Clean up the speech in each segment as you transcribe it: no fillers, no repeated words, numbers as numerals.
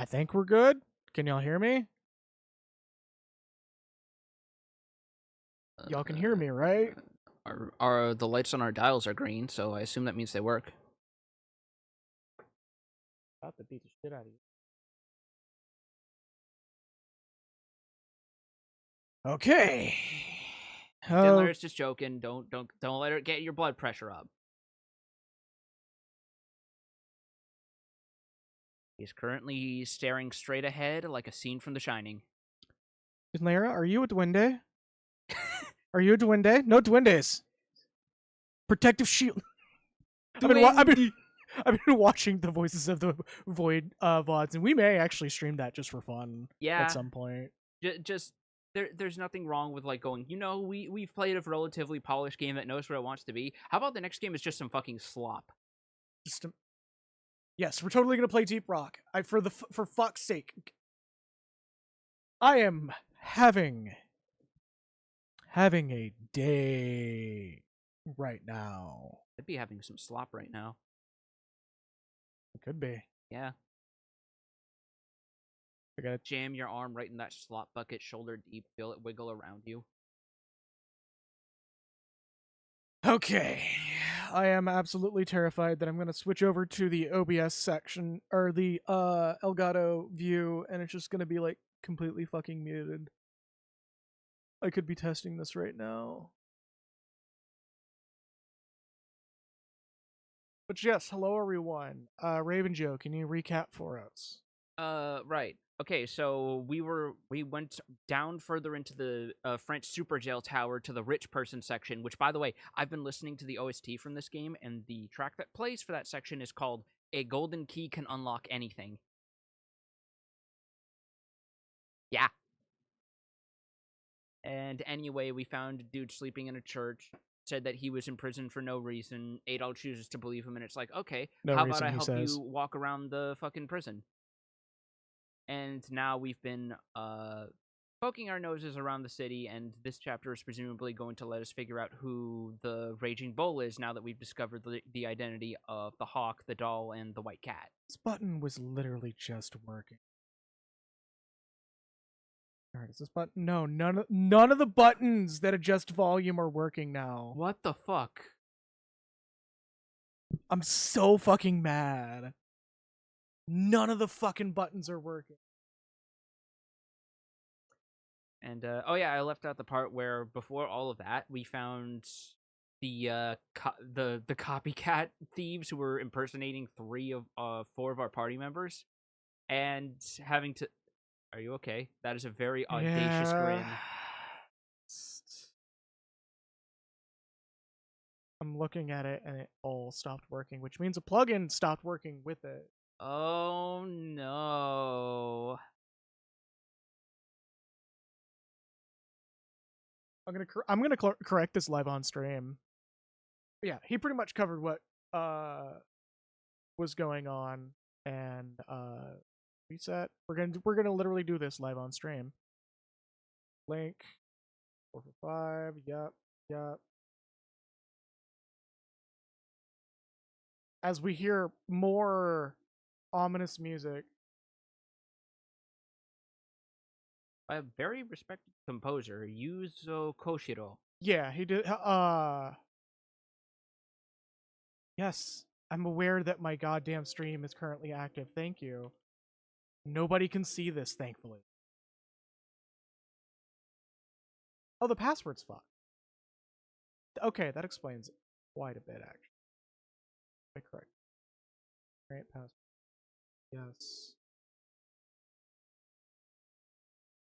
I think we're good. Can y'all hear me? Y'all can hear me, right? The lights on our dials are green, so I assume that means they work. About to beat the shit out of you. Okay. Dinler's just joking. Don't let her get your blood pressure up. He's currently staring straight ahead like a scene from The Shining. Lara, are you a duende? Are you a duende? No duendes. Protective shield. I've been watching the Voices of the Void VODs, and we may actually stream that just for fun at some point. Just there's nothing wrong with like going, we've played a relatively polished game that knows what it wants to be. How about the next game is just some fucking slop? Yes, we're totally gonna play Deep Rock. For fuck's sake, I am having a day right now. I'd be having some slop right now. It could be. Yeah. I gotta jam your arm right in that slop bucket, shoulder deep, feel it wiggle around you. Okay. I am absolutely terrified that I'm going to switch over to the OBS section, or the Elgato view, and it's just going to be, like, completely fucking muted. I could be testing this right now. But yes, hello everyone. Raven Joe, can you recap for us? Right. Okay, so we went down further into the French super jail tower to the rich person section, which, by the way, I've been listening to the OST from this game, and the track that plays for that section is called "A Golden Key Can Unlock Anything." Yeah. And anyway, we found a dude sleeping in a church, said that he was in prison for no reason. Adol chooses to believe him, and it's like, okay, how about I help you walk around the fucking prison? And now we've been poking our noses around the city, and this chapter is presumably going to let us figure out who the Raging Bull is now that we've discovered the identity of the hawk, the doll, and the white cat. This button was literally just working. Alright, is this button? No, none of the buttons that adjust volume are working now. What the fuck? I'm so fucking mad. None of the fucking buttons are working. And oh yeah, I left out the part where before all of that, we found the copycat thieves who were impersonating four of our party members, and having to. Are you okay? That is a very audacious grin. I'm looking at it and it all stopped working, which means a plugin stopped working with it. Oh no. I'm gonna correct this live on stream. But yeah, he pretty much covered what was going on, and reset. We're gonna literally do this live on stream. Link 445. Yup. As we hear more ominous music. By a very respected composer, Yuzo Koshiro. Yeah, he did. Yes, I'm aware that my goddamn stream is currently active. Thank you. Nobody can see this, thankfully. Oh, the password's fucked. Okay, that explains quite a bit, actually. Correct. Right, password. Yes.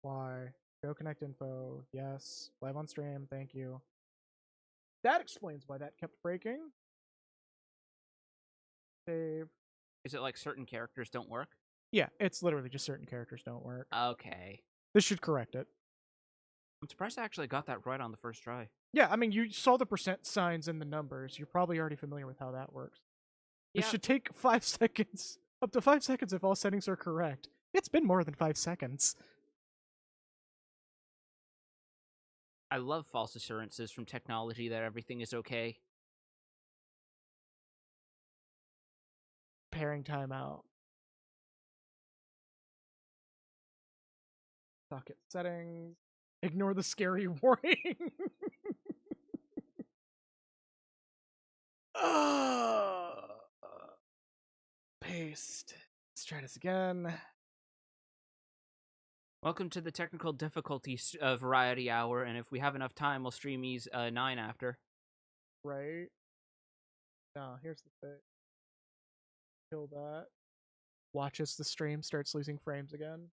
Why? Go connect info. Yes. Live on stream. Thank you. That explains why that kept breaking. Save. Is it like certain characters don't work? Yeah, it's literally just certain characters don't work. Okay. This should correct it. I'm surprised I actually got that right on the first try. Yeah, I mean, you saw the percent signs in the numbers. You're probably already familiar with how that works. Yeah. This should take 5 seconds. Up to 5 seconds if all settings are correct. It's been more than 5 seconds. I love false assurances from technology that everything is okay. Pairing timeout. Socket settings. Ignore the scary warning. Paste. Let's try this again. Welcome to the technical difficulties variety hour, and if we have enough time, we'll stream these 9 after. Right. Now, here's the thing. Kill that. Watch as the stream starts losing frames again.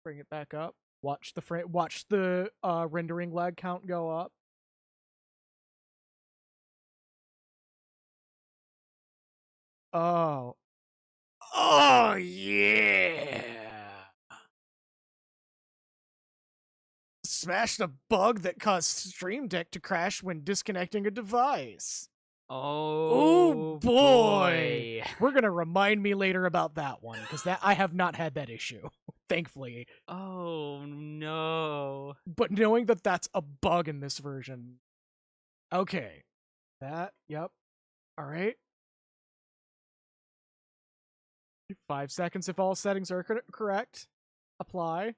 Bring it back up. Watch the rendering lag count go up. Oh. Oh yeah. Smash the bug that caused Stream Deck to crash when disconnecting a device. Oh boy. We're gonna remind me later about that one, because I have not had that issue, thankfully. Oh no. But knowing that that's a bug in this version. Okay. Yep. Alright. 5 seconds if all settings are correct. Apply.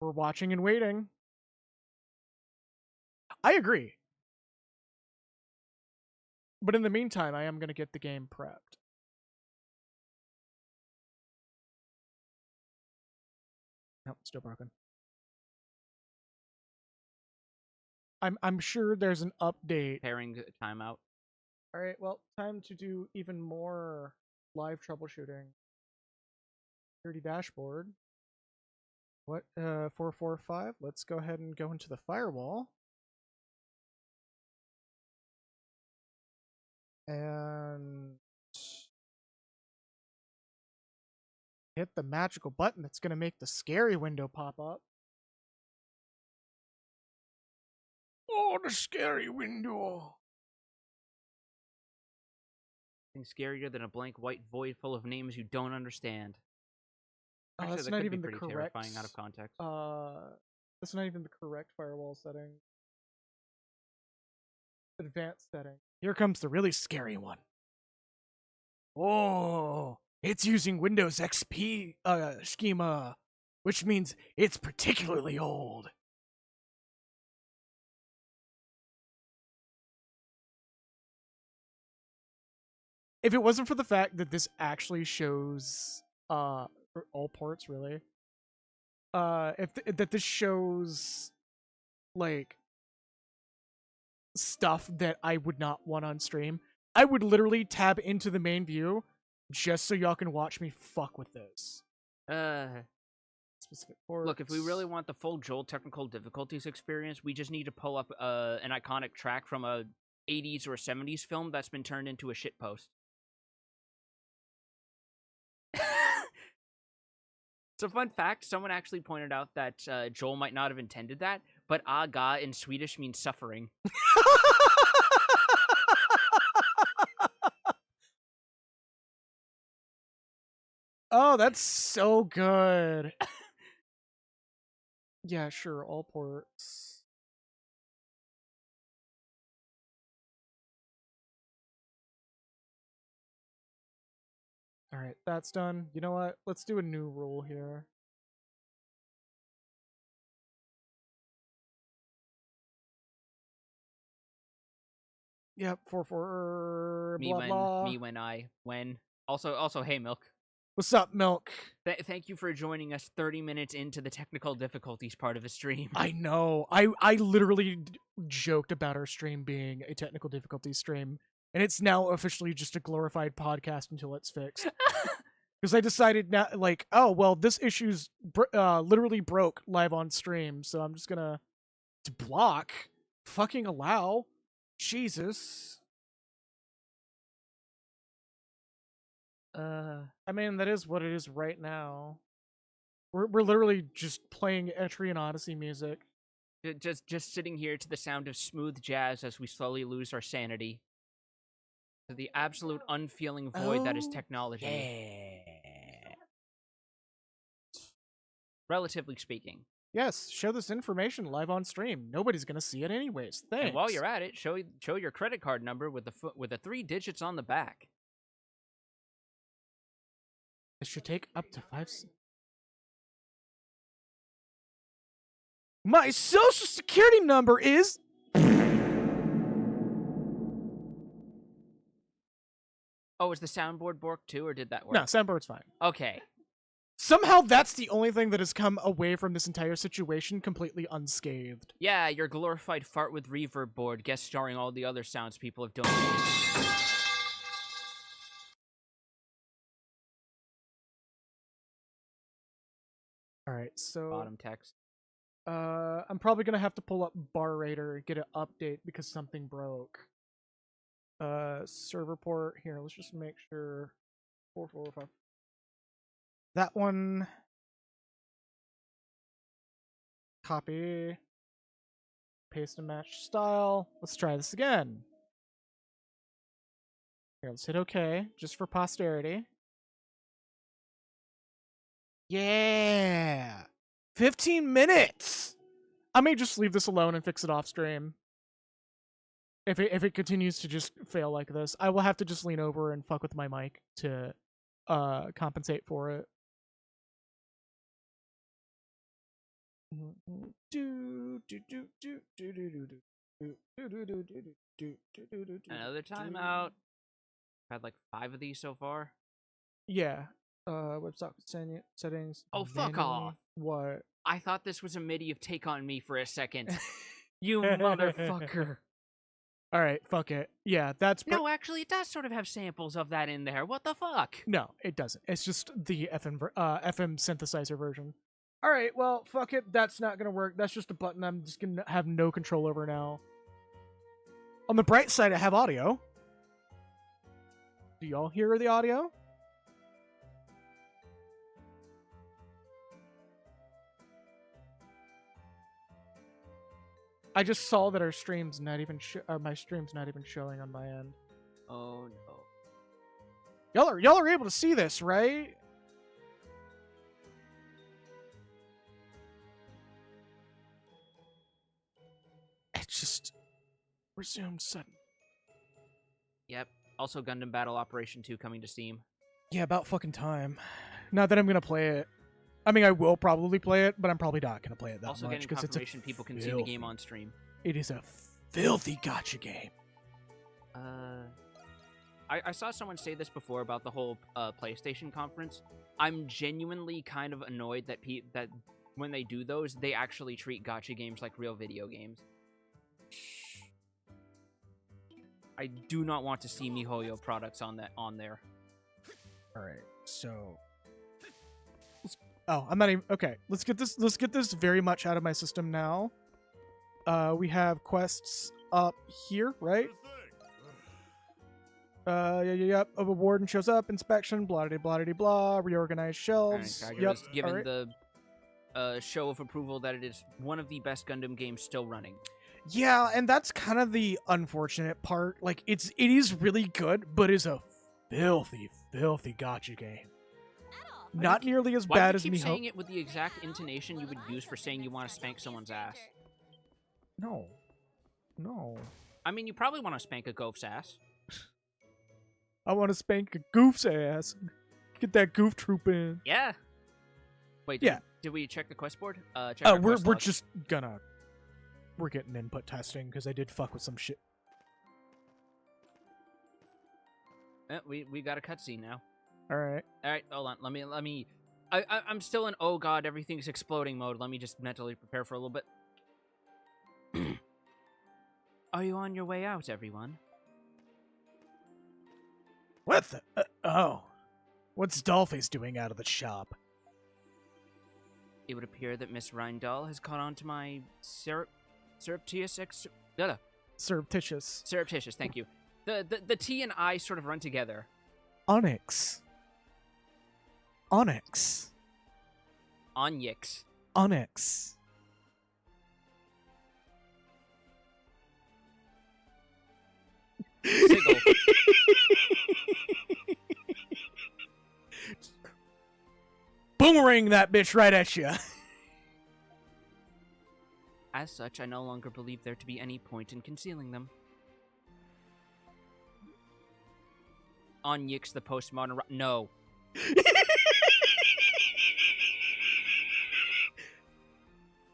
We're watching and waiting. I agree. But in the meantime, I am going to get the game prepped. Nope, still broken. I'm sure there's an update. Pairing timeout. Alright, well, time to do even more live troubleshooting. Security dashboard. What, 445? Let's go ahead and go into the firewall. And hit the magical button that's going to make the scary window pop up. Oh, the scary window. Scarier than a blank white void full of names you don't understand. Actually, that's not even the correct. Terrifying out of context. That's not even the correct firewall setting. Advanced setting. Here comes the really scary one. Oh, it's using Windows XP schema, which means it's particularly old. If it wasn't for the fact that this actually shows all ports, really, that this shows like stuff that I would not want on stream, I would literally tab into the main view just so y'all can watch me fuck with this. Specific ports. Look, if we really want the full Joel technical difficulties experience, we just need to pull up an iconic track from a 80s or 70s film that's been turned into a shitpost. So, fun fact, someone actually pointed out that Joel might not have intended that, but aga in Swedish means suffering. Oh, that's so good. Yeah, sure, all ports. Alright, that's done. You know what? Let's do a new rule here. Yep, 4 me blah when, blah. Me when. Also, hey, Milk. What's up, Milk? Thank you for joining us 30 minutes into the technical difficulties part of the stream. I know. I literally joked about our stream being a technical difficulties stream, and it's now officially just a glorified podcast until it's fixed. Because I decided now, like, oh, well, this issue's literally broke live on stream, so I'm just gonna block. Fucking allow. Jesus. I mean, that is what it is right now. We're literally just playing Etrian Odyssey music. Just sitting here to the sound of smooth jazz as we slowly lose our sanity. To the absolute unfeeling void that is technology. Yeah. Relatively speaking. Yes, show this information live on stream. Nobody's gonna see it anyways. Thanks. And while you're at it, show your credit card number with the 3 digits on the back. This should take up to 5 My social security number is... Oh, is the soundboard borked too, or did that work? No, soundboard's fine. Okay. Somehow that's the only thing that has come away from this entire situation completely unscathed. Yeah, your glorified fart with reverb board, guest starring all the other sounds people have donated. Alright, so... Bottom text. I'm probably gonna have to pull up Bar Raider, get an update because something broke. Server port, here, let's just make sure... 4445. That one... Copy. Paste and match style. Let's try this again. Here, let's hit OK, just for posterity. Yeah! 15 minutes! I may just leave this alone and fix it off stream. If it continues to just fail like this, I will have to just lean over and fuck with my mic to compensate for it. Another timeout. Had like 5 of these so far. Yeah. Website settings. Oh, fuck off. What? I thought this was a MIDI of Take On Me for a second. You motherfucker. Alright, fuck it. Yeah, that's... No, actually, it does sort of have samples of that in there. What the fuck? No, it doesn't. It's just the FM synthesizer version. Alright, well, fuck it. That's not gonna work. That's just a button I'm just gonna have no control over now. On the bright side, I have audio. Do y'all hear the audio? I just saw that our stream's not even my stream's not even showing on my end. Oh no. Y'all are able to see this, right? It just resumed sudden. Yep. Also Gundam Battle Operation 2 coming to Steam. Yeah, about fucking time. Not that I'm gonna play it. I mean, I will probably play it, but I'm probably not gonna play it that also much because it's a people can see the game on stream. It is a filthy gacha game. I saw someone say this before about the whole PlayStation conference. I'm genuinely kind of annoyed that that when they do those, they actually treat gacha games like real video games. I do not want to see MiHoYo products on there. All right, so. Oh, I'm not even okay. Let's get this very much out of my system now. We have quests up here, right? Yep. A warden shows up, inspection, blah blah blah blah. Reorganize shelves. Right, yep. Given the show of approval that it is one of the best Gundam games still running. Yeah, and that's kind of the unfortunate part. Like, it is really good, but is a filthy gacha game. Not nearly as bad as me. Why do you keep saying it with the exact intonation you would use for saying you want to spank someone's ass? No. I mean, you probably want to spank a goof's ass. I want to spank a goof's ass. Get that goof troop in. Yeah. Wait. Yeah. Did we check the quest board? We're just gonna. We're getting input testing because I did fuck with some shit. We got a cutscene now. All right, hold on. Let me. I'm still in oh god, everything's exploding mode. Let me just mentally prepare for a little bit. Are you on your way out, everyone? What the? Oh. What's Dollface doing out of the shop? It would appear that Miss Reindahl has caught on to my surreptitious, thank you. The T and I sort of run together. Onyx. Onyx. Sigil. Boomerang that bitch right at you. As such, I no longer believe there to be any point in concealing them. Onyx the postmodern... No.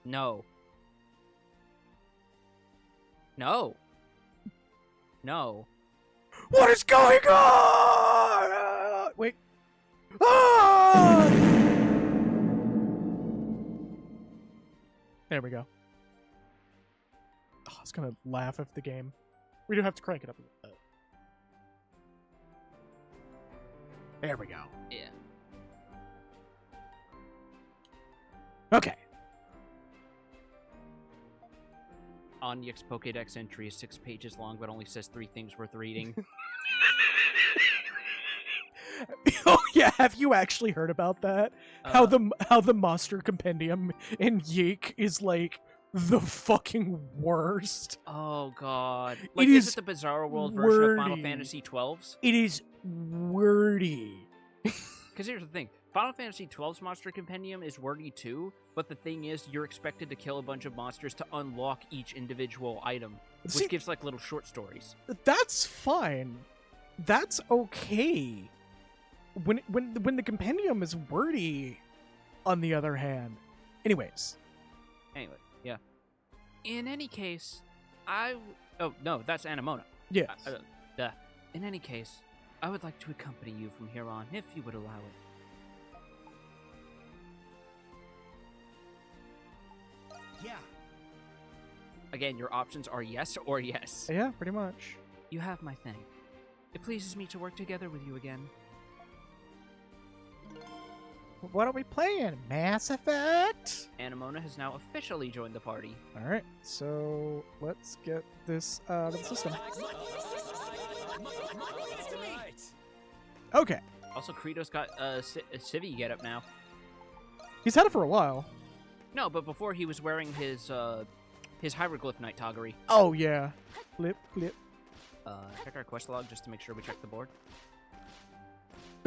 No. No. No. What is going on? Wait. Ah! There we go. Oh, I was gonna laugh at the game. We do have to crank it up a little bit. There we go. Yeah. Okay. Onyx Pokédex entry is 6 pages long, but only says 3 things worth reading. Oh yeah, have you actually heard about that? How the monster compendium in Yeek is like the fucking worst. Oh god. Like, is it the Bizarro World version of Final Fantasy 12's? It is wordy. Because here's the thing. Final Fantasy 12's monster compendium is wordy too, but the thing is, you're expected to kill a bunch of monsters to unlock each individual item, which gives like little short stories. That's fine. That's okay. When the compendium is wordy, on the other hand. Anyway, yeah. In any case, oh, no, that's Anemona. Yes. In any case, I would like to accompany you from here on, if you would allow it. Yeah. Again, your options are yes or yes. Yeah, pretty much. You have my thanks. It pleases me to work together with you again. What are we playing? Mass Effect? Anemona has now officially joined the party. Alright, so let's get this out of the system. Okay. Also, Credo's got a civvy getup now. He's had it for a while. No, but before he was wearing his hieroglyph night toggery. Oh, yeah. Flip. Check our quest log just to make sure we check the board.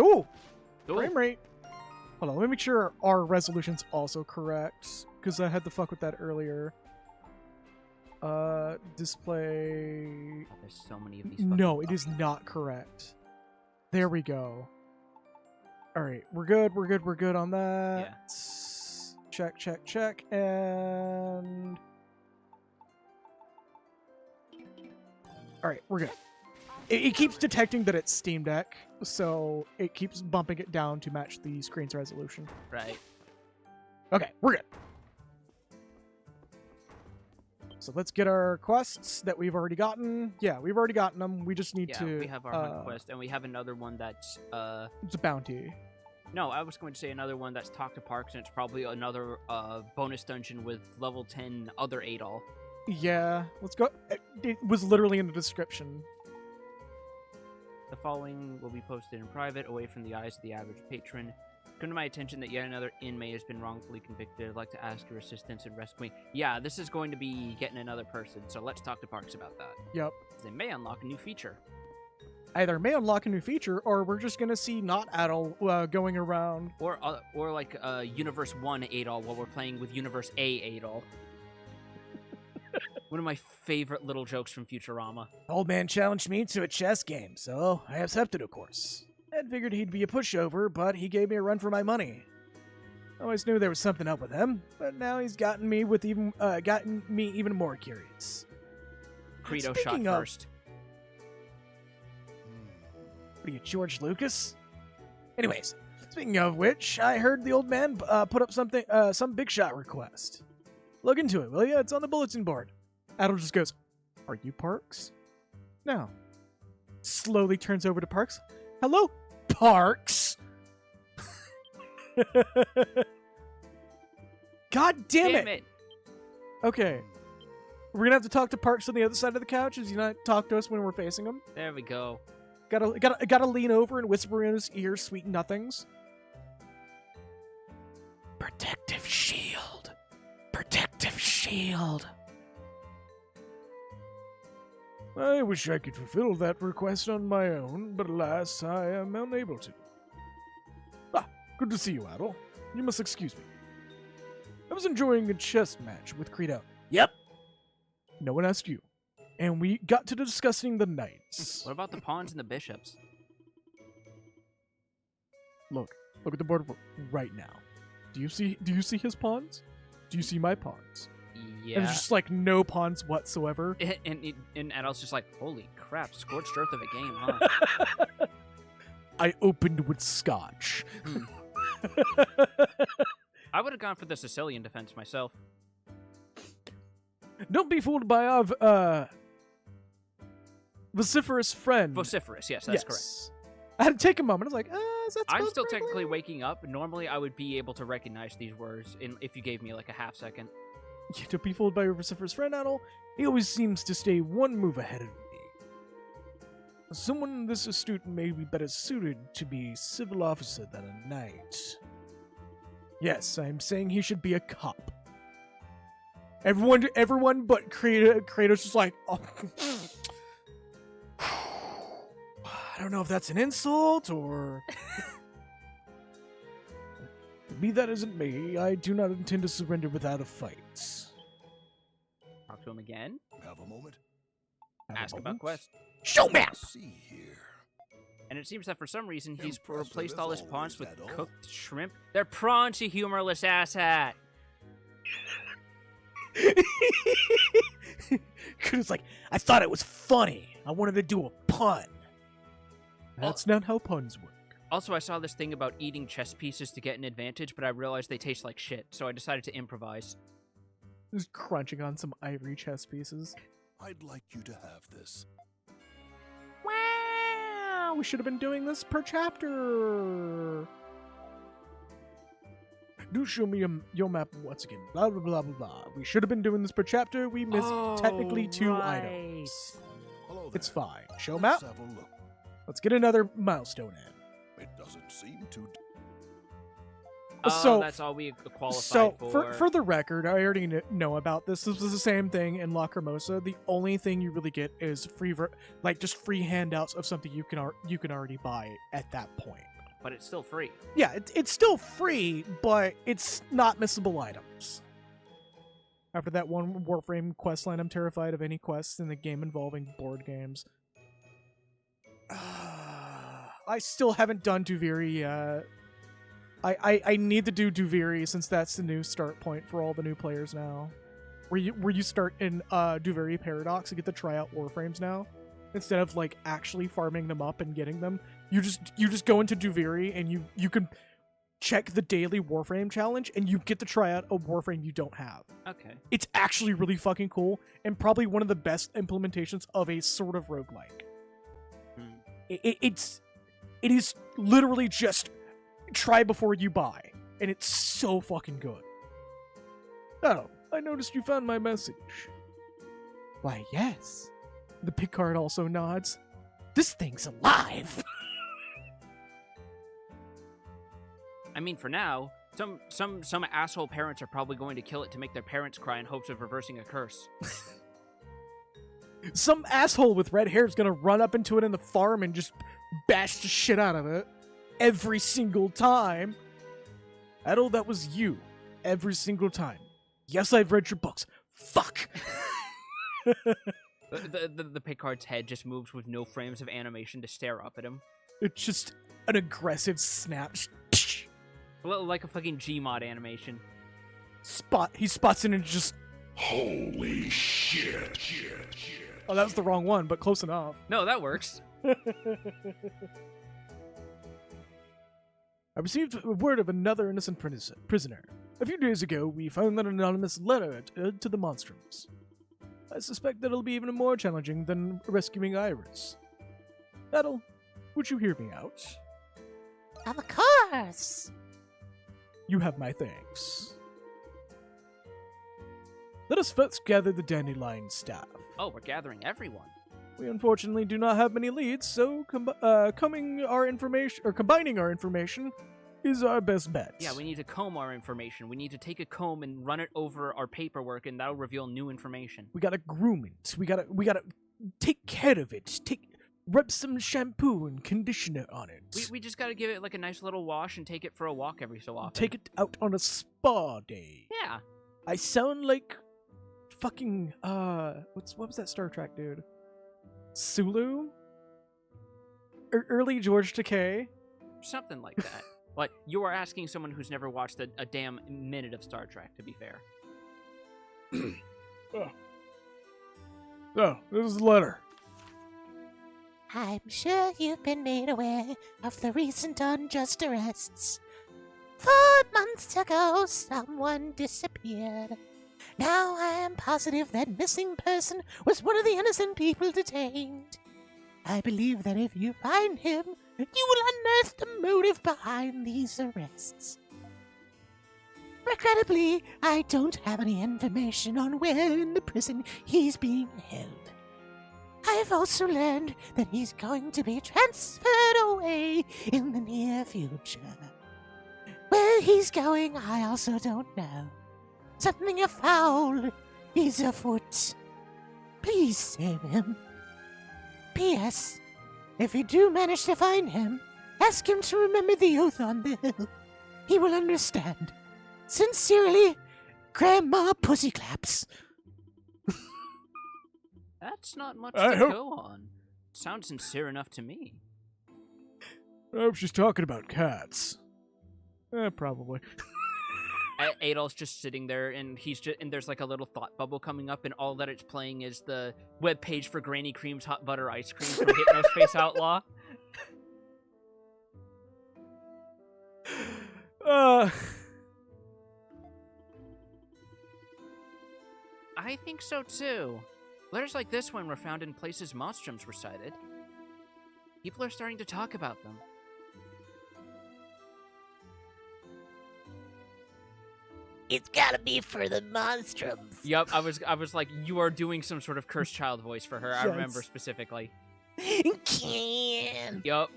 Ooh! Frame rate. Hold on, let me make sure our resolution's also correct, because I had to fuck with that earlier. Display... Oh, there's so many of these. No, it is not correct. There we go. Alright, we're good on that. Yeah. Check, and... Alright, we're good. It keeps detecting that it's Steam Deck, so it keeps bumping it down to match the screen's resolution. Right. Okay, we're good. So let's get our quests that we've already gotten. Yeah, we've already gotten them. We just need to... Yeah, we have our hunt quest, and we have another one that's... It's a bounty. No, I was going to say another one that's Talk to Parks, and it's probably another bonus dungeon with level 10 other Adol. Yeah, let's go. It was literally in the description. The following will be posted in private, away from the eyes of the average patron. It's come to my attention that yet another inmate has been wrongfully convicted. I'd like to ask your assistance in rescuing... Yeah, this is going to be getting another person, so let's talk to Parks about that. Yep. They may unlock a new feature. Either may unlock a new feature, or we're just going to see not Adol going around. Or like Universe 1 Adol while we're playing with Universe A Adol. One of my favorite little jokes from Futurama. Old man challenged me to a chess game, so I accepted, of course. I figured he'd be a pushover, but he gave me a run for my money. I always knew there was something up with him, but now he's gotten me even more curious. Credo shot first. What are you, George Lucas? Anyways, speaking of which, I heard the old man put up some big shot request. Look into it, will ya? It's on the bulletin board. Adol just goes, "Are you Parks?" No. Slowly turns over to Parks. "Hello, Parks." God damn it. Okay. We're gonna have to talk to Parks on the other side of the couch. Does he not talk to us when we're facing him? There we go. Gotta lean over and whisper in his ear sweet nothings. Protective shield. Protective shield. I wish I could fulfill that request on my own, but alas, I am unable to. Good to see you, Adol. You must excuse me. I was enjoying a chess match with Credo. Yep. No one asked you. And we got to discussing the knights. What about the pawns and the bishops? Look at the board right now. Do you see his pawns? Do you see my pawns? Yeah. And there's just like no pawns whatsoever. And Adult's just like, holy crap, scorched earth of a game, huh? I opened with scotch. I would have gone for the Sicilian defense myself. Don't be fooled by our vociferous friend. Vociferous, yes, that's correct. I had to take a moment. I was like, is that I'm still correctly? technically waking up. Normally, I would be able to recognize these words if you gave me like a half second. Yeah, don't be fooled by your vociferous friend, Adol. He always seems to stay one move ahead of me. Someone this astute may be better suited to be civil officer than a knight. Yes, I'm saying he should be a cop. Everyone but Kratos just like, oh. I don't know if that's an insult or... Be that as it may, I do not intend to surrender without a fight. Talk to him again. Have a moment. Ask about quest. Show me! See here. And it seems that for some reason he's replaced all his pawns with cooked shrimp. They're prawns, you humorless asshat. It's like, I thought it was funny. I wanted to do a pun. That's not how puns work. Also, I saw this thing about eating chess pieces to get an advantage, but I realized they taste like shit, so I decided to improvise. Just crunching on some ivory chess pieces. I'd like you to have this. Wow! We should have been doing this per chapter. Do show me your map once again. Blah, blah, blah, blah, blah. We should have been doing this per chapter. We missed technically 2 items. Hello there. It's fine. Show map. Let's have a look. Let's get another milestone in. It doesn't seem to... So that's all we qualified for. For the record, I already know about this. This was the same thing in Lacrimosa. The only thing you really get is just free handouts of something you can already buy at that point. But it's still free. Yeah, it's still free, but it's not missable items. After that one Warframe questline, I'm terrified of any quests in the game involving board games. I still haven't done Duviri yet. I need to do Duviri since that's the new start point for all the new players now. Where you start in Duviri Paradox and get to try out Warframes now. Instead of like actually farming them up and getting them. You just go into Duviri and you can check the daily Warframe challenge and you get to try out a Warframe you don't have. Okay. It's actually really fucking cool and probably one of the best implementations of a sort of roguelike. It is literally just try before you buy, and it's so fucking good. Oh, I noticed you found my message. Why, yes. The Picard also nods. This thing's alive! I mean, for now, some asshole parents are probably going to kill it to make their parents cry in hopes of reversing a curse. Some asshole with red hair is gonna run up into it in the farm and just bash the shit out of it. Every single time. Adol, that was you. Every single time. Yes, I've read your books. Fuck! the Picard's head just moves with no frames of animation to stare up at him. It's just an aggressive snap. Like a fucking Gmod animation. He spots it and just... Holy shit. Oh, that was the wrong one, but close enough. No, that works. I received word of another innocent prisoner. A few days ago, we found an anonymous letter to the Monstrums. I suspect that it'll be even more challenging than rescuing Iris. Adol, would you hear me out? Of course! You have my thanks. Let us first gather the Dandelion staff. Oh, we're gathering everyone. We unfortunately do not have many leads, so combining our information is our best bet. Yeah, we need to comb our information. We need to take a comb and run it over our paperwork, and that'll reveal new information. We gotta groom it. We gotta take care of it. Rub some shampoo and conditioner on it. We just gotta give it like a nice little wash and take it for a walk every so often. Take it out on a spa day. Yeah. I sound like fucking what was that Star Trek dude? Sulu? Early George Takei? Something like that. But you are asking someone who's never watched a damn minute of Star Trek, to be fair. So, this is the letter. I'm sure you've been made aware of the recent unjust arrests. 4 months ago, someone disappeared. Now I am positive that missing person was one of the innocent people detained. I believe that if you find him, you will unearth the motive behind these arrests. Regrettably, I don't have any information on where in the prison he's being held. I've also learned that he's going to be transferred away in the near future. Where he's going, I also don't know. Something foul is afoot. Please save him. P.S. If you do manage to find him, ask him to remember the oath on the hill. He will understand. Sincerely, Grandma Pussyclaps. That's not much to go on. Sounds sincere enough to me. I hope she's talking about cats. Probably. Adolf's just sitting there, and there's like a little thought bubble coming up, and all that it's playing is the web page for Granny Cream's hot butter ice cream from Hypnospace Outlaw. I think so too. Letters like this one were found in places Monstrums were sighted. People are starting to talk about them. It's gotta be for the Monstrums. Yup, I was like, you are doing some sort of cursed child voice for her. Yes. I remember specifically. Can. Yup.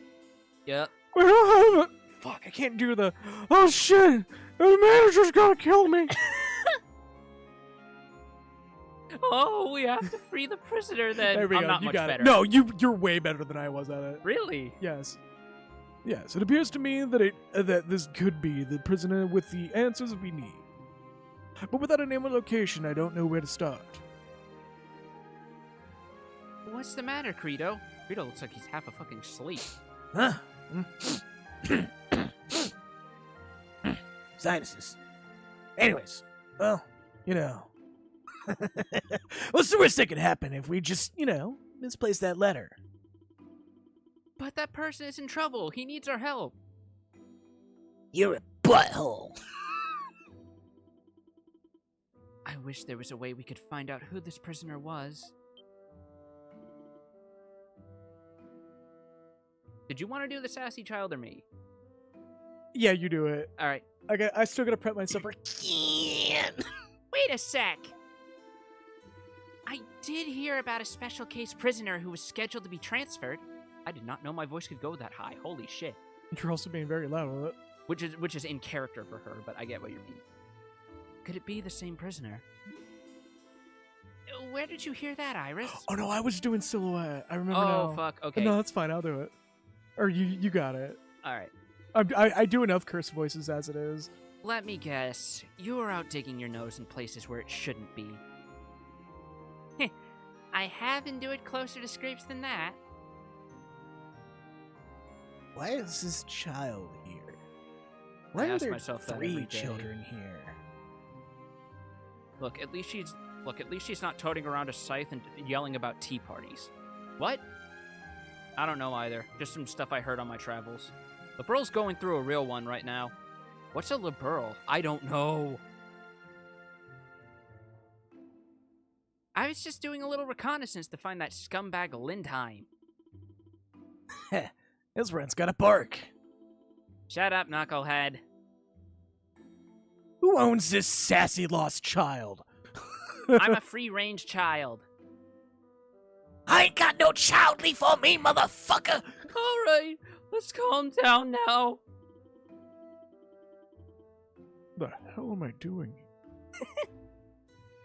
Yep. We don't have it. Fuck, I can't do the. Oh shit! The manager's gonna kill me. Oh, we have to free the prisoner then. There we I'm go. not You much got better. it. No, you're way better than I was at it. Really? Yes. Yes, it appears to me that that this could be the prisoner with the answers we need. But without a name or location, I don't know where to start. What's the matter, Credo? Credo looks like he's half a fucking asleep. Huh? Sinuses. Anyways, well, you know. What's the worst that could happen if we just, misplace that letter? But that person is in trouble. He needs our help. You're a butthole. I wish there was a way we could find out who this prisoner was. Did you want to do the sassy child or me? Yeah, you do it. All right. I still gotta prep myself for. Wait a sec. I did hear about a special case prisoner who was scheduled to be transferred. I did not know my voice could go that high. Holy shit. You're also being very loud with it. Which is in character for her, but I get what you mean. Could it be the same prisoner? Where did you hear that, Iris? Oh no, I was doing silhouette. I remember now. Oh, fuck. Okay. No, that's fine. I'll do it. Or you got it. All right. I do enough curse voices as it is. Let me guess. You were out digging your nose in places where it shouldn't be. I have been doing closer to scrapes than that. Why is this child here? I Why are ask there myself that every 3 day. children here? Look, at least she's not toting around a scythe and yelling about tea parties. What? I don't know either. Just some stuff I heard on my travels. LeBurl's going through a real one right now. What's a LeBurl? I don't know. I was just doing a little reconnaissance to find that scumbag Lindheim. His rent's gotta bark. Shut up, knucklehead. Who owns this sassy lost child? I'm a free-range child. I ain't got no child before me, motherfucker. All right, let's calm down now. The hell am I doing?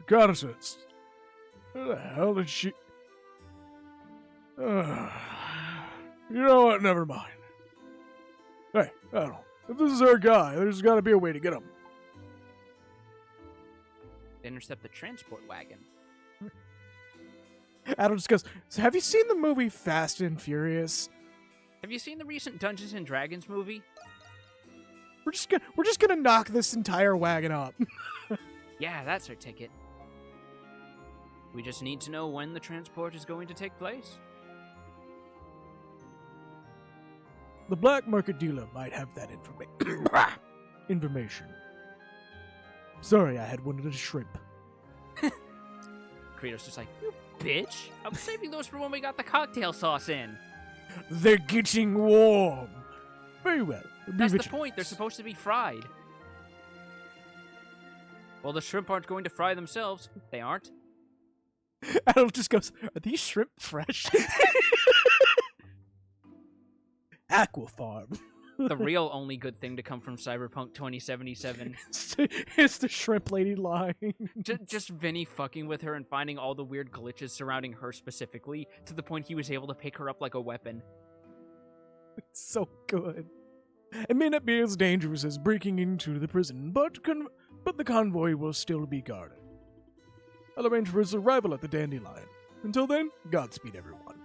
Goddesses. Where the hell did she... you know what? Never mind. Hey, Adam, if this is our guy, there's gotta be a way to get him. Intercept the transport wagon. Adam just goes, so have you seen the movie Fast and Furious? Have you seen the recent Dungeons and Dragons movie? We're just gonna knock this entire wagon up. Yeah, that's our ticket. We just need to know when the transport is going to take place. The black market dealer might have that information. Sorry, I had one of the shrimp. Kratos just like, you bitch! I was saving those for when we got the cocktail sauce in. They're getting warm. Very well. That's the point. They're supposed to be fried. Well, the shrimp aren't going to fry themselves. They aren't. Adel just goes, are these shrimp fresh? Aqua Farm. The real only good thing to come from Cyberpunk 2077. It's the shrimp lady line. Just Vinny fucking with her and finding all the weird glitches surrounding her specifically, to the point he was able to pick her up like a weapon. It's so good. It may not be as dangerous as breaking into the prison, but the convoy will still be guarded. I'll arrange for its arrival at the Dandelion. Until then, Godspeed, everyone.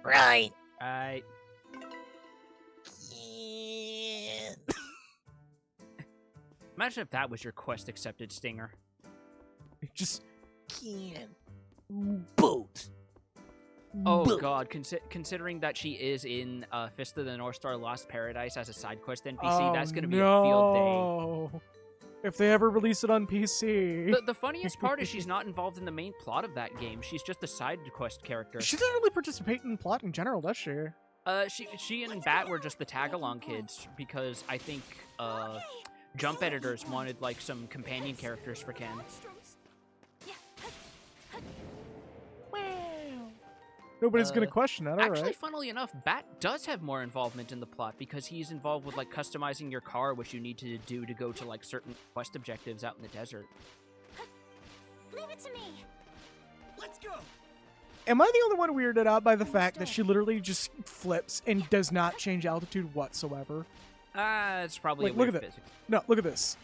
Right. Imagine if that was your quest accepted, Stinger. Just Can't boat. Oh Boat. god, considering that she is in Fist of the North Star Lost Paradise as a side quest NPC, that's gonna be a field day. If they ever release it on PC. The funniest part is she's not involved in the main plot of that game. She's just a side quest character. She doesn't really participate in plot in general, does she? She and Bat were just the tag-along kids, because I think Jump editors wanted like some companion characters for Ken. Nobody's gonna question that, Actually, alright. funnily enough, Bat does have more involvement in the plot, because he's involved with like customizing your car, which you need to do to go to like certain quest objectives out in the desert. Leave it to me. Let's go. Am I the only one weirded out by the fact that she literally just flips and does not change altitude whatsoever? It's probably Like, a look weird at physics. No, look at this.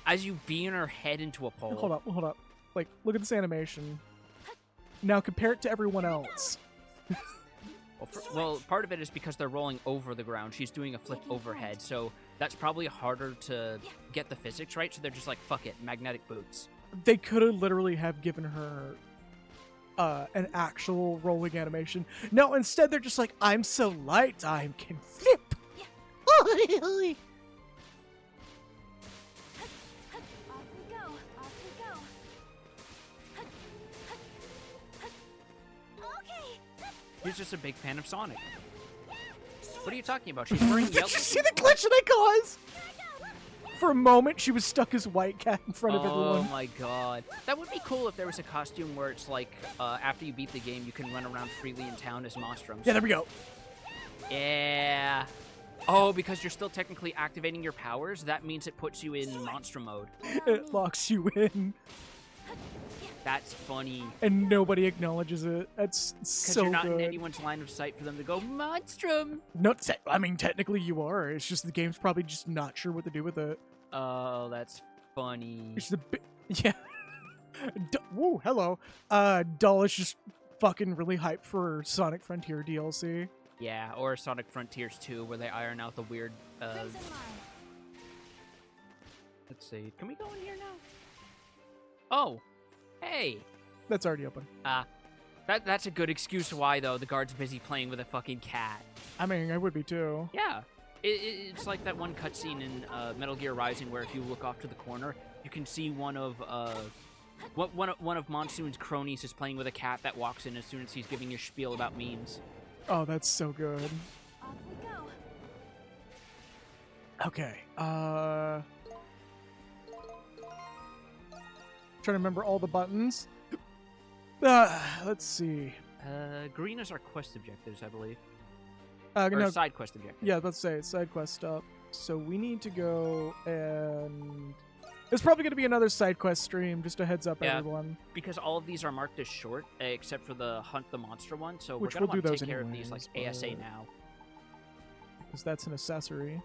As you beam her head into a pole. Hold up. Like, look at this animation. Now compare it to everyone else. Well, part of it is because they're rolling over the ground. She's doing a flip overhead, so that's probably harder to get the physics right, so they're just like, fuck it, magnetic boots. They could have literally have given her an actual rolling animation. No, instead they're just like, I'm so light, I can flip. Off we go. Okay. He's just a big fan of Sonic. What are you talking about? She's wearing Did yellow. you see the glitch that I caused? For a moment, she was stuck as White Cat in front of Oh everyone. my god. That would be cool if there was a costume where it's like, after you beat the game, you can run around freely in town as Monstrums. Yeah, there we go. Yeah. Oh, because you're still technically activating your powers? That means it puts you in Monstrum mode. It locks you in, That's funny. and nobody acknowledges it. That's Because so you're not good. in anyone's line of sight for them to go, Monstrum! No, I mean, technically you are. It's just the game's probably just not sure what to do with it. Oh, that's funny. It's the yeah. Woo, hello. Doll is just fucking really hyped for Sonic Frontier DLC. Yeah, or Sonic Frontiers 2, where they iron out the weird, Crimson line. let's see. Can we go in here now? Oh, hey. That's already open. That's a good excuse why, though. The guard's busy playing with a fucking cat. I mean, I would be too. Yeah. It's like that one cutscene in Metal Gear Rising where if you look off to the corner, you can see one of Monsoon's cronies is playing with a cat that walks in as soon as he's giving your spiel about memes. Oh, that's so good. Off we go. Okay. Trying to remember all the buttons. Let's see. Green is our quest objectives, I believe. No, Or side quest objectives. yeah, let's say side quest stuff. So we need to go and it's probably going to be another side quest stream. Just a heads up, Yeah. everyone. Because all of these are marked as short, except for the Hunt the Monster one, so Which we're going to we'll do want to those take care of these like anyways, ASA but- now. Because that's an accessory.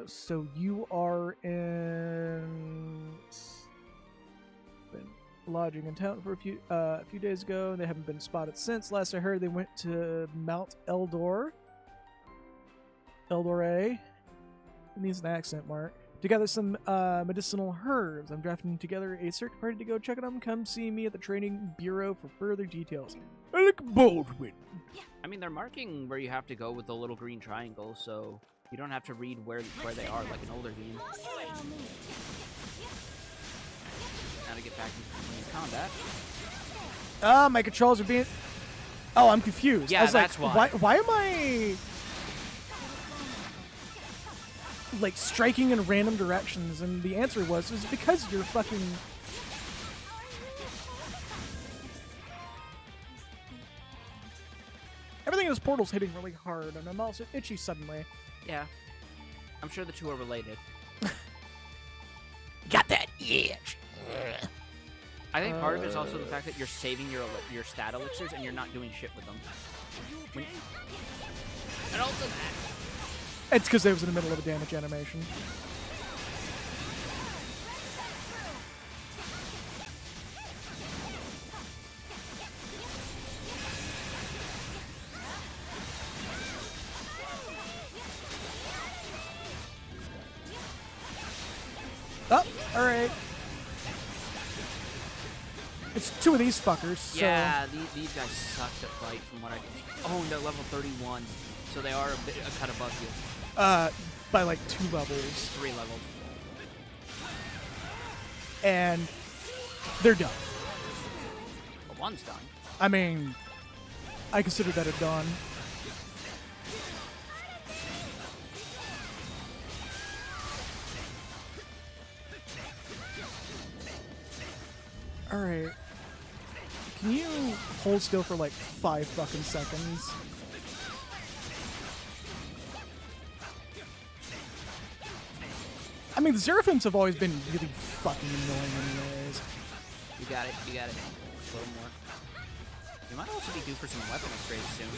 So you are in been lodging in town for a few days ago. They haven't been spotted since. Last I heard, they went to Mount Eldor. Eldor A. It needs an accent mark. to gather some medicinal herbs. I'm drafting together a search party to go check on them. Come see me at the training bureau for further details. Alec Baldwin. I mean, they're marking where you have to go with the little green triangle, so you don't have to read where they are like an older game. Now to get back into combat. My controls are being... Oh, I'm confused. Yeah, I was that's like, why am I... like, striking in random directions? And the answer was because you're fucking... Everything in this portal's hitting really hard, and I'm also itchy suddenly. Yeah. I'm sure the two are related. Got that itch. I think part of it is also the fact that you're saving your stat elixirs and you're not doing shit with them. And also that. It's because I was in the middle of a damage animation. Oh, alright. It's two of these fuckers, so... Yeah, these guys sucked at fight from what I can... Oh, and they're level 31, so they are a cut above you. By like 2 levels. 3 levels. And they're done. Well, one's done. I mean, I consider that a done. Alright. Can you hold still for like 5 fucking seconds? I mean, the Seraphim's have always been really fucking annoying anyways. You got it. A little more. You might also be due for some weapon upgrades soon.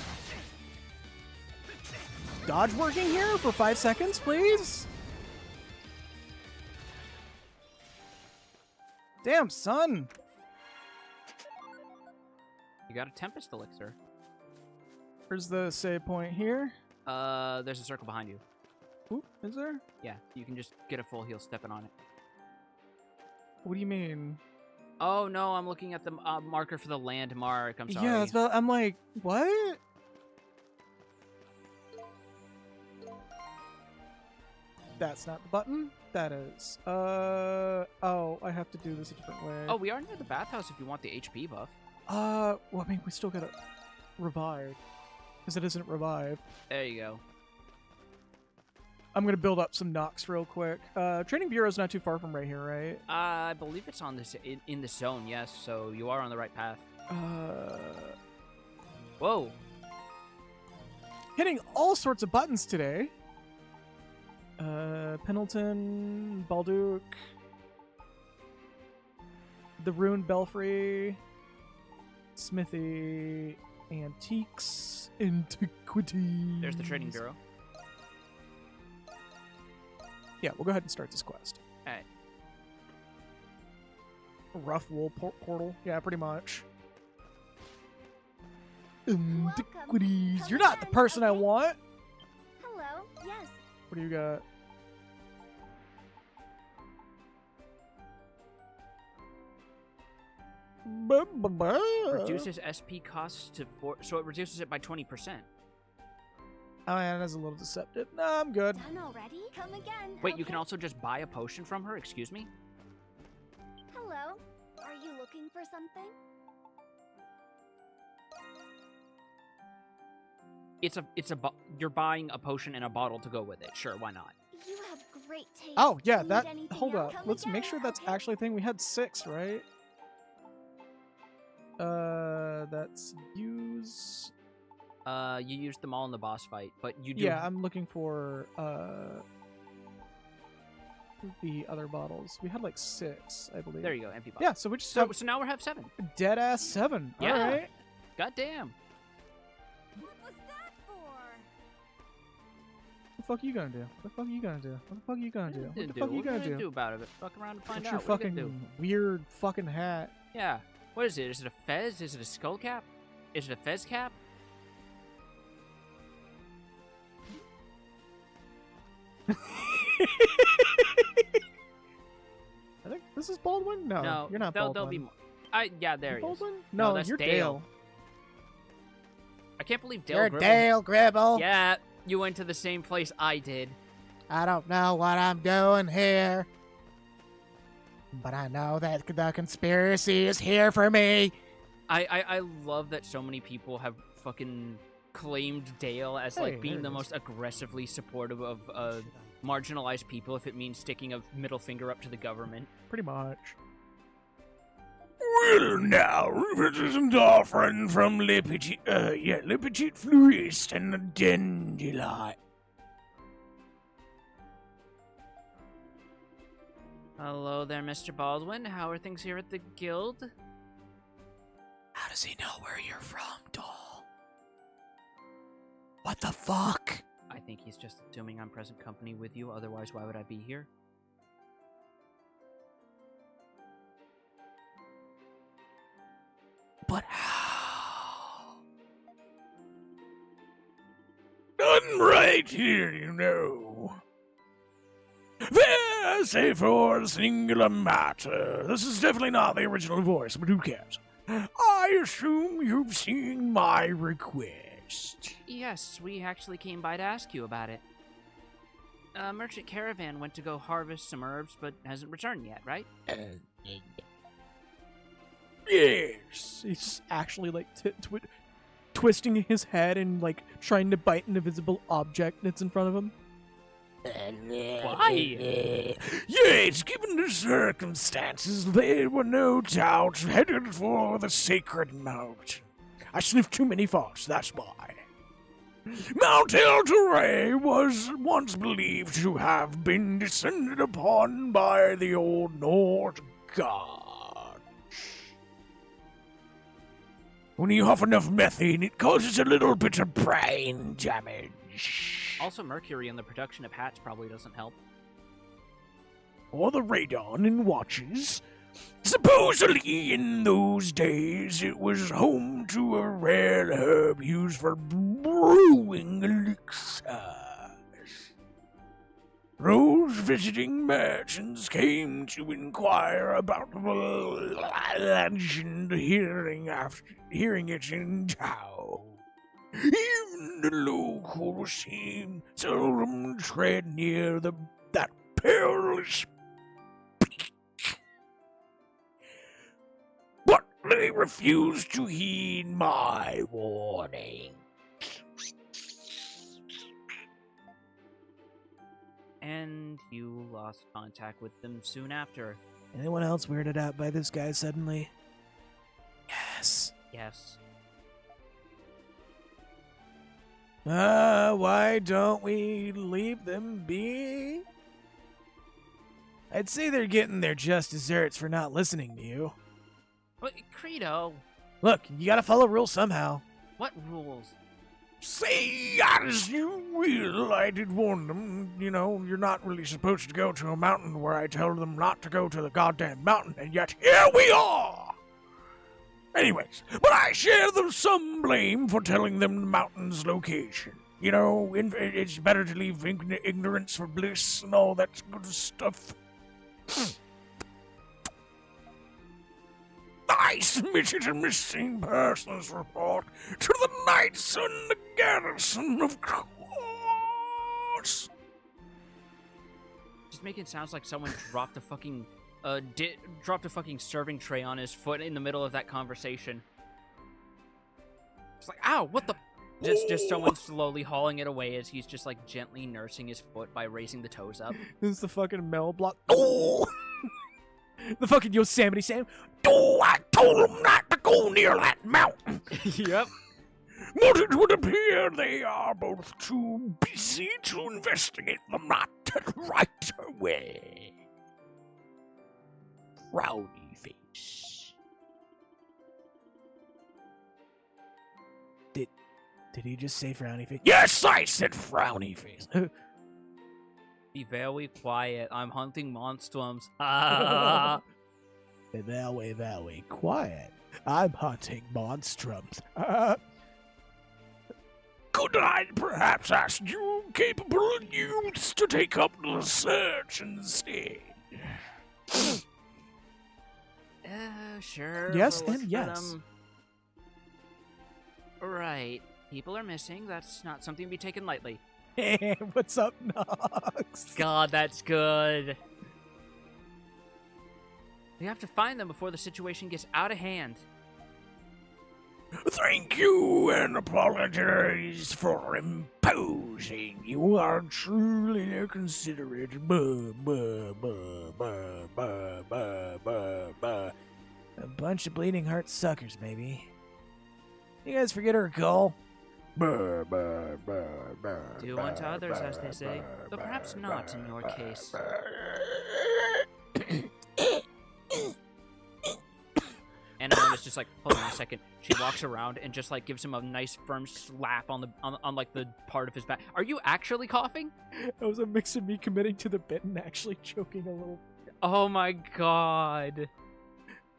Dodge working here for 5 seconds, please? Damn, son. You got a Tempest elixir. Where's the save point here? There's a circle behind you. Oop, is there? Yeah, you can just get a full heal stepping on it. What do you mean? Oh no, I'm looking at the marker for the landmark. I'm sorry. Yeah, that's about, I'm like, what? That's not the button. That is. Oh, I have to do this a different way. Oh, we are near the bathhouse if you want the HP buff. Well, I mean, we still gotta revive. Because it isn't revive. There you go. I'm gonna build up some Nox real quick. Training Bureau's not too far from right here, right? I believe it's on this in this zone, yes. So you are on the right path. Whoa. Hitting all sorts of buttons today. Pendleton, Balduc, the Ruined Belfry, Smithy, Antiques, Antiquities. There's the Trading Bureau. Yeah, we'll go ahead and start this quest. Alright. Rough wool portal. Yeah, pretty much. Welcome. Antiquities. Come You're not the again, person I okay? want. Hello. Yes. What do you got? Reduces SP costs to 4, so it reduces it by 20%. Oh yeah, that's a little deceptive. No, I'm good. Done already? Come again. Wait, you can okay? also just buy a potion from her? Excuse me? Hello. Are you looking for something? You're buying a potion and a bottle to go with it. Sure, why not? You have great taste. Oh yeah, Need that. anything Hold else? up. Come Let's again, make sure that's okay? actually a thing. We had 6, right? That's use. You used them all in the boss fight, but you do. Yeah, I'm looking for the other bottles. We had like 6, I believe. There you go, empty bottle. Yeah, so we just So, have so now we have 7. dead ass 7. Yeah. All right. Goddamn. What was that for? What the fuck are you gonna do? What the fuck are you gonna do? What the fuck are you gonna do? What the Didn't fuck are you What gonna are you do? do about it? Fuck around and find What's out. your What are you gonna fucking weird fucking hat? do? Yeah. What is it? Is it a fez? Is it a skull cap? Is it a fez cap? think this is Baldwin? No, you're not Baldwin. There'll be more. Yeah, there he is. Baldwin? No, that's you're Dale. I can't believe Dale You're Gribble. Dale Gribble. Yeah, you went to the same place I did. I don't know what I'm doing here. But I know that the conspiracy is here for me. I love that so many people have fucking claimed Dale as like being the most aggressively supportive of marginalized people if it means sticking a middle finger up to the government. Pretty much. Well, now, this isn't our friend from Le Petit Fleuriste and the Dandelion. Hello there, Mr. Baldwin. How are things here at the guild? How does he know where you're from, doll? What the fuck? I think he's just assuming I'm present company with you, otherwise why would I be here? But how? Done right here, you know. Fair, say for a singular matter. This is definitely not the original voice, but who cares? I assume you've seen my request. Yes, we actually came by to ask you about it. A merchant caravan went to go harvest some herbs, but hasn't returned yet, right? Yes. He's actually like twisting his head and like trying to bite an invisible object that's in front of him. Why? Yes, given the circumstances, they were no doubt headed for the sacred mountain. I sniffed too many farts, that's why. Mount El Torre was once believed to have been descended upon by the old Norse gods. When you huff enough methane, it causes a little bit of brain damage. Also, mercury in the production of hats probably doesn't help. Or the radon in watches. Supposedly, in those days, it was home to a rare herb used for brewing elixirs. Those visiting merchants came to inquire about the legend, hearing it in town. Even the locals seem seldom tread near that perilous peak. But they refuse to heed my warning. And you lost contact with them soon after. Anyone else weirded out by this guy suddenly? Yes. Yes. Why don't we leave them be? I'd say they're getting their just desserts for not listening to you. What, Credo? Look, you gotta follow rules somehow. What rules? Say as you will, I did warn them, you know, you're not really supposed to go to a mountain where I tell them not to go to the goddamn mountain, and yet here we are! Anyways, but I share them some blame for telling them the mountain's location. You know, it's better to leave ignorance for bliss and all that good stuff. I submitted a missing persons report to the knights and the garrison, of course. Just making sounds like someone dropped a fucking serving tray on his foot in the middle of that conversation. It's like, ow, what the? Just someone slowly hauling it away as he's just like gently nursing his foot by raising the toes up. This is the fucking Mel block. Oh! The fucking Yosemite Sam. Oh, I told them not to go near that mountain. Yep. But it would appear they are both too busy to investigate the matter right away. Frowny face. Did he just say frowny face? Yes, I said frowny face. Be very quiet. I'm hunting monstrums. Be very quiet. I'm hunting monstrums. Could I perhaps ask you capable youths to take up the search instead? sure. Yes we'll and look yes. for them. Right. People are missing. That's not something to be taken lightly. Hey, what's up, Nox? God, that's good. We have to find them before the situation gets out of hand. Thank you and apologize for imposing. You are truly a considerate. A bunch of bleeding heart suckers, baby. You guys forget our call? Do unto others, as they say, but perhaps not in your case. And Amanda's just like, hold on a second. She walks around and just like gives him a nice firm slap on like the part of his back. Are you actually coughing? That was a mix of me committing to the bit and actually choking a little. Oh my god.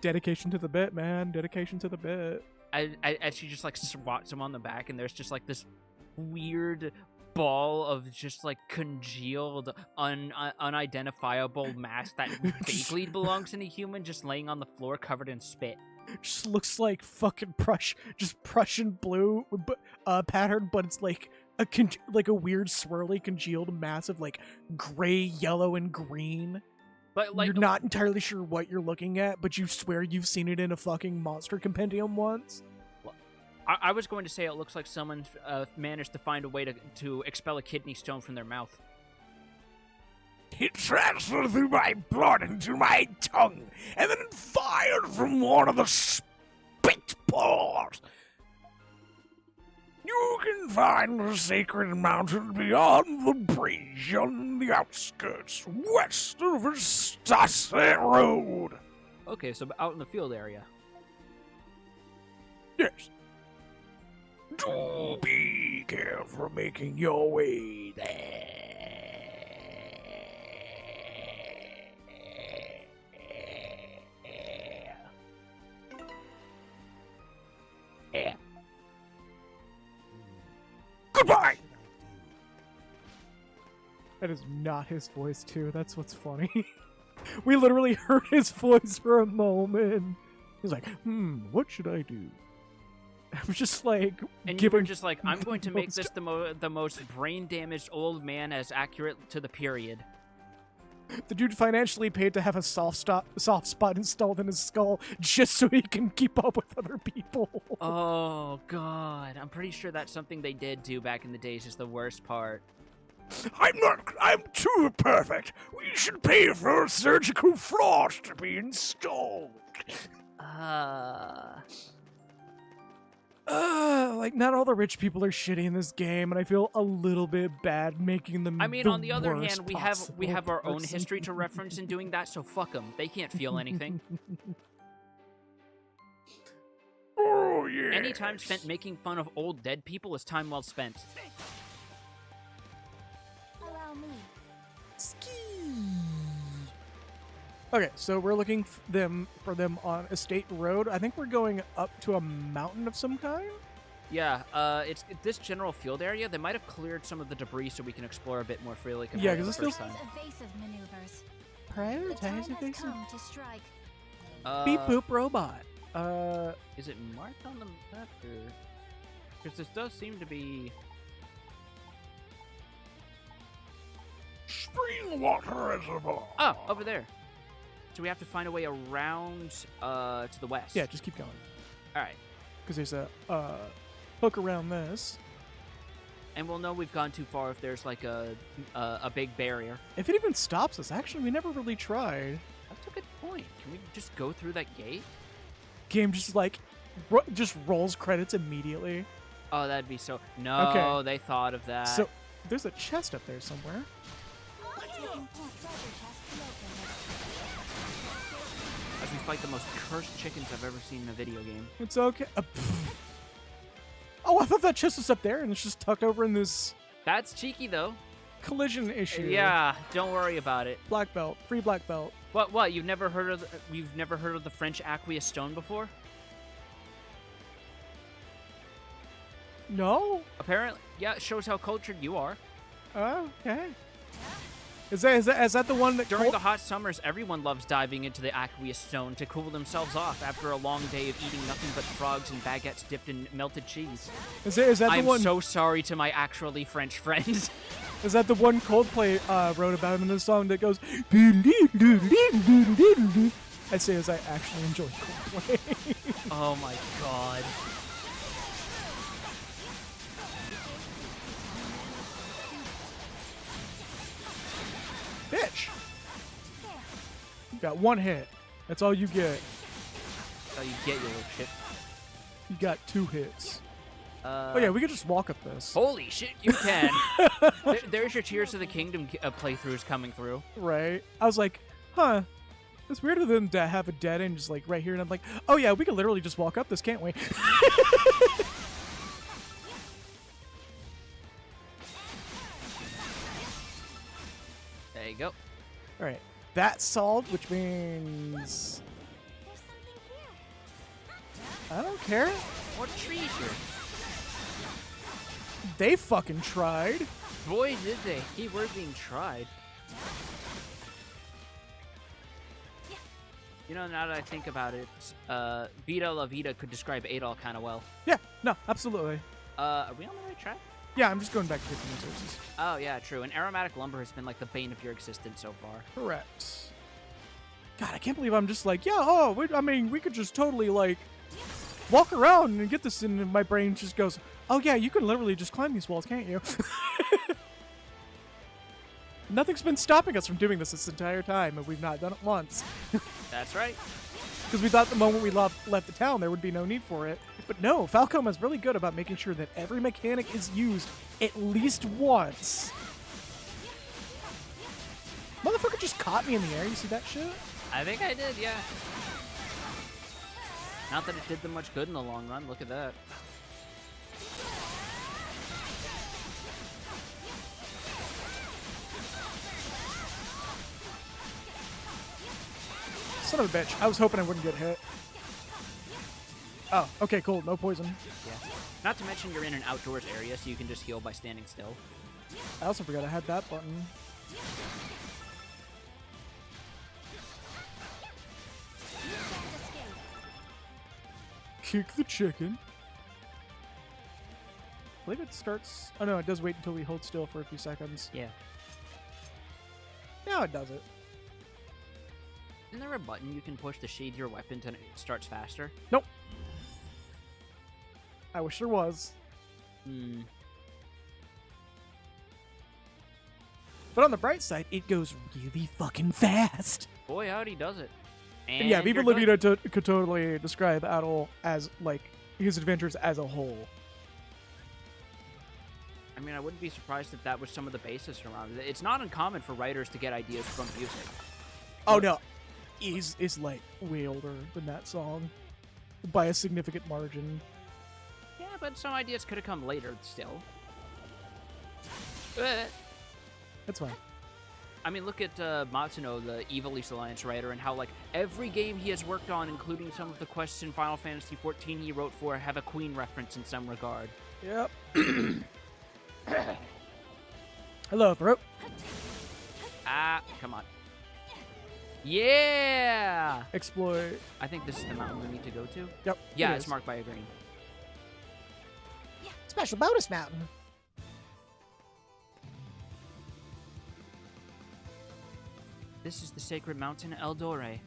Dedication to the bit, man. Dedication to the bit. As she just like swats him on the back, and there's just like this weird ball of just like congealed, unidentifiable mass that vaguely belongs in a human, just laying on the floor covered in spit. Just looks like fucking Prussian blue pattern, but it's like a weird swirly congealed mass of like gray, yellow, and green. But like you're not entirely sure what you're looking at, but you swear you've seen it in a fucking monster compendium once. I was going to say it looks like someone managed to find a way to expel a kidney stone from their mouth. It transferred through my blood into my tongue, and then it fired from one of the spit pores. You can find the sacred mountain beyond the bridge on the outskirts, west of Estate Road. Okay, so out in the field area. Yes. Do be careful making your way there. Goodbye! That is not his voice, too. That's what's funny. We literally heard his voice for a moment. He's like, what should I do? I'm just like, and you were just like, I'm going to make this the most brain-damaged old man as accurate to the period. The dude financially paid to have a soft spot installed in his skull just so he can keep up with other people. Oh, God. I'm pretty sure that's something they did do back in the days is the worst part. I'm too perfect. We should pay for surgical floss to be installed. Like, not all the rich people are shitty in this game, and I feel a little bit bad making them. I mean, on the other hand, we have our own history to reference in doing that, so fuck them. They can't feel anything. Oh yeah. Any time spent making fun of old dead people is time well spent. Allow me. Okay, so we're looking for them on Estate Road. I think we're going up to a mountain of some kind. Yeah, it's this general field area. They might have cleared some of the debris so we can explore a bit more freely. Yeah, because this feels Evasive maneuvers. Prioritize The time has evasive. come to strike. Beep boop robot. Is it marked on the map or? Because this does seem to be. Spring water reservoir. Oh, over there. So we have to find a way around to the west. Yeah, just keep going. All right. Because there's a hook around this. And we'll know we've gone too far if there's like a big barrier. If it even stops us, actually, we never really tried. That's a good point. Can we just go through that gate? Game just like just rolls credits immediately. Oh, that'd be so. No, Okay. They thought of that. So there's a chest up there somewhere. As we fight the most cursed chickens I've ever seen in a video game. It's okay. Oh, I thought that chest was up there, and it's just tucked over in this That's cheeky though. collision issue. Yeah, don't worry about it. Black belt, free black belt. What? You've never heard of the French aqueous stone before? No. Apparently, yeah. It shows how cultured you are. Oh, okay. Is that the one that During the hot summers, everyone loves diving into the aqueous stone to cool themselves off after a long day of eating nothing but frogs and baguettes dipped in melted cheese. Is that the one? I'm so sorry to my actually French friends. Is that the one Coldplay wrote about him in the song that goes? I say as I actually enjoy Coldplay. Oh my god. Bitch! You got one hit. That's all you get. That's how you get your little shit. You got 2 hits. Oh yeah, we could just walk up this. Holy shit, you can. There's your Tears of the Kingdom playthroughs coming through. Right. I was like, huh. It's weirder than to have a dead end just like right here. And I'm like, oh yeah, we could literally just walk up this, can't we? There you go. All right. That's solved, which means... There's something here. I don't care. What treasure? They fucking tried. Boy, did they. Keyword being tried. You know, now that I think about it, Vita La Vida could describe Adol kind of well. Yeah, no, absolutely. Are we on the right track? Yeah, I'm just going back to get the resources. Oh, yeah, true. And aromatic lumber has been like the bane of your existence so far. Correct. God, I can't believe I'm just like, yeah, oh, we could just totally, like, walk around and get this, and my brain just goes, oh, yeah, you can literally just climb these walls, can't you? Nothing's been stopping us from doing this entire time, and we've not done it once. That's right. Because we thought the moment we left the town, there would be no need for it. But no, Falcom is really good about making sure that every mechanic is used at least once. Motherfucker just caught me in the air. You see that shit? I think I did, yeah. Not that it did them much good in the long run. Look at that. Son of a bitch. I was hoping I wouldn't get hit. Oh, okay, cool. No poison. Yeah. Not to mention you're in an outdoors area, so you can just heal by standing still. I also forgot I had that button. Kick the chicken. I believe it starts... Oh no, it does wait until we hold still for a few seconds. Yeah. Now it does it. Isn't there a button you can push to sheathe your weapon and it starts faster? Nope. I wish there was. But on the bright side, it goes really fucking fast. Boy, howdy does it. And yeah, Viva you're La good. Vida could totally describe Adol as, like, his adventures as a whole. I mean, I wouldn't be surprised if that was some of the basis around it. It's not uncommon for writers to get ideas from music. Oh, no. He's like, way older than that song. By a significant margin. Yeah, but some ideas could have come later still. That's fine. I mean, look at Matsuno, the Evil East Alliance writer, and how, like, every game he has worked on, including some of the quests in Final Fantasy XIV he wrote for, have a Queen reference in some regard. Yep. Hello, throat. Ah, come on. Yeah! Exploit. I think this is the mountain we need to go to. Yep. Yeah, it it's is. marked by a green. Special bonus mountain. This is the sacred mountain Eldore.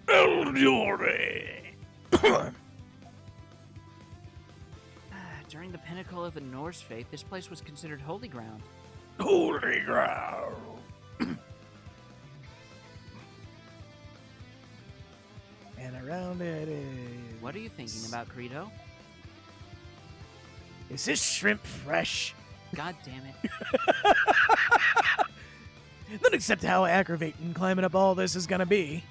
During the pinnacle of the Norse faith, this place was considered holy ground. Holy ground. And around it is... What are you thinking about, Credo? Is this shrimp fresh? God damn it. Don't accept how aggravating climbing up all this is gonna be.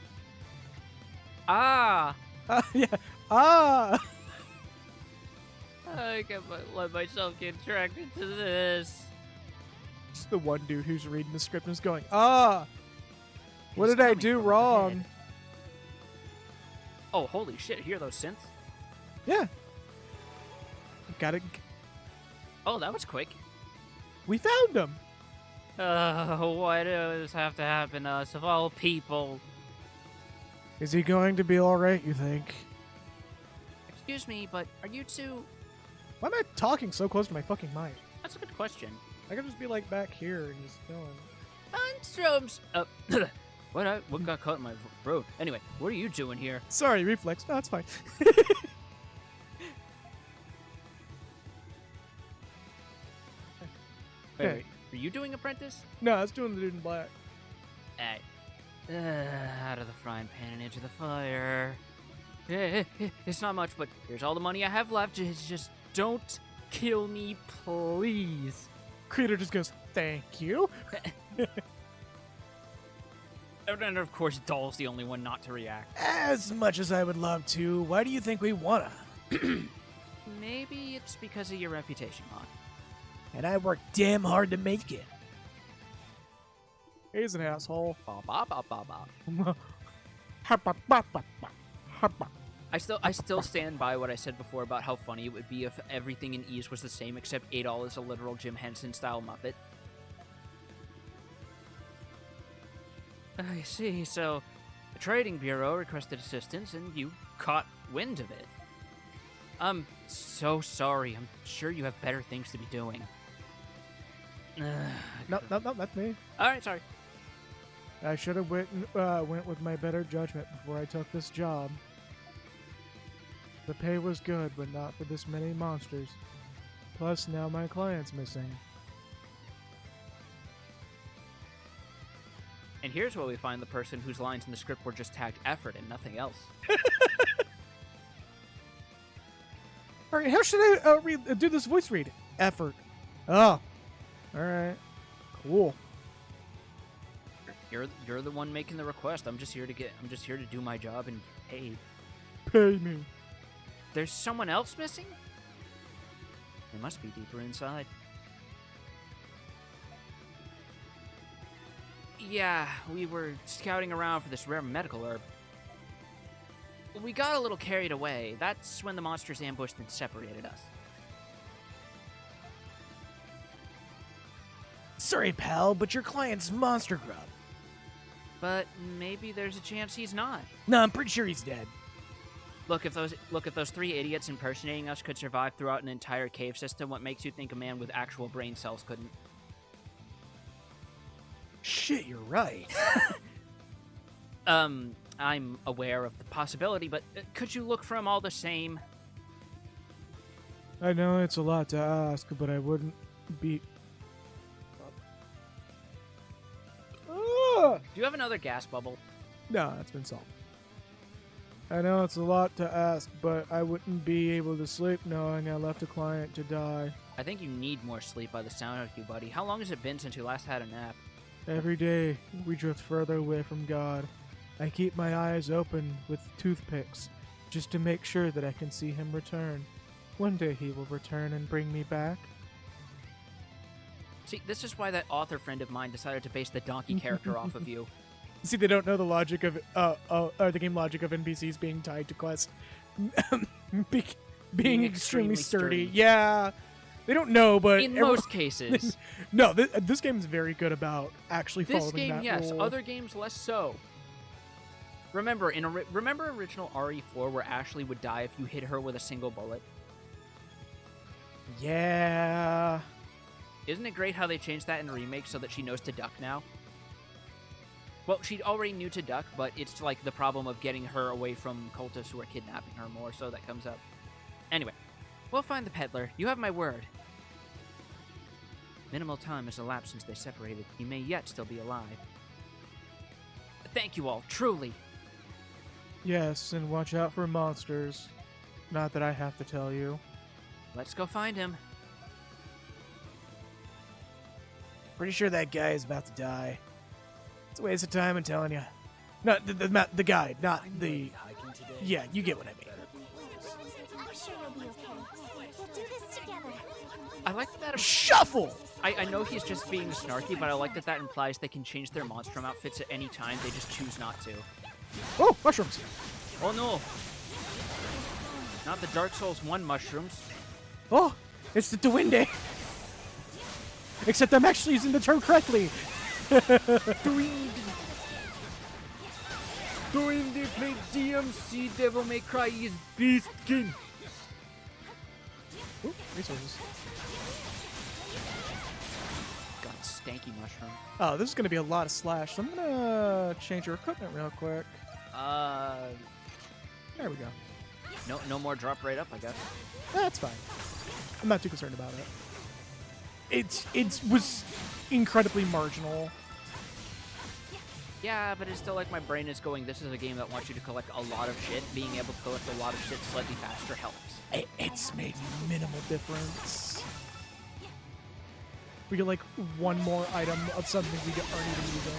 Ah! Yeah. Ah! I can't let myself get dragged into this. Just the one dude who's reading the script and is going, ah! What He's did I coming do from wrong? ahead. Oh, holy shit. Hear those synths? Yeah. Got it. Oh, that was quick. We found him. Why does this have to happen to us, of all people? Is he going to be alright, you think? Excuse me, but are you two... Why am I talking so close to my fucking mic? That's a good question. I could just be like back here and just going. Monstrums! What got caught in my throat? Anyway, what are you doing here? Sorry, reflex. No, it's fine. Wait, are you doing Apprentice? No, I was doing the dude in black. Hey. Out of the frying pan and into the fire. It's not much, but here's all the money I have left. Just don't kill me, please. Creator just goes, thank you. And of course, Doll's the only one not to react. As much as I would love to, why do you think we wanna? Maybe it's because of your reputation, Hawk. And I worked damn hard to make it. He's an asshole. I still stand by what I said before about how funny it would be if everything in Ys was the same, except Adol is a literal Jim Henson-style Muppet. I see, so the Trading Bureau requested assistance, and you caught wind of it. I'm so sorry. I'm sure you have better things to be doing. No, that's me. Alright, sorry. I should have went with my better judgment before I took this job. The pay was good, but not for this many monsters. Plus, now my client's missing. And here's where we find the person whose lines in the script were just tagged effort and nothing else. Alright, how should I do this voice read? Effort. Oh. Alright. Cool. You're the one making the request. I'm just here to do my job and pay. Pay me. There's someone else missing? They must be deeper inside. Yeah, we were scouting around for this rare medical herb. We got a little carried away. That's when the monsters ambushed and separated us. Sorry, pal, but your client's monster grub. But maybe there's a chance he's not. No, I'm pretty sure he's dead. Look, if those three idiots impersonating us could survive throughout an entire cave system, what makes you think a man with actual brain cells couldn't? Shit, you're right. I'm aware of the possibility, but could you look for him all the same? I know it's a lot to ask, but I wouldn't be... Do you have another gas bubble? No, it's been solved. I know it's a lot to ask, but I wouldn't be able to sleep knowing I left a client to die. I think you need more sleep by the sound of you, buddy. How long has it been since you last had a nap? Every day, we drift further away from God. I keep my eyes open with toothpicks, just to make sure that I can see him return. One day he will return and bring me back. See, this is why that author friend of mine decided to base the donkey character off of you. See, they don't know the logic of the game logic of NPCs being tied to quest, being extremely sturdy. Yeah, they don't know, but in most cases, no. This game is very good about actually following that rule. This game, yes. Other games, less so. Remember, remember original RE4 where Ashley would die if you hit her with a single bullet? Yeah. Isn't it great how they changed that in remake so that she knows to duck now? Well, she already knew to duck, but it's like the problem of getting her away from cultists who are kidnapping her more, so that comes up. Anyway, we'll find the peddler. You have my word. Minimal time has elapsed since they separated. He may yet still be alive. Thank you all, truly. Yes, and watch out for monsters. Not that I have to tell you. Let's go find him. Pretty sure that guy is about to die. It's a waste of time, I'm telling you. No, the guy, not the... Yeah, you get what I mean. I'm sure we'll be okay. We'll do this together. I like that... Shuffle! I know he's just being snarky, but I like that implies they can change their monstrum outfits at any time. They just choose not to. Oh, mushrooms! Oh no! Not the Dark Souls 1 mushrooms. Oh, it's the Duende! Except I'm actually using the term correctly. During the play DMC, Devil May Cry is Beast King. Ooh, resources. God, stanky mushroom. Oh, this is gonna be a lot of slash. So I'm gonna change your equipment real quick. There we go. No more drop right up, I guess. That's fine. I'm not too concerned about it. It was incredibly marginal. Yeah, but it's still like my brain is going, this is a game that wants you to collect a lot of shit. Being able to collect a lot of shit slightly faster helps. It's made minimal difference. We get like one more item of something we aren't even using.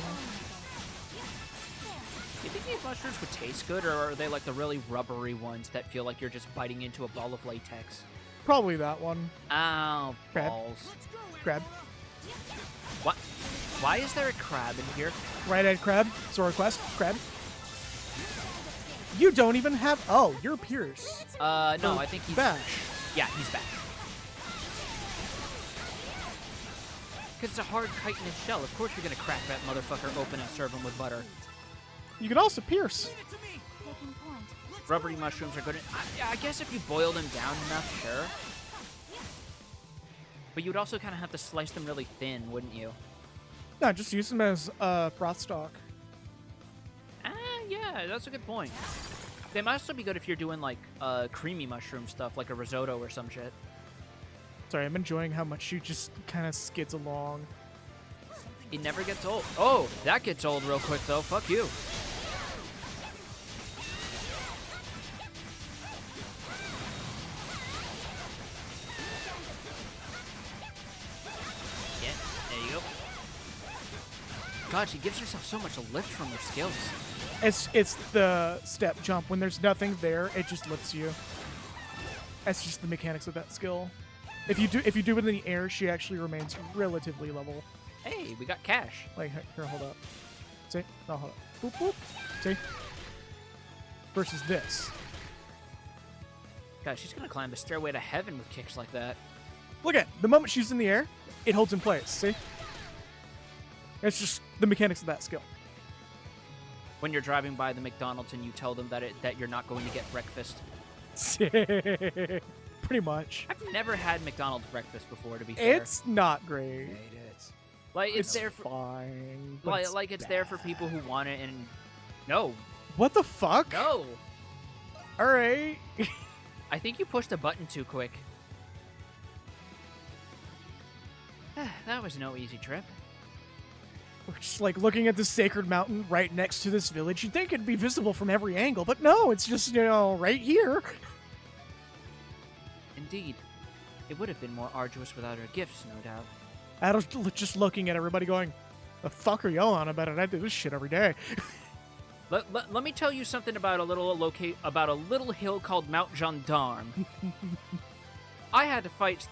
Do you think these mushrooms would taste good, or are they like the really rubbery ones that feel like you're just biting into a ball of latex? Probably that one. Ow, Crab. balls. Crab. What? Why is there a crab in here? Right-eyed crab. Sora Quest. Crab. You don't even have... Oh, you're Pierce. No, I think he's... Bash. Yeah, he's back. Because it's a hard kite in his shell. Of course you're going to crack that motherfucker open and serve him with butter. You can also Pierce. Taking point. Rubbery mushrooms are good. I guess if you boil them down enough, sure. But you'd also kind of have to slice them really thin, wouldn't you? No, just use them as broth stock. Yeah, that's a good point. They might also be good if you're doing, like, creamy mushroom stuff, like a risotto or some shit. Sorry, I'm enjoying how much she just kind of skids along. It never gets old. Oh, that gets old real quick, though. Fuck you. Yeah, there you go. God, she gives herself so much lift from her skills. It's the step jump. When there's nothing there, it just lifts you. That's just the mechanics of that skill. If you do it in the air, she actually remains relatively level. Hey, we got cash. Like, here, hold up. See? No, hold up. Boop, boop. See? Versus this. God, she's gonna climb the stairway to heaven with kicks like that. Look at the moment she's in the air, it holds in place. See? It's just the mechanics of that skill. When you're driving by the McDonald's and you tell them that you're not going to get breakfast. Pretty much. I've never had McDonald's breakfast before, to be fair. It's not great. Like it's there for fine. But like it's there for people who want it, and no. What the fuck? No. All right. I think you pushed a button too quick. That was no easy trip. We're just like looking at this sacred mountain right next to this village. You'd think it'd be visible from every angle, but no, it's just, right here. Indeed. It would have been more arduous without her gifts, no doubt. I was just looking at everybody going, the fuck are y'all on about it? I do this shit every day. Let me tell you something about a little hill called Mount Gendarme. I had to fight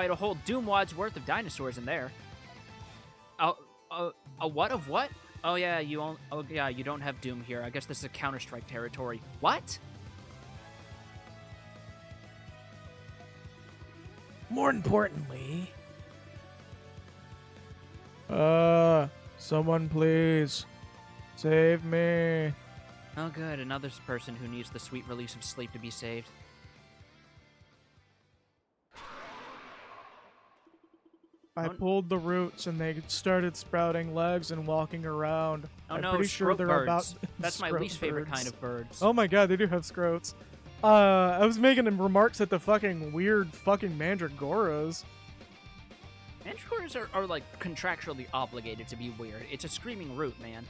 a whole Doomwad's worth of dinosaurs in there. A what of what? Oh yeah, you don't have Doom here. I guess this is Counter-Strike territory. What? More importantly, Someone please save me. Oh good, another person who needs the sweet release of sleep to be saved. I pulled the roots and they started sprouting legs and walking around. Oh I'm no, pretty sure they're birds. about. That's my scroat least favorite birds. kind of birds. Oh my god, they do have scroats. I was making remarks at the fucking weird fucking mandragoras. Mandragoras are like contractually obligated to be weird. It's a screaming root, man.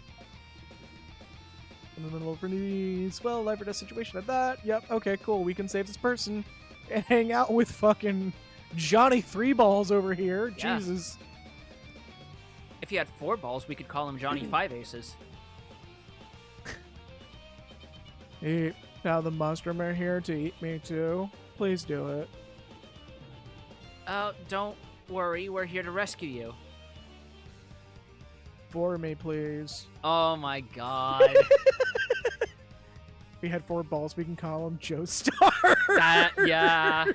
In the middle of a pretty swell life or death situation at that. Yep, okay, cool. We can save this person and hang out with fucking Johnny Three Balls over here. Yeah. Jesus. If he had 4 balls, we could call him Johnny Five Aces. Hey, now the monstrum are here to eat me too. Please do it. Oh, don't worry. We're here to rescue you. For me, please. Oh my god. We had 4 balls. We can call him Joestar. Yeah.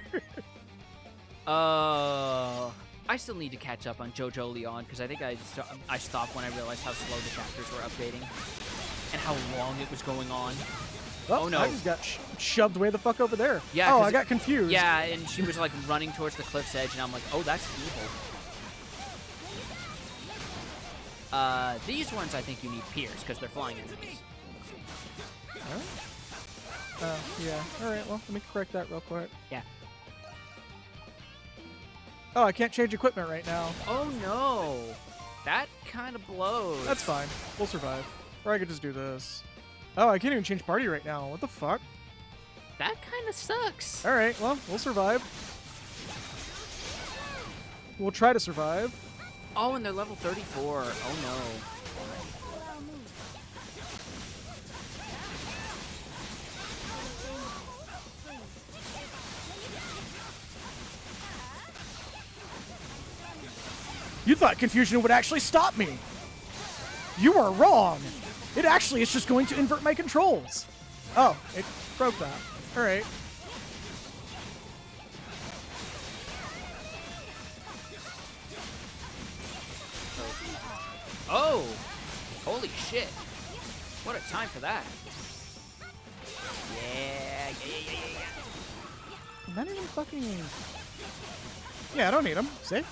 Oh. I still need to catch up on JoJo Leon because I think I stopped when I realized how slow the chapters were updating and how long it was going on. Oh no! I just got shoved way the fuck over there. Yeah. Oh, I got confused. Yeah, and she was like running towards the cliff's edge, and I'm like, oh, that's evil. These ones I think you need Pierce because they're flying enemies. Yeah. All right. Well, let me correct that real quick. Yeah. Oh, I can't change equipment right now. Oh no, that kind of blows. That's fine. We'll survive. Or I could just do this. Oh, I can't even change party right now. What the fuck? That kind of sucks. All right. Well, we'll survive. We'll try to survive. Oh, and they're level 34. Oh no. You thought confusion would actually stop me. You are wrong. It actually is just going to invert my controls. Oh, it broke that. All right. Oh, holy shit. What a time for that. Yeah. I'm not even fucking... Yeah, I don't need them. See?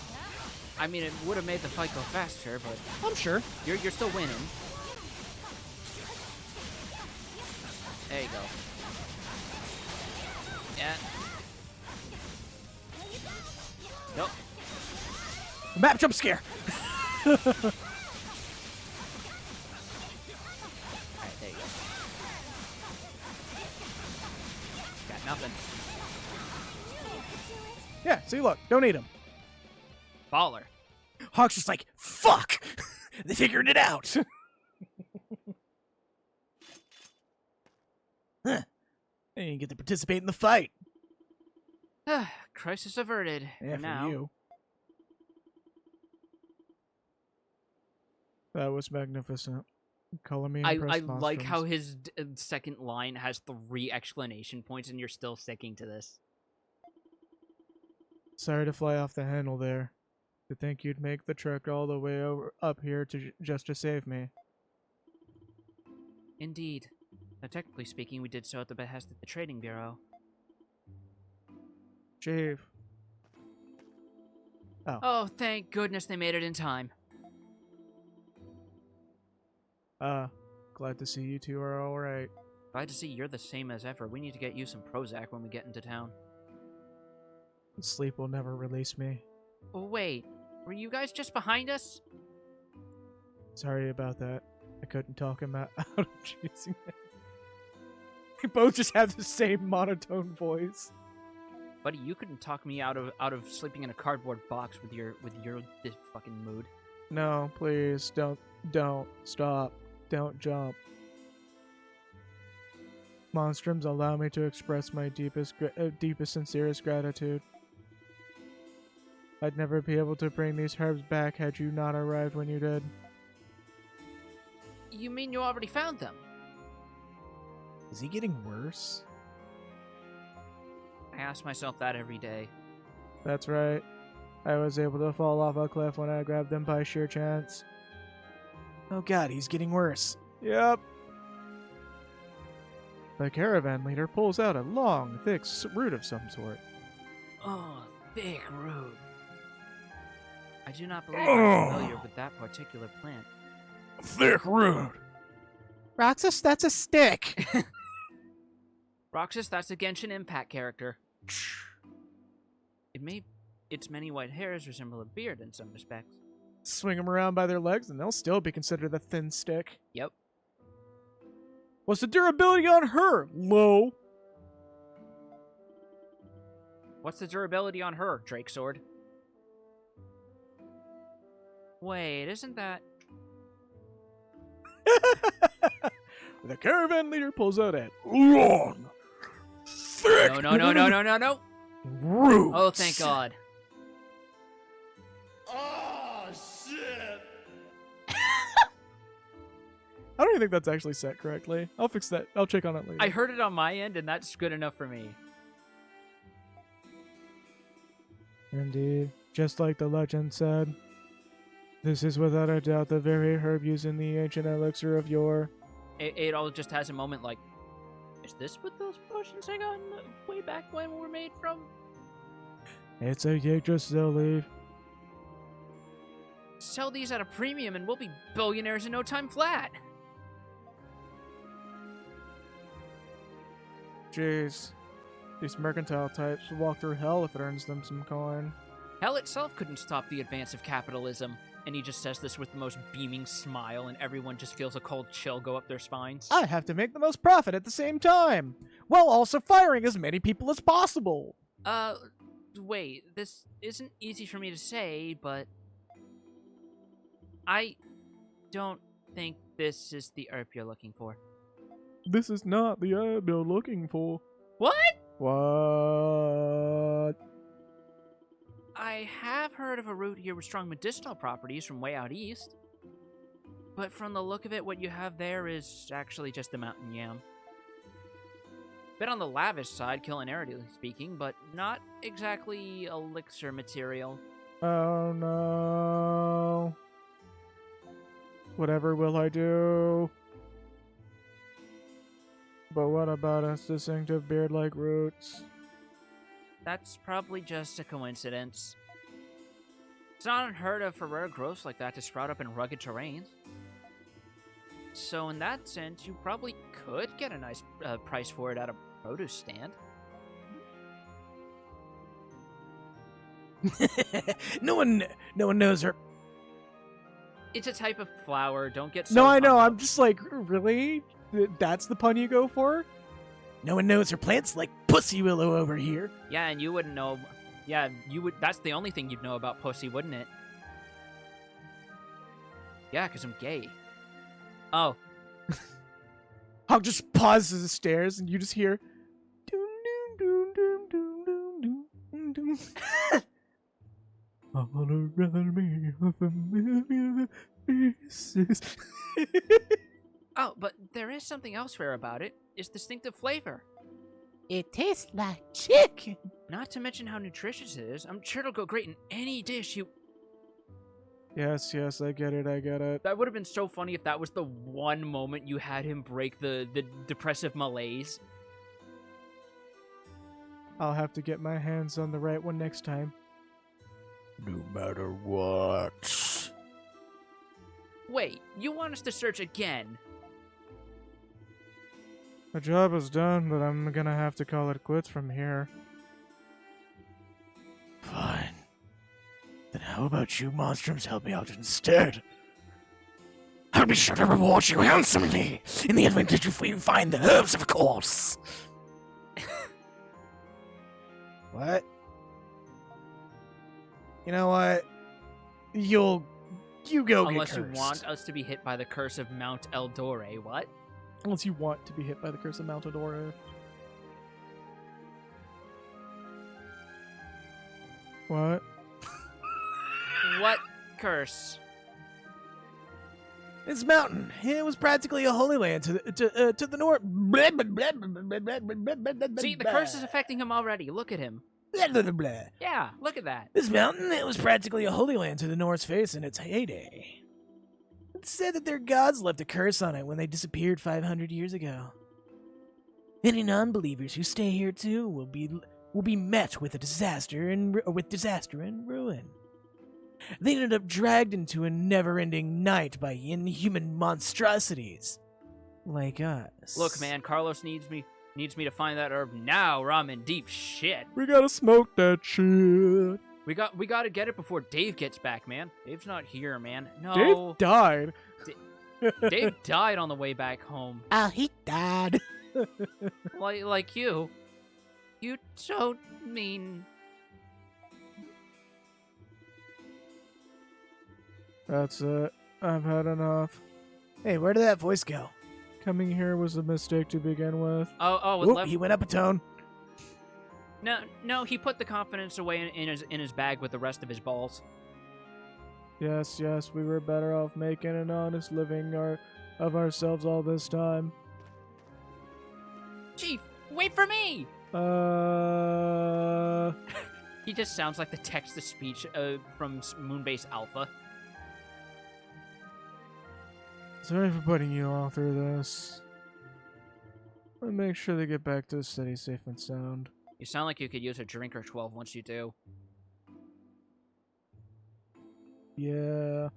I mean, it would have made the fight go faster, but... I'm sure. You're still winning. There you go. Yeah. Nope. Map jump scare! Alright, there you go. Got nothing. Yeah, see, look. Don't need them. Baller. Hawk's just like, fuck! They figured it out! Huh. I didn't get to participate in the fight. Crisis averted. Yeah, for now. you. That was magnificent. Color me I impressed, like how Monstrums. his second line has 3 exclamation points, and you're still sticking to this. Sorry to fly off the handle there. To think you'd make the trek all the way up here just to save me. Indeed. Now, technically speaking, we did so at the behest of the Trading Bureau. Chief. Oh, thank goodness they made it in time. Glad to see you two are alright. Glad to see you're the same as ever. We need to get you some Prozac when we get into town. Sleep will never release me. Oh, wait. Were you guys just behind us? Sorry about that. I couldn't talk him out of chasing him. We both just have the same monotone voice. Buddy, you couldn't talk me out of sleeping in a cardboard box with your this fucking mood. No, please, don't, stop, don't jump. Monstrums allow me to express my deepest, sincerest gratitude. I'd never be able to bring these herbs back had you not arrived when you did. You mean you already found them? Is he getting worse? I ask myself that every day. That's right. I was able to fall off a cliff when I grabbed them by sheer chance. Oh god, he's getting worse. Yep. The caravan leader pulls out a long, thick root of some sort. Oh, thick root. I do not believe I'm familiar with that particular plant. Thick root. Roxas, that's a stick! Roxas, that's a Genshin Impact character. Its many white hairs resemble a beard in some respects. Swing them around by their legs and they'll still be considered a thin stick. Yep. What's the durability on her? Low. What's the durability on her, Drake Sword? Wait, isn't that... The caravan leader pulls out a Long. Thick. No. Root. Oh, thank God. Oh, shit! I don't even think that's actually set correctly. I'll fix that. I'll check on it later. I heard it on my end, and that's good enough for me. Indeed. Just like the legend said, this is without a doubt the very herb used in the ancient elixir of yore. Adol just has a moment like, is this what those potions I got way back when were made from? It's a Yggdrasil leaf. Sell these at a premium and we'll be billionaires in no time flat. Jeez. These mercantile types will walk through hell if it earns them some coin. Hell itself couldn't stop the advance of capitalism. And he just says this with the most beaming smile, and everyone just feels a cold chill go up their spines. I have to make the most profit at the same time, while also firing as many people as possible. Wait, this isn't easy for me to say, but I don't think this is the herb you're looking for. This is not the herb you're looking for. What? What? I have heard of a root here with strong medicinal properties from way out east. But from the look of it, what you have there is actually just a mountain yam. Bit on the lavish side, culinarily speaking, but not exactly elixir material. Oh no. Whatever will I do? But what about its distinctive beard-like roots? That's probably just a coincidence. It's not unheard of for rare growths like that to sprout up in rugged terrains. So in that sense, you probably could get a nice price for it at a produce stand. No one knows her. It's a type of flower. Don't get so No, I know. hung up. I'm just like, really? That's the pun you go for? No one knows her plants like pussy willow over here. Yeah, and you wouldn't know. Yeah, you would. That's the only thing you'd know about pussy, wouldn't it? Yeah, because I'm gay. Oh. I'll just pause as it stares, and you just hear. Doom, doom, doom, doom, doom, doom, doom, doom. All around me are familiar faces. Oh, but there is something else rare about it. Its distinctive flavor. It tastes like chicken. Not to mention how nutritious it is. I'm sure it'll go great in any dish you... Yes, I get it. That would have been so funny if that was the one moment you had him break the depressive malaise. I'll have to get my hands on the right one next time. No matter what. Wait, you want us to search again? The job is done, but I'm gonna have to call it quits from here. Fine. Then how about you monstrums help me out instead? I'll be sure to reward you handsomely in the event that you find the herbs, of course. What? You know what? You go Unless get you cursed. want us to be hit by the curse of Mount Eldore, what? Unless you want to be hit by the curse of Mount Adora. What? What curse? This mountain, it was practically a holy land to the north. See, the curse is affecting him already. Look at him. Yeah, look at that. This mountain, it was practically a holy land to the North's face in its heyday. It's said that their gods left a curse on it when they disappeared 500 years ago. Any non-believers who stay here too will be met with disaster and ruin. They ended up dragged into a never-ending night by inhuman monstrosities like us. Look, man, Carlos needs me to find that herb now, or I'm in deep shit. We gotta smoke that shit. We got to get it before Dave gets back, man. Dave's not here, man. No. Dave died. Dave died on the way back home. Oh, he died. Like you. You don't mean... That's it. I've had enough. Hey, where did that voice go? Coming here was a mistake to begin with. Oh, He went up a tone. No, he put the confidence away in his bag with the rest of his balls. Yes, we were better off making an honest living of ourselves all this time. Chief, wait for me! He just sounds like the text-to-speech from Moonbase Alpha. Sorry for putting you all through this. I'll make sure they get back to the city safe and sound. You sound like you could use a drink or 12 once you do. Yeah.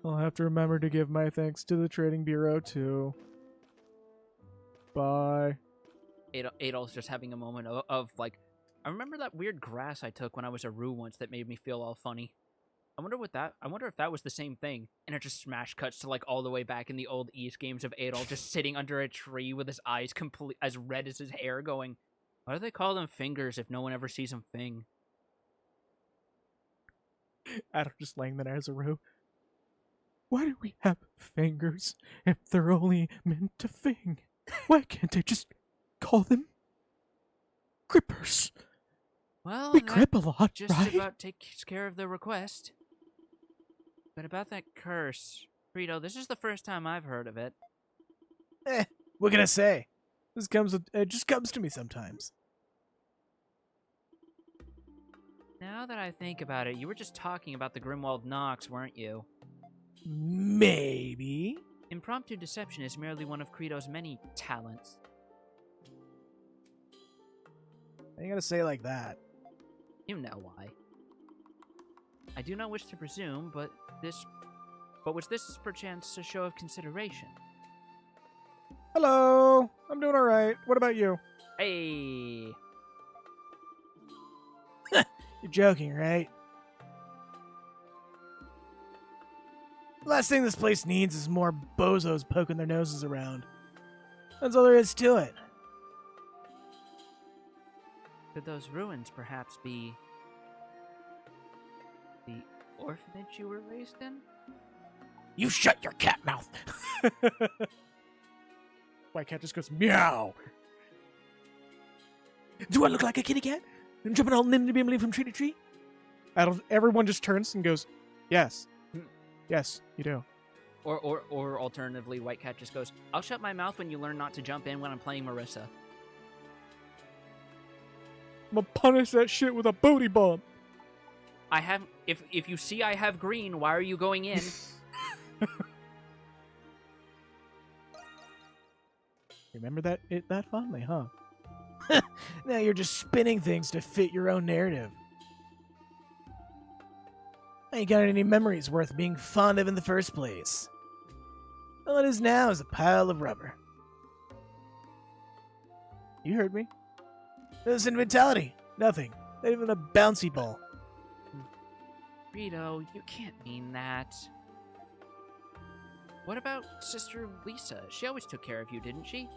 I'll have to remember to give my thanks to the Trading Bureau, too. Bye. Adol's just having a moment of like, I remember that weird grass I took when I was a Roo once that made me feel all funny. I wonder if that was the same thing. And it just smash cuts to like all the way back in the old East games of Adol just sitting under a tree with his eyes as red as his hair going, why do they call them fingers if no one ever sees them fing? Adam just laying there as a row. Why do we have fingers if they're only meant to fing? Why can't I just call them grippers? Well, we grip a lot, just right? about takes care of the request. But about that curse, Frito, this is the first time I've heard of it. What can I say? It just comes to me sometimes. Now that I think about it, you were just talking about the Grimwald Nox, weren't you? Maybe. Impromptu deception is merely one of Credo's many talents. I ain't gotta say it like that. You know why. I do not wish to presume, but was this perchance a show of consideration? Hello! I'm doing alright. What about you? Hey! You're joking, right? Last thing this place needs is more bozos poking their noses around. That's all there is to it. Could those ruins perhaps be the orphanage you were raised in? You shut your cat mouth. White cat just goes meow. Do I look like a kitty cat? I'm jumping all nimbly from tree to tree? Everyone just turns and goes, yes. Yes, you do. Or alternatively, White Cat just goes, I'll shut my mouth when you learn not to jump in when I'm playing Marissa. I'm gonna punish that shit with a booty bomb. I have... If you see I have green, why are you going in? Remember that fondly, huh? Now you're just spinning things to fit your own narrative. I ain't got any memories worth being fond of in the first place. All it is now is a pile of rubber. You heard me. No sentimentality. Nothing. Not even a bouncy ball. Rito, you can't mean that. What about Sister Lisa? She always took care of you, didn't she?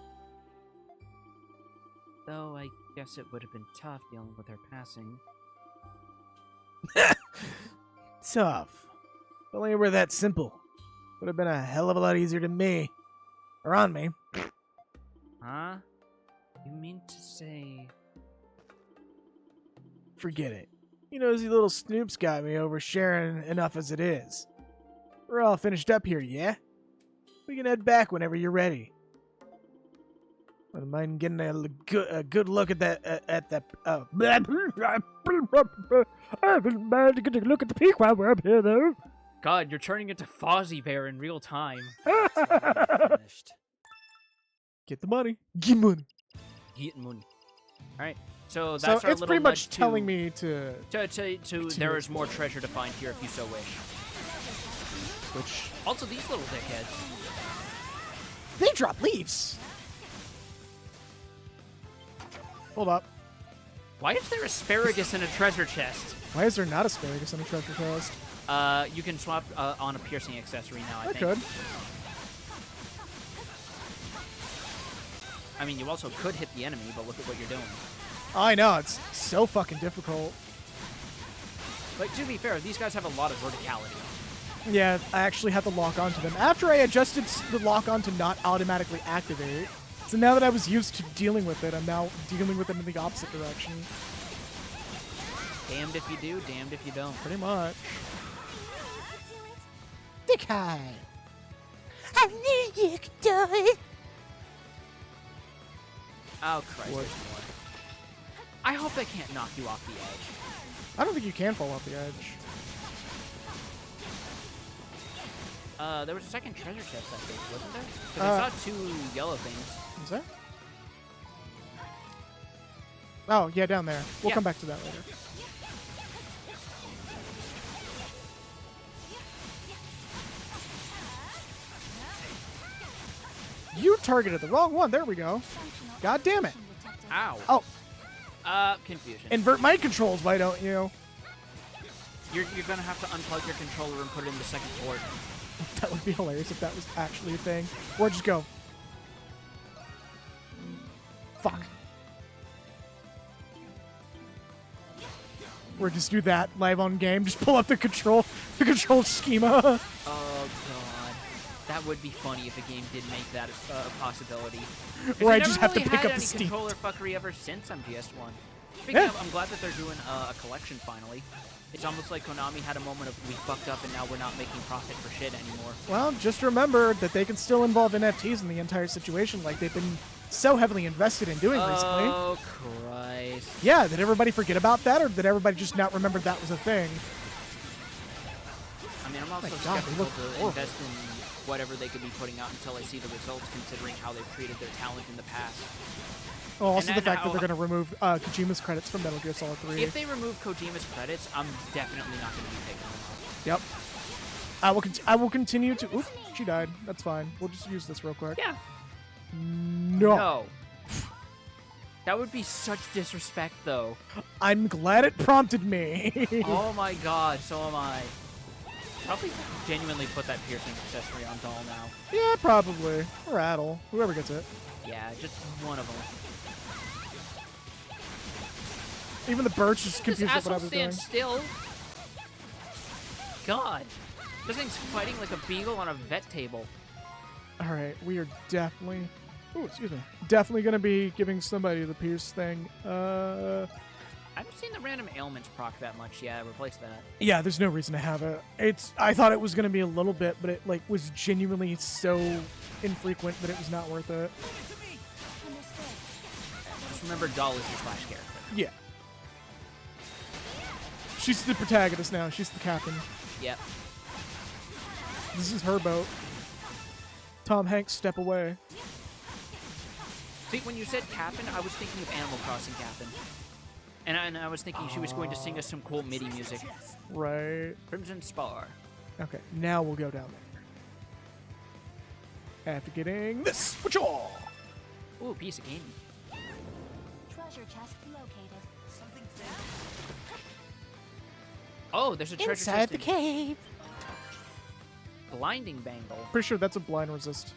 Though I guess it would have been tough dealing with her passing. Tough. If only it were that simple. Would have been a hell of a lot easier to me. Or on me. Huh? You mean to say... Forget it. You nosy little snoops got me oversharing enough as it is. We're all finished up here, yeah? We can head back whenever you're ready. Wouldn't mind getting a good look at that. I haven't mind to get a look at the peak while we're up here, though. God, you're turning into Fozzie Bear in real time. Get the money. Get money. Get money. All right. So that's our it's little pretty much nudge telling me to there is more treasure to find here if you so wish. Which also these little dickheads. They drop leaves. Hold up. Why is there asparagus in a treasure chest? Why is there not asparagus in a treasure chest? You can swap on a piercing accessory now, I think. Could. I mean, you also could hit the enemy, but look at what you're doing. I know, it's so fucking difficult. But to be fair, these guys have a lot of verticality. Yeah, I actually had to lock onto them. After I adjusted the lock on to not automatically activate, so now that I was used to dealing with it, I'm now dealing with it in the opposite direction. Damned if you do, damned if you don't. Pretty much. Dick High. I knew you could do it. Oh, Christ, What? there's more. I hope they can't knock you off the edge. I don't think you can fall off the edge. There was a second treasure chest, I think, wasn't there? Because I saw 2 yellow things. Is there? Oh, yeah, down there. We'll come back to that later. You targeted the wrong one. There we go. God damn it. Ow. Oh. Confusion. Invert mind controls, why don't you? You're gonna have to unplug your controller and put it in the second port. That would be hilarious if that was actually a thing. Or just go. Fuck. Or just do that live on game. Just pull up the control schema. Oh god, that would be funny if a game did make that a possibility. Or I just have to pick up the Steam. Controller fuckery ever since MGS1. Speaking of, I'm glad that they're doing a collection finally. It's almost like Konami had a moment of we fucked up and now we're not making profit for shit anymore. Well, just remember that they can still involve NFTs in the entire situation, like they've been so heavily invested in doing recently. Oh Christ! Yeah, did everybody forget about that, or did everybody just not remember that was a thing? I mean, I'm also skeptical to invest in whatever they could be putting out until I see the results, considering how they've treated their talent in the past. Oh, also the fact that they're going to remove Kojima's credits from Metal Gear Solid 3. If they remove Kojima's credits, I'm definitely not going to be taking them off. Yep. I will continue to... Oop, she died. That's fine. We'll just use this real quick. Yeah. No. That would be such disrespect, though. I'm glad it prompted me. Oh my god, so am I. Probably genuinely put that piercing accessory on Doll now. Yeah, probably. Or Addle. Whoever gets it. Yeah, just one of them. Even the birds just confused with what I was doing. Still. God. This thing's fighting like a beagle on a vet table. Alright, we are definitely... Oh, excuse me. Definitely going to be giving somebody the pierce thing. I haven't seen the random ailments proc that much. Yeah, replace that. Yeah, there's no reason to have it. I thought it was going to be a little bit, but it like was genuinely so infrequent that it was not worth it. Just remember, Doll is your Slash character. Yeah. She's the protagonist now. She's the captain. Yep. This is her boat. Tom Hanks, step away. See, when you said Captain, I was thinking of Animal Crossing Captain. And I was thinking she was going to sing us some cool MIDI music. Right. Crimson Spar. Okay, now we'll go down there. After getting this, which all. Ooh, piece of candy. Treasure chest located. Something Oh, there's a treasure chest inside the cave. Blinding Bangle. Pretty sure that's a blind resist.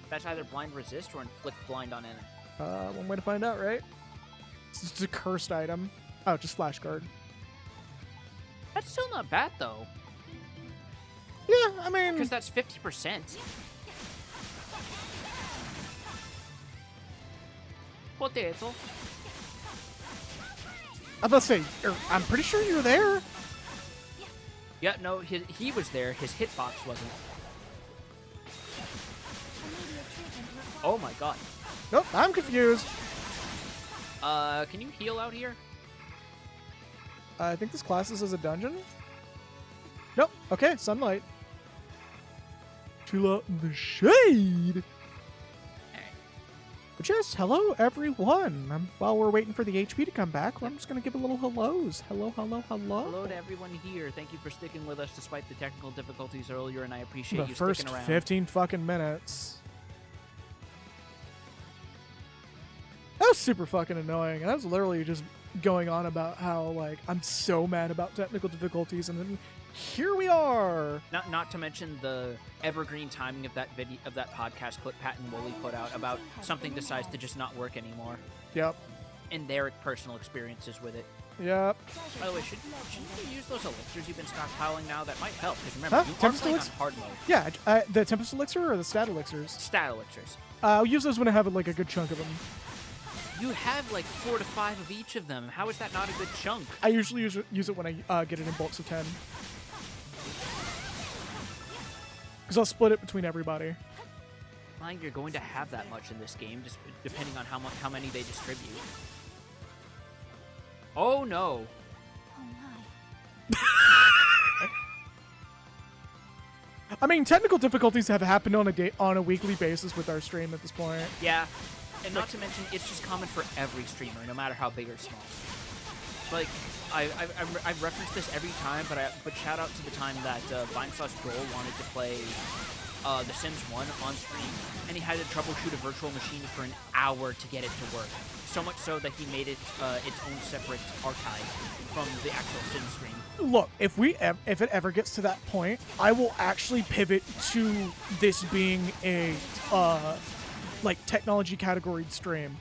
That's either blind resist or inflict blind on enemy. One way to find out, right? It's just a cursed item. Oh, just flashcard. That's still not bad, though. Yeah, I mean... Because that's 50%. Potato. I'm about to say, I'm pretty sure you're there. Yeah, no, he was there. His hitbox wasn't. Oh my god. Nope, I'm confused. Can you heal out here? I think this classes as a dungeon. Nope. Okay, sunlight. Chill out in the shade. But yes, hello everyone. While we're waiting for the HP to come back, I'm just gonna give a little hellos. Hello, hello, hello. Hello to everyone here. Thank you for sticking with us despite the technical difficulties earlier, and I appreciate The you first sticking around. 15 fucking minutes. That was super fucking annoying. And I was literally just going on about how, like, I'm so mad about technical difficulties, and then here we are. Not to mention the evergreen timing of that video, of that podcast clip Pat and Wooly put out about something decides to just not work anymore. Yep. And their personal experiences with it. Yep. By the way, shouldn't you use those elixirs you've been stockpiling now? That might help, because remember, you are Tempest playing on elixir? hard mode. Yeah, the Tempest Elixir or the Stat Elixirs? Stat elixirs. I'll use those when I have, like, a good chunk of them. You have like 4 to 5 of each of them. How is that not a good chunk? I usually use it when I get it in bulks of 10. Because I'll split it between everybody. I think you're going to have that much in this game, just depending on how many they distribute. Oh no. Oh my. I mean, technical difficulties have happened on a weekly basis with our stream at this point. Yeah, and not to mention, it's just common for every streamer, no matter how big or small. Like, I've referenced this every time, but shout out to the time that Vinesauce Joel wanted to play The Sims 1 on stream, and he had to troubleshoot a virtual machine for an hour to get it to work. So much so that he made it its own separate archive from the actual Sims stream. Look, if it ever gets to that point, I will actually pivot to this being a like technology categoried stream.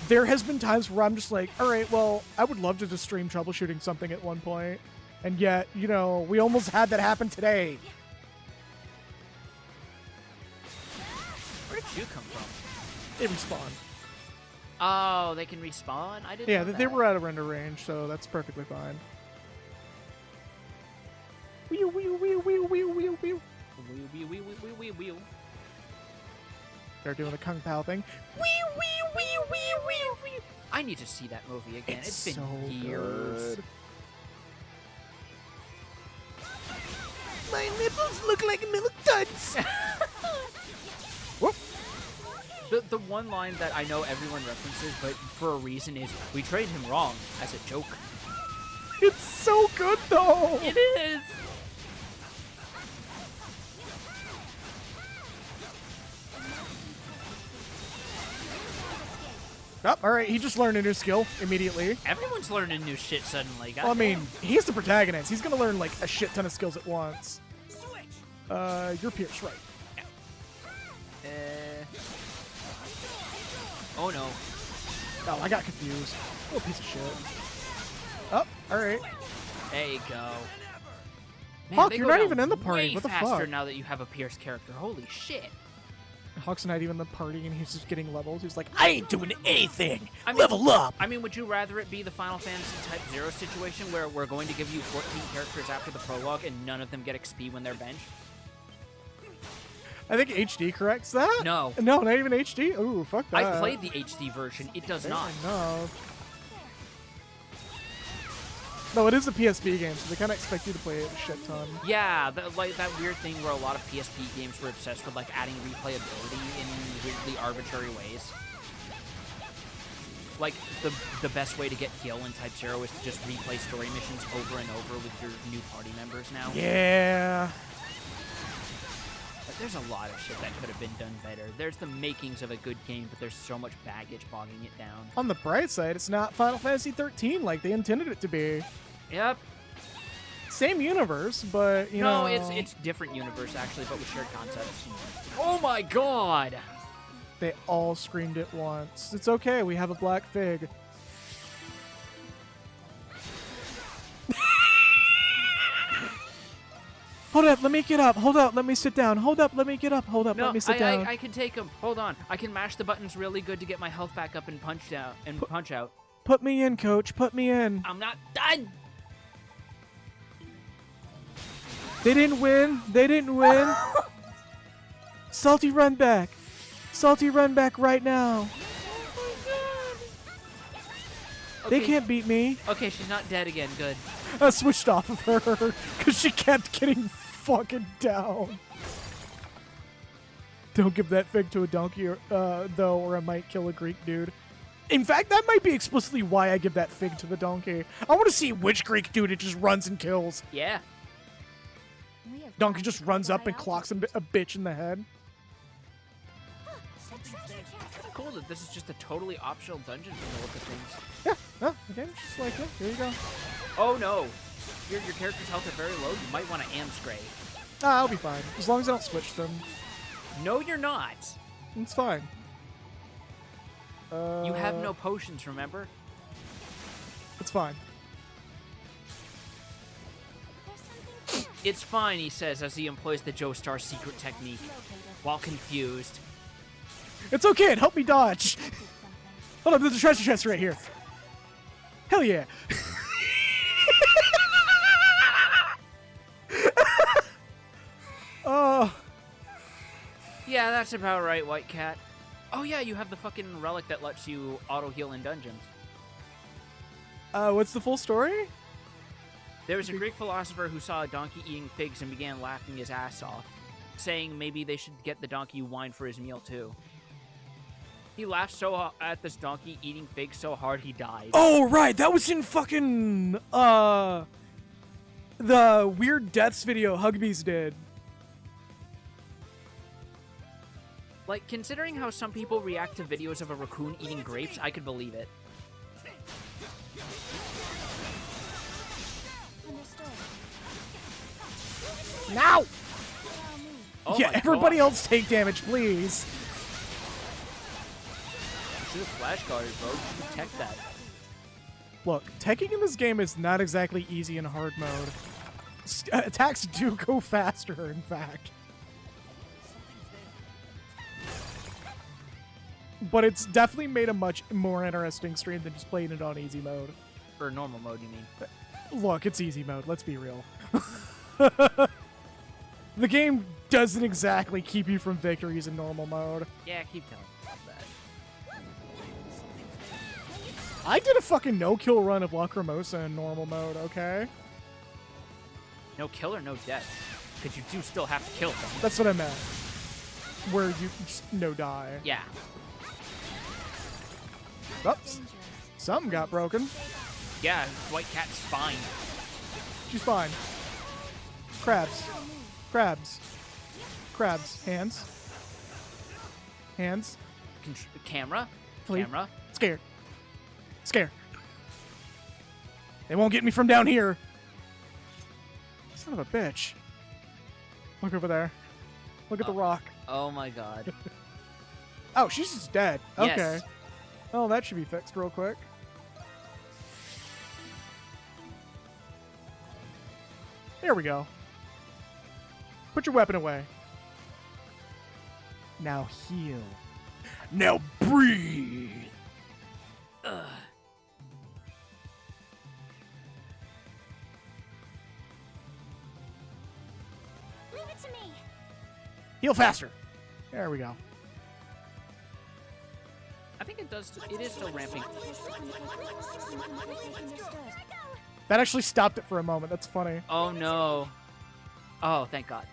There has been times where I'm just like, all right, well, I would love to just stream troubleshooting something at one point, and yet, you know, we almost had that happen today. Where did you come from? They respawn. Oh, they can respawn? I didn't Yeah, know they that. were out of render range, so that's perfectly fine. Wheel, wheel, wheel, wheel, wheel, wheel, wheel. Wheel. They're doing a Kung Pao thing. I need to see that movie again. It's been so years. good. My nipples look like milk duds. Whoop. The one line that I know everyone references, but for a reason, is we traded him wrong as a joke. It's so good, though. It is. Oh, all right, he just learned a new skill immediately. Everyone's learning new shit suddenly. Well, I mean, he's the protagonist. He's gonna learn like a shit ton of skills at once. You're Pierce, right? Oh no. Oh, I got confused. Oh, piece of shit. Oh, all right. There you go. Man, Hawk, they you're go not down even in the party. way What the faster fuck? now that you have a Pierce character. Holy shit. Hawk's not even in the party, and he's just getting levels. He's like, I ain't doing anything. I mean- Level up. I mean, would you rather it be the Final Fantasy Type 0 situation where we're going to give you 14 characters after the prologue and none of them get XP when they're benched? I think HD corrects that. No. No, not even HD. Ooh, fuck that. I played the HD version. It does not. No. No, it is a PSP game, so they kind of expect you to play it a shit ton. Yeah, like that weird thing where a lot of PSP games were obsessed with like adding replayability in weirdly arbitrary ways. Like the best way to get Gil in Type 0 is to just replay story missions over and over with your new party members now. Yeah. But there's a lot of shit that could have been done better. There's the makings of a good game, but there's so much baggage bogging it down. On the bright side, it's not Final Fantasy 13 like they intended it to be. Yep. Same universe, but you know. No, it's different universe actually, but with shared concepts. Oh my god! They all screamed at once. It's okay, we have a black fig. Hold up, let me get up. Hold up, let me sit down. Hold up, let me get up. Hold up, No, let me sit down. I can take him. Hold on. I can mash the buttons really good to get my health back up and punch down and punch out. Put me in, coach. Put me in. I'm not done. They didn't win. They didn't win. Salty, run back. Salty, run back right now. They Okay. can't beat me. Okay, she's not dead again. Good. I switched off of her because she kept getting fucking down. Don't give that fig to a donkey, though, or I might kill a Greek dude. In fact, that might be explicitly why I give that fig to the donkey. I want to see which Greek dude it just runs and kills. Yeah. We have Donkey found just a runs up and hideout. clocks a bitch in the head. A treasure chest. Cool that this is just a totally optional dungeon from the look of things. Yeah, no, the game's just like, yeah, here you go. Oh no. Your character's health is very low. You might want to Amscray. Ah, I'll be fine. As long as I don't switch them. No, you're not. It's fine. You have no potions, remember? It's fine. There's something here. It's fine, he says as he employs the Joestar secret technique. Located. While confused. It's okay, it helped me dodge. Did something. Hold on, there's a treasure chest right here. Hell yeah. Oh, Yeah, that's about right, White Cat. Oh yeah, you have the fucking relic that lets you auto-heal in dungeons. What's the full story? There was a Greek philosopher who saw a donkey eating figs and began laughing his ass off, saying maybe they should get the donkey wine for his meal too. He laughed so at this donkey eating figs so hard he died. Oh, right. That was in fucking, the Weird Deaths video Hugbees did. Like, considering how some people react to videos of a raccoon eating grapes, I could believe it. Now! Oh yeah, everybody else take damage, please. Shoot a flash guard, bro. Tech that. Look, teching in this game is not exactly easy in hard mode. Attacks do go faster, in fact. But it's definitely made a much more interesting stream than just playing it on easy mode. Or normal mode, you mean? Look, it's easy mode. Let's be real. The game doesn't exactly keep you from victories in normal mode. Yeah, keep telling me that. I did a fucking no-kill run of Lacrimosa in normal mode, okay? No kill or no death? Because you do still have to kill them. That's what I meant. Where you just no die. Yeah. Oops. Something got broken. Yeah, White Cat's fine. She's fine. Crabs. Crabs. Crabs. Hands. Hands. Camera. Flee. Camera. Scared. Scared. They won't get me from down here. Son of a bitch. Look over there. Look at the rock. Oh my god. Oh, she's just dead. Okay. Yes. Oh, that should be fixed real quick. There we go. Put your weapon away. Now heal. Now breathe. Ugh. Leave it to me. Heal faster. There we go. I think it does. It is still ramping. That actually stopped it for a moment. That's funny. Oh no. Oh, thank God.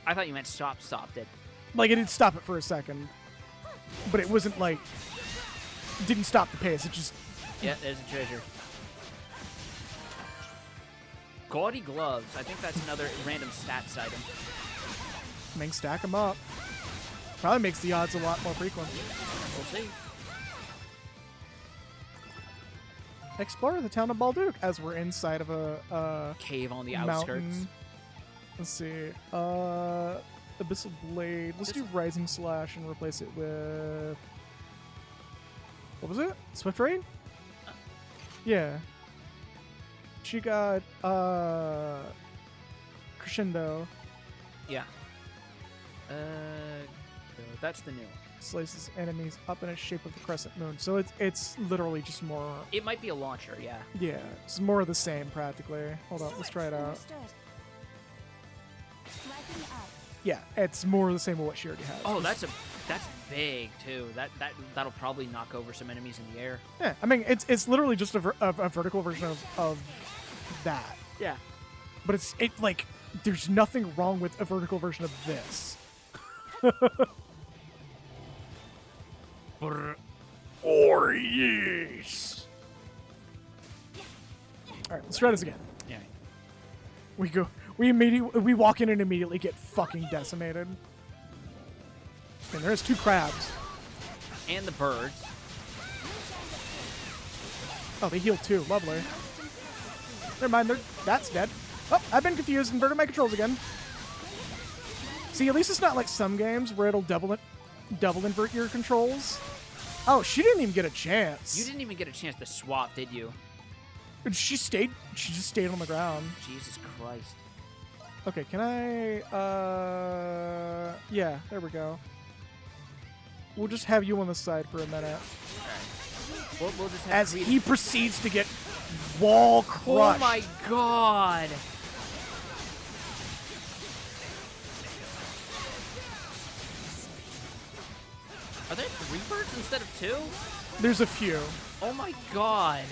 I thought you meant stopped it. Like, it did stop it for a second. But it wasn't like... Didn't stop the pace. It just... Yeah, there's a treasure. Gaudy gloves. I think that's another random stats item. I mean, stack them up. Probably makes the odds a lot more frequent. We'll see. Explore the town of Balduke as we're inside of a Cave on the mountain. outskirts. Let's see. Abyssal Blade. Let's do Rising Slash and replace it with... What was it? Swift Rain? Yeah. She got, Crescendo. Yeah. That's the new one. Slices enemies up in a shape of the crescent moon. So it's literally just more... It might be a launcher, yeah. Yeah, it's more of the same, practically. Hold on, let's try it out. Yeah, it's more of the same with what she already has. Oh, that's big too. That'll probably knock over some enemies in the air. Yeah, I mean, it's literally just a vertical version of that. Yeah. But it like, there's nothing wrong with a vertical version of this. Or yes. All right, let's try this again. Yeah. We walk in and immediately get fucking decimated. And there's 2 crabs. And the birds. Oh, they heal too. Lovely. Never mind, that's dead. Oh, I've been confused. Inverted my controls again. See, at least it's not like some games where it'll double invert your controls. Oh, she didn't even get a chance. You didn't even get a chance to swap, did you? She just stayed on the ground. Jesus Christ. Okay, can I, yeah, there we go. We'll just have you on the side for a minute. Alright. We'll just have As he proceeds to get wall crushed. Oh my god! Are there 3 birds instead of 2? There's a few. Oh my god.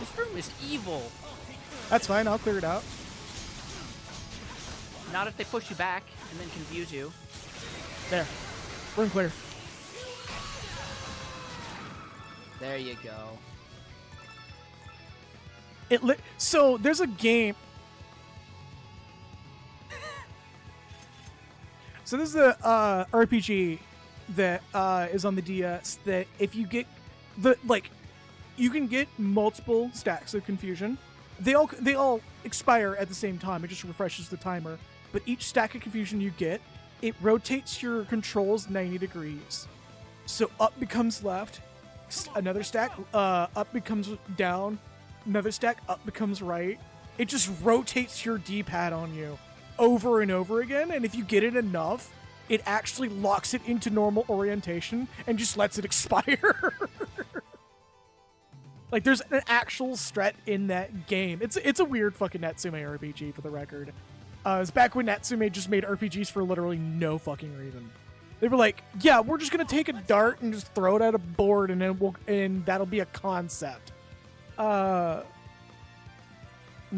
This room is evil. That's fine. I'll clear it out. Not if they push you back and then confuse you. There. Room clear. There you go. So there's a game. So this is a RPG that is on the DS that if you get you can get multiple stacks of confusion. They all expire at the same time. It just refreshes the timer. But each stack of confusion you get, it rotates your controls 90 degrees. So up becomes left, another stack, up becomes down, another stack, up becomes right. It just rotates your D-pad on you over and over again, and if you get it enough, it actually locks it into normal orientation and just lets it expire. Like, there's an actual strat in that game. It's a weird fucking Natsume RPG, for the record. It's back when Natsume just made RPGs for literally no fucking reason. They were like, yeah, we're just gonna take a dart and just throw it at a board, and then that'll be a concept. Not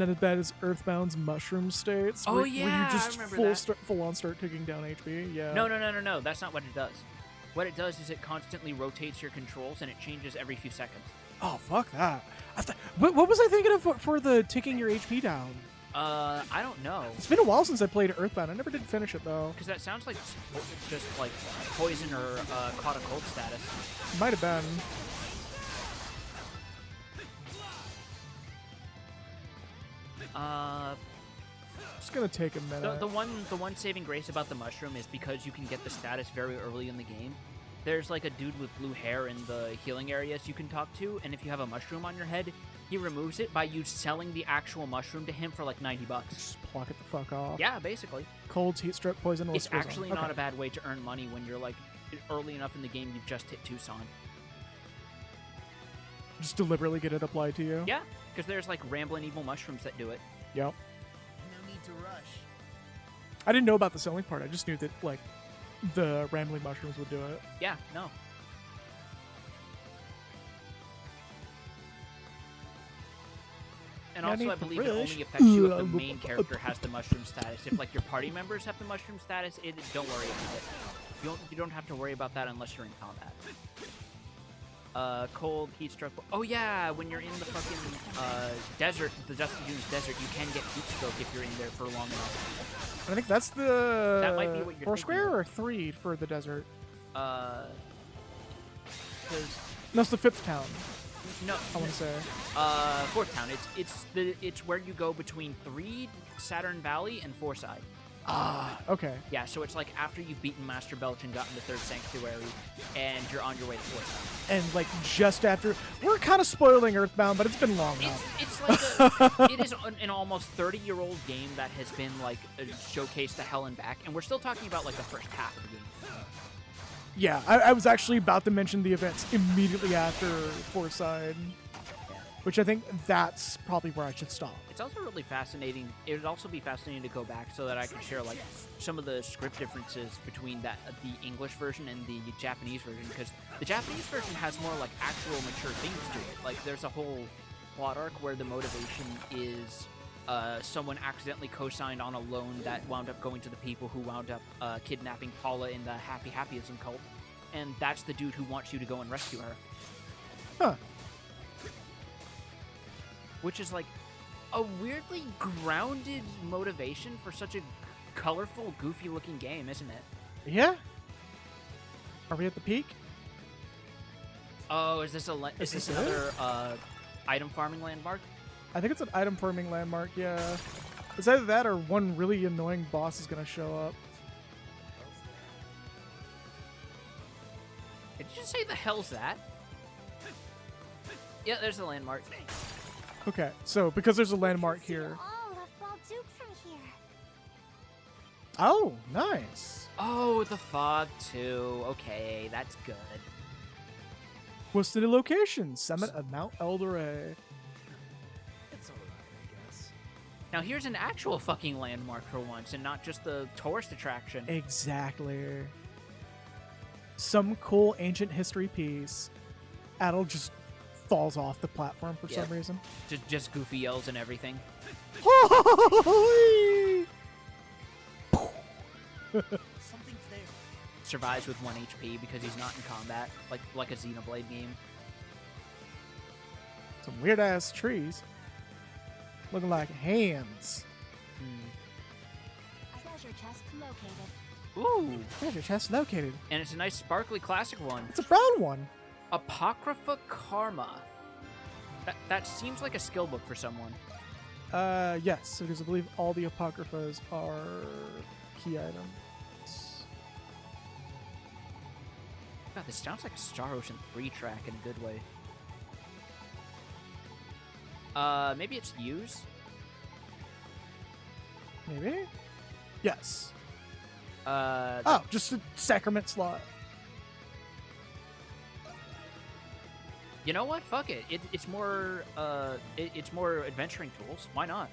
as bad as Earthbound's Mushroom States. Oh, where yeah, you just I remember full on start taking down HP. Yeah. No. That's not what it does. What it does is it constantly rotates your controls, and it changes every few seconds. Oh, fuck that. What was I thinking of for the taking your HP down? I don't know. It's been a while since I played Earthbound. I never did finish it, though. Because that sounds like just like poison or caught a cold status. Might have been. It's gonna take a minute. The one saving grace about the mushroom is because you can get the status very early in the game. There's like a dude with blue hair in the healing areas you can talk to, and if you have a mushroom on your head, he removes it by you selling the actual mushroom to him for like $90. Just pluck it the fuck off. Yeah, basically. Colds, heat stroke, poison. It's actually not a bad way to earn money when you're like early enough in the game you've just hit Tucson. Just deliberately get it applied to you. Yeah, because there's like rambling evil mushrooms that do it. Yep. No need to rush. I didn't know about the selling part. I just knew that like the rambling mushrooms would do it. Yeah, no. And also, I believe it only affects you if the main character has the mushroom status. If like your party members have the mushroom status, don't worry about it. You don't have to worry about that unless you're in combat. Cold, heat stroke. Oh yeah, when you're in the fucking desert, the Dusty Dunes desert, you can get heat stroke if you're in there for long enough. I think that's the that might be what you're 4 square thinking. or 3 for the desert. Because No, it's the 5th town. no, I want to say. 4th town. It's where you go between 3 Saturn Valley and 4 Side. Ah, okay. Yeah, so it's like after you've beaten Master Belch and gotten the 3rd Sanctuary, and you're on your way to 4th Side. And like just after, we're kind of spoiling Earthbound, but it's been long enough. It's like it is an almost 30-year-old game that has been like showcased to hell and back, and we're still talking about like the first half of the game. Yeah, I was actually about to mention the events immediately after 4 Side, which I think that's probably where I should stop. It's also really fascinating. It would also be fascinating to go back so that I can share like some of the script differences between the English version and the Japanese version, because the Japanese version has more like actual mature themes to it. Like there's a whole plot arc where the motivation is someone accidentally co-signed on a loan that wound up going to the people who wound up kidnapping Paula in the Happy Happyism cult, and that's the dude who wants you to go and rescue her. Huh. Which is like a weirdly grounded motivation for such a colorful, goofy-looking game, isn't it? Yeah. Are we at the peak? Oh, is this another item farming landmark? I think it's an item farming landmark, yeah. It's either that or one really annoying boss is going to show up. Did you just say the hell's that? Yeah, there's the landmark. Okay, so because there's a landmark here. All of Balduke from here. Oh, nice. Oh, the fog too. Okay, that's good. What's the location? Summit of Mount Eldoret. It's alright, I guess. Now here's an actual fucking landmark for once, and not just a tourist attraction. Exactly. some cool ancient history piece. Adel just falls off the platform for some reason. Just Goofy yells and everything. Something's there. Survives with 1 HP because he's not in combat, like a Xenoblade game. Some weird ass trees. Looking like hands. Treasure chest located. Ooh. Treasure chest located. And it's a nice sparkly classic one. It's a brown one. Apocrypha Karma. That seems like a skill book for someone. Yes, because I believe all the Apocryphas are key items. God, this sounds like a Star Ocean 3 track in a good way. Maybe it's use? Maybe? Yes. Oh, just a sacrament slot. You know what? Fuck it. It's more it's more adventuring tools. Why not?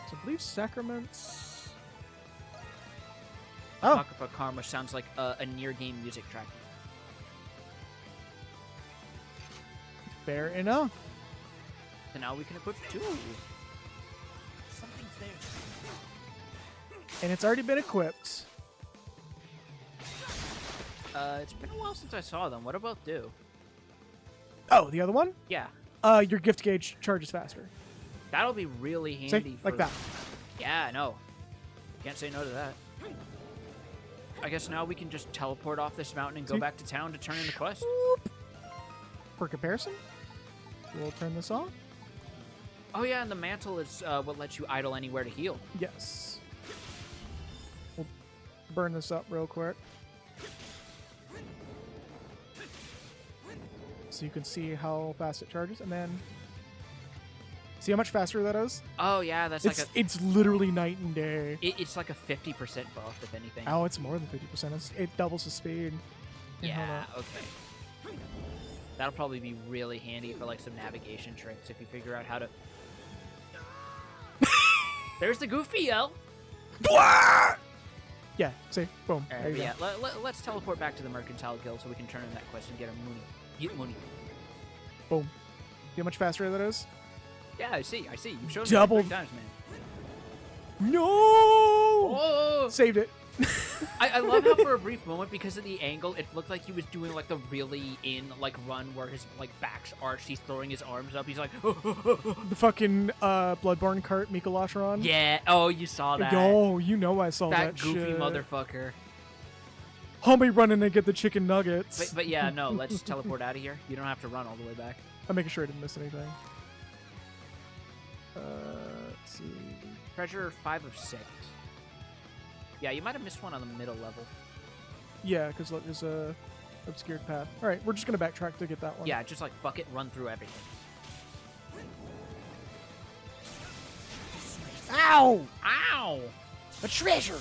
So I believe sacraments. Oh, Apocrypha Karma sounds like a near game music track. fair enough. So now we can equip 2. Something's there. And it's already been equipped. It's been a while since I saw them. What about do? Oh, the other one? Yeah, Your gift gauge charges faster. that'll be really handy. See? Like that. Yeah, I know. Can't say no to that. I guess now we can just teleport off this mountain and go back to town to turn in the quest. For comparison, we'll turn this off. Oh yeah, and the mantle is what lets you idle anywhere to heal. Yes. We'll burn this up real quick. So you can see how fast it charges, and then see how much faster that is? Oh yeah, that's It's literally night and day. it's like a 50% buff, if anything. Oh, it's more than 50%. It doubles the speed. Yeah, okay. That'll probably be really handy for like some navigation tricks if you figure out how to. There's the Goofy yell. Yeah, see? Boom. All There right, you but go. yeah, let's teleport back to the Mercantile Guild so we can turn in that quest and get our money. Get money. Boom. See how much faster that is? Yeah, I see. You've shown Double- me 3 times, man. No! Oh! Saved it. I love how for a brief moment, because of the angle, it looked like he was doing like the really run where his back's arched, he's throwing his arms up, he's like, The fucking Bloodborne cart Michelotron. yeah. Oh, you saw that? Yo, you know I saw that, that goofy shit. motherfucker. Homie running to get the chicken nuggets. But yeah, no, let's teleport out of here. You don't have to run all the way back. I'm making sure I didn't miss anything. Let's see. Treasure 5 of 6. Yeah, you might have missed one on the middle level. Yeah, because there's a obscured path. All right, we're just gonna backtrack to get that one. Yeah, just like fuck it, run through everything. Ow! Ow! A treasure!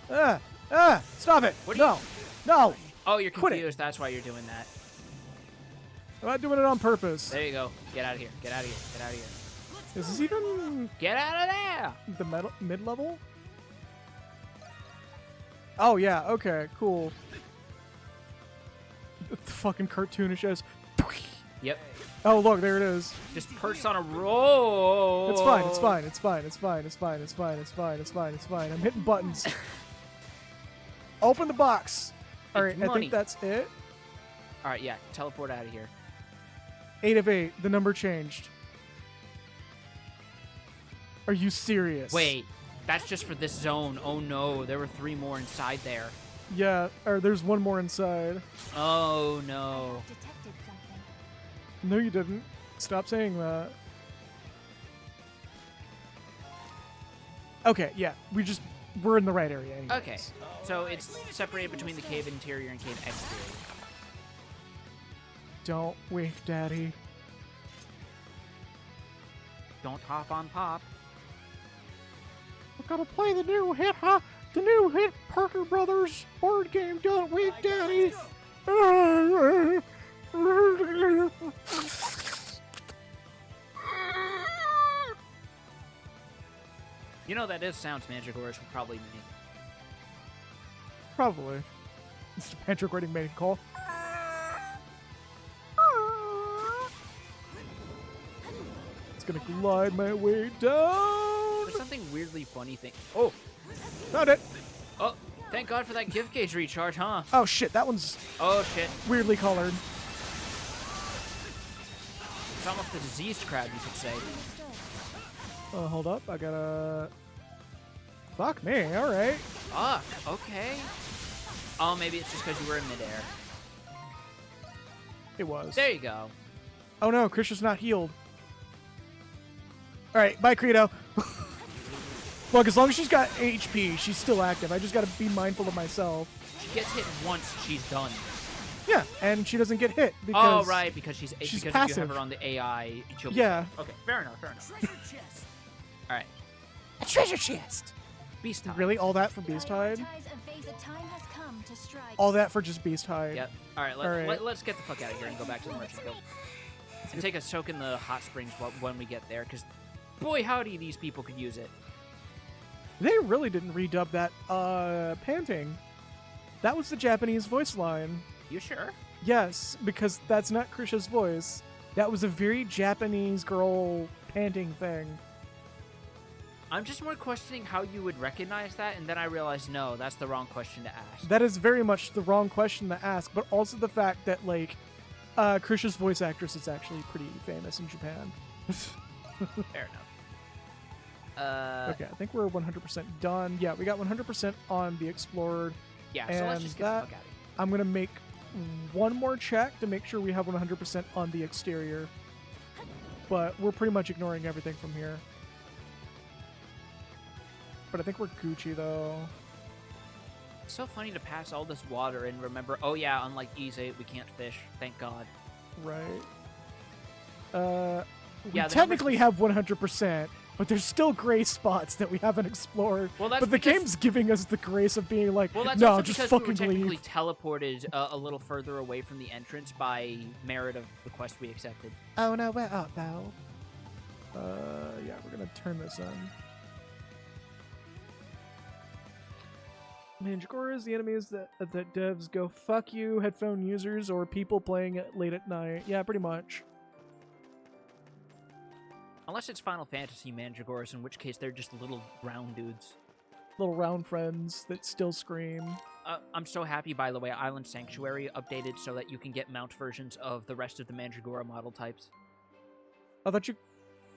Stop it! What are No! No! Oh, you're Quit it. confused. That's why you're doing that. I'm not doing it on purpose. There you go. Get out of here. Get out of here. Get out of here. Is this even Get out of there! the mid-level? Oh, yeah, okay, cool. The fucking cartoonish ass. Yep. Oh, look, there it is. Just perched on a roll. It's fine, it's fine, it's fine, it's fine, it's fine, it's fine, it's fine, it's fine, it's fine. I'm hitting buttons. Open the box. Alright, I money. think that's it. Alright, yeah. Teleport out of here. 8 of 8, the number changed. Are you serious? Wait. That's just for this zone. Oh no. There were 3 more inside there. Yeah, or there's one more inside. Oh no. Detected something. No, you didn't. Stop saying that. Okay, yeah, we're in the right area anyways. Okay. So it's separated between the cave interior and cave exterior. Don't wake, Daddy. Don't hop on pop. We're gonna play the new hit, huh? The new hit Parker Brothers board game, Don't Wake, Daddy. You know that is sounds Mandragoras would probably make. Probably. It's a panther recording mating call. It's gonna glide my way down. There's something weirdly funny thing. Oh, found it. Oh, thank God for that gift gauge recharge, huh? Oh shit, that one's shit. weirdly colored. It's almost a diseased crab, you could say. Hold up, I gotta... Fuck me, alright. Fuck, okay. Oh, maybe it's just because you were in midair. It was. There you go. Oh no, Krisha's not healed. Alright, bye Credo. Look, as long as she's got HP, she's still active. I just gotta be mindful of myself. She gets hit once, she's done. Yeah, and she doesn't get hit because... Oh, right, because she's passive. If you have her on the AI, she'll be... Yeah. Okay, fair enough, fair enough. Treasure chest. Alright, A treasure chest. Beast Time. Really? All that for Beast Hide? All that for just Beast Hide? Yep. Alright, let's get the fuck out of here and go back to the Merchant Guild. And take a soak in the hot springs when we get there, because boy howdy, these people could use it. They really didn't redub that panting. That was the Japanese voice line. You sure? Yes, because that's not Krisha's voice. That was a very Japanese girl panting thing. I'm just more questioning how you would recognize that, and then I realized, no, that's the wrong question to ask. That is very much the wrong question to ask, but also the fact that, like, Krisha's voice actress is actually pretty famous in Japan. Fair enough. Okay, I think we're 100% done. Yeah, we got 100% on the Explorer. Yeah, so and let's just get the fuck out of here. I'm going to make one more check to make sure we have 100% on the exterior. But we're pretty much ignoring everything from here. But I think we're Gucci, though. It's so funny to pass all this water and remember, oh yeah, unlike Ease 8, we can't fish. Thank God. Right. We Yeah, the technically have 100%, but there's still gray spots that we haven't explored. Well, that's but the because- game's giving us the grace of being like, Well, that's no, also just because fucking we were technically leave. teleported a little further away from the entrance by merit of the quest we accepted. Oh no, we're up now. Yeah, we're gonna turn this on. Mandragora is the enemies that devs go fuck you, headphone users, or people playing it late at night. Yeah, pretty much. Unless it's Final Fantasy Mandragoras, in which case they're just little round dudes. Little round friends that still scream. I'm so happy, by the way, Island Sanctuary updated so that you can get mount versions of the rest of the Mandragora model types. I thought you...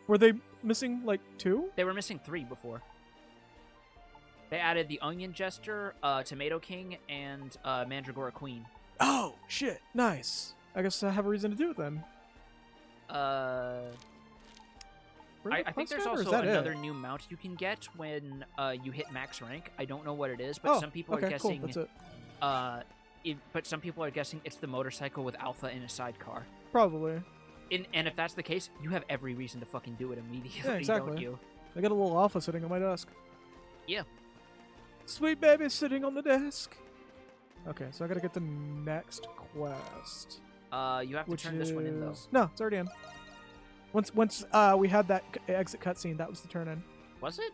Were they missing, like, 2? They were missing 3 before. They added the Onion Jester, Tomato King, and Mandragora Queen. Oh, shit. Nice. I guess I have a reason to do it then. I think there's also another new mount you can get when you hit max rank. I don't know what it is, but some people are guessing. Cool. That's it. But some people are guessing it's the motorcycle with Alpha in a sidecar. Probably. And if that's the case, you have every reason to fucking do it immediately, Yeah, exactly. don't you? I got a little Alpha sitting on my desk. Yeah. Sweet baby sitting on the desk. Okay, so I gotta get the next quest. You have to turn this one in, though. No, it's already in. Once we had that exit cutscene, that was the turn in. Was it?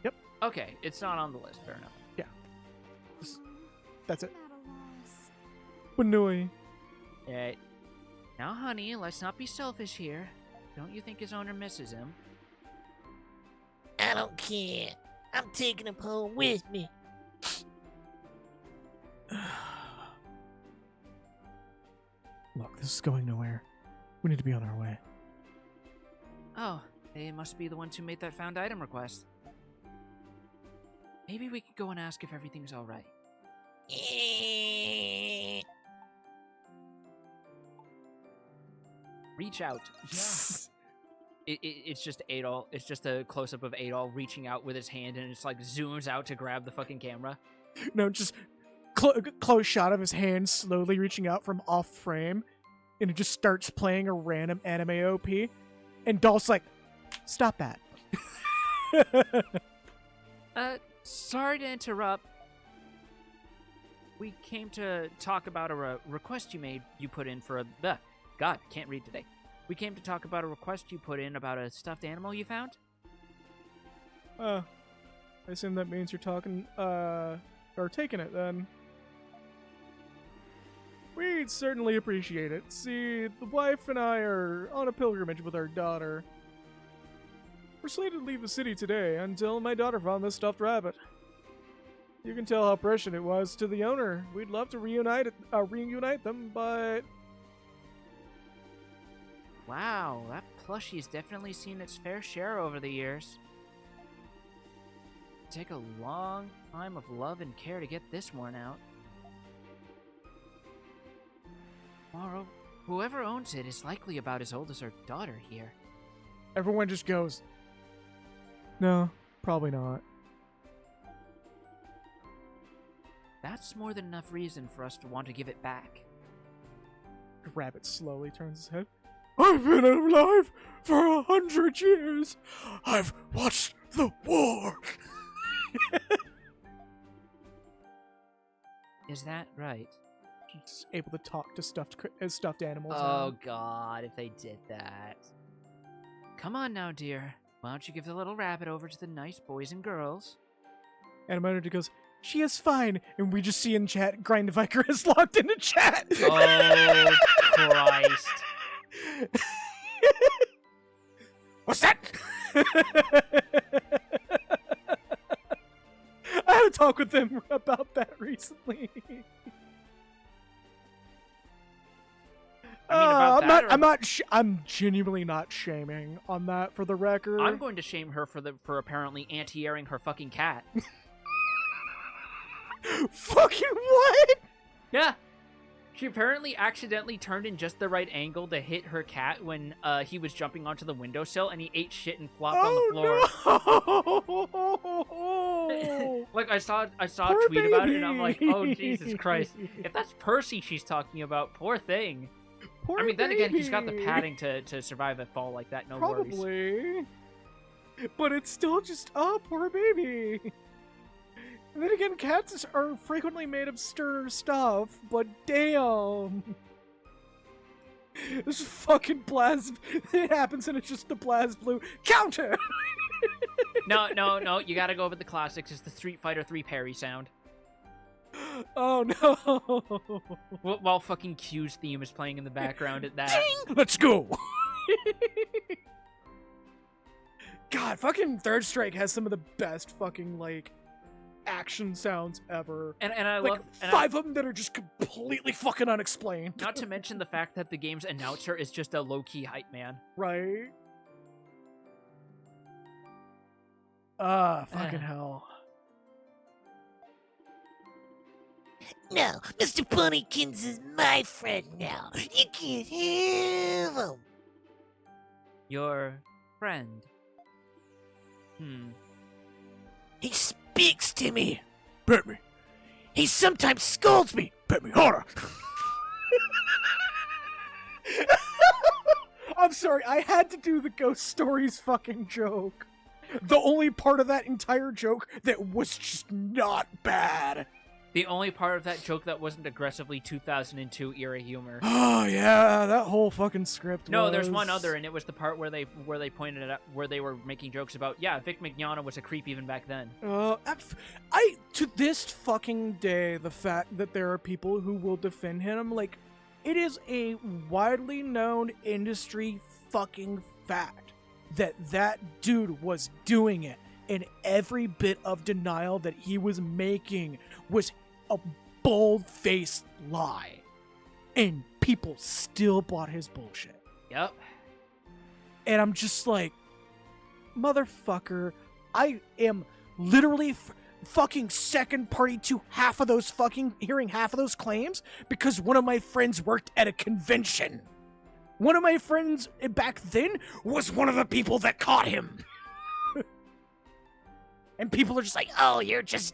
Yep. Okay, it's not on the list. Fair enough. Yeah. That's it. Banui. Alright. Now, honey, let's not be selfish here. Don't you think his owner misses him? I don't care. I'm taking him home with me. Look, this is going nowhere. We need to be on our way. Oh, they must be the ones who made that found item request. Maybe we could go and ask if everything's alright. Reach out. It's just Adol. It's just a close-up of Adol reaching out with his hand, and it's like zooms out to grab the fucking camera. No, just close shot of his hand slowly reaching out from off frame, and it just starts playing a random anime OP, and Dolph's like, "Stop that." Sorry to interrupt. We came to talk about a request you put in for a... God, can't read today. We came to talk about a request you put in about a stuffed animal you found? I assume that means you're talking, or taking it, then. We'd certainly appreciate it. See, the wife and I are on a pilgrimage with our daughter. We're slated to leave the city today until my daughter found this stuffed rabbit. You can tell how precious it was to the owner. We'd love to reunite them, but... Wow, that plushie's definitely seen its fair share over the years. It'd take a long time of love and care to get this worn out. Moreover, whoever owns it is likely about as old as our daughter here. Everyone just goes, no, probably not. That's more than enough reason for us to want to give it back. The rabbit slowly turns his head. I've been alive for 100 years. I've watched the war. Is that right? She's able to talk to stuffed animals. Oh God, if they did that. Come on now, dear. Why don't you give the little rabbit over to the nice boys and girls? And Animator goes, she is fine. And we just see in chat, Grind Viker is locked into chat. Oh, Christ. What's that? I had a talk with them about that recently. I'm genuinely not shaming on that for the record. I'm going to shame her for apparently anti-airing her fucking cat. Fucking what? Yeah. She apparently accidentally turned in just the right angle to hit her cat when he was jumping onto the windowsill, and he ate shit and flopped on the floor. No! Like I saw Poor a tweet about it, baby. and I'm like, oh Jesus Christ! If that's Percy she's talking about, poor thing. Poor I mean, then again, he's got the baby. padding to survive a fall like that. No Probably. worries. But it's still just, oh, poor baby. And then again, cats are frequently made of sterner stuff, but damn. This fucking blast, it happens and it's just the blast blue counter. No, you gotta go with the classics. It's the Street Fighter 3 parry sound. Oh no. While fucking Q's theme is playing in the background at that. Ding! Let's go. God, fucking Third Strike has some of the best fucking, like, action sounds ever. And I like, love five of them that are just completely fucking unexplained. Not to mention the fact that the game's announcer is just a low-key hype man. Right? Fucking hell. No, Mr. Punnykins is my friend now. You can't have him. Your friend. He speaks to me. Pet me. He sometimes scolds me. Pet me harder. I'm sorry, I had to do the ghost stories fucking joke. The only part of that entire joke that was just not bad. The only part of that joke that wasn't aggressively 2002 era humor. Oh yeah, that whole fucking script. No, there's one other, and it was the part where they pointed it out, where they were making jokes about, yeah, Vic Mignogna was a creep even back then. I to this fucking day, the fact that there are people who will defend him, like, it is a widely known industry fucking fact that that dude was doing it, and every bit of denial that he was making was a bold-faced lie. And people still bought his bullshit. Yep. And I'm just like, motherfucker, I am literally fucking second party to half of those fucking, hearing half of those claims because one of my friends worked at a convention. One of my friends back then was one of the people that caught him. And people are just like, oh, you're just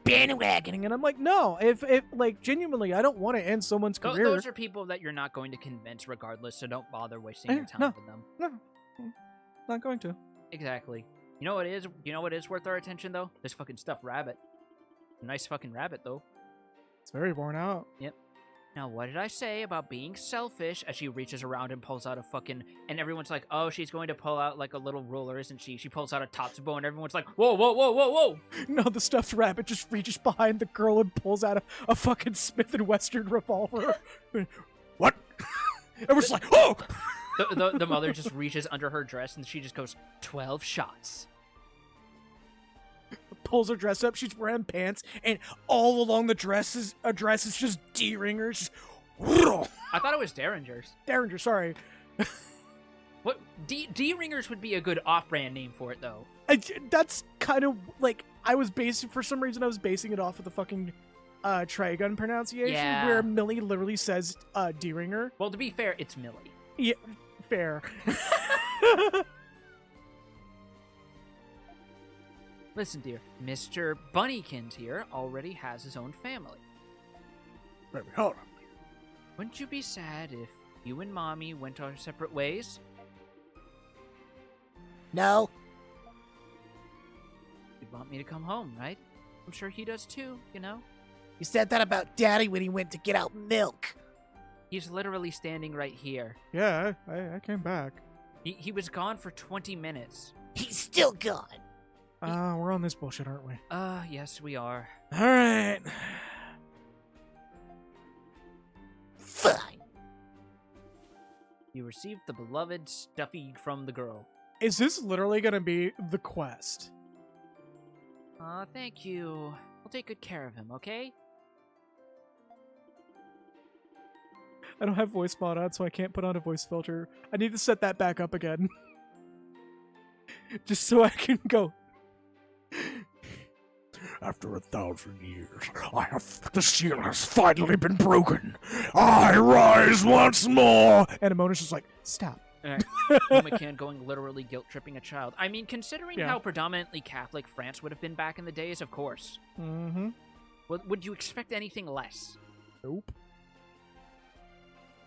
bandwagoning. And I'm like, no, if like, genuinely, I don't want to end someone's career. Those are people that you're not going to convince regardless, so don't bother wasting your time with them. No, not going to. Exactly. You know what is worth our attention, though? This fucking stuffed rabbit. Nice fucking rabbit, though. It's very worn out. Yep. Now, what did I say about being selfish? As she reaches around and pulls out a fucking... And everyone's like, oh, she's going to pull out, like, a little ruler, isn't she? She pulls out a Tatsubo, and everyone's like, whoa, whoa, whoa, whoa, whoa! No, the stuffed rabbit just reaches behind the girl and pulls out a fucking Smith & Wesson revolver. What? It was like, oh! The mother just reaches under her dress, and she just goes, 12 shots. Pulls her dress up, she's wearing pants, and all along the dress is just D-ringers. Just, I thought it was Derringers. Derringer, sorry. What D-ringers would be a good off-brand name for it, though. That's kind of like for some reason I was basing it off of the fucking Trigun pronunciation, where Millie literally says D-ringer. Well, to be fair, it's Millie. Yeah, fair. Listen, dear, Mr. Bunnykins here already has his own family. Baby, hold on. Wouldn't you be sad if you and Mommy went our separate ways? No. You'd want me to come home, right? I'm sure he does too, you know? You said that about Daddy when he went to get out milk. He's literally standing right here. Yeah, I came back. He was gone for 20 minutes. He's still gone. We're on this bullshit, aren't we? Yes, we are. All right. Fine. You received the beloved stuffy from the girl. Is this literally gonna be the quest? Thank you. I'll take good care of him, okay? I don't have voice mod on, so I can't put on a voice filter. I need to set that back up again. Just so I can go. After 1,000 years, the seal has finally been broken. I rise once more. And Amona's just like, stop. McCann going literally guilt-tripping a child. I mean, considering how predominantly Catholic France would have been back in the days, of course. Mm-hmm. Would you expect anything less? Nope.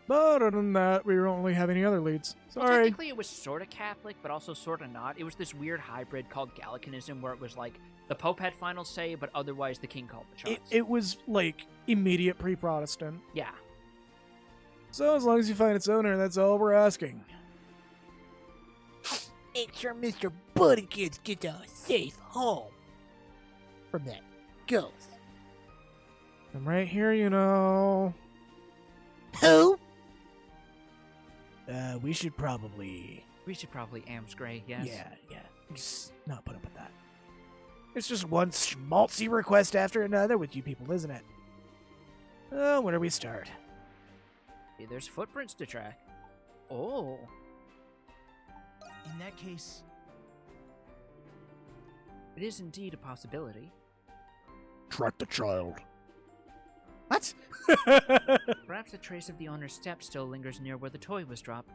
But other than that, we don't really have any other leads. Sorry. Well, technically, it was sort of Catholic, but also sort of not. It was this weird hybrid called Gallicanism, where it was like the Pope had final say, but otherwise the king called the shots. It was like immediate pre-Protestant. Yeah. So as long as you find its owner, that's all we're asking. Make sure Mr. Bunnykins gets a safe home from that ghost. I'm right here, you know. Who? We should probably Amsgray, yes. Yeah. Just not put up with that. It's just one schmaltzy request after another with you people, isn't it? Where do we start? Hey, there's footprints to track. Oh. In that case, It is indeed a possibility. Track the child. What? Perhaps a trace of the owner's step still lingers near where the toy was dropped.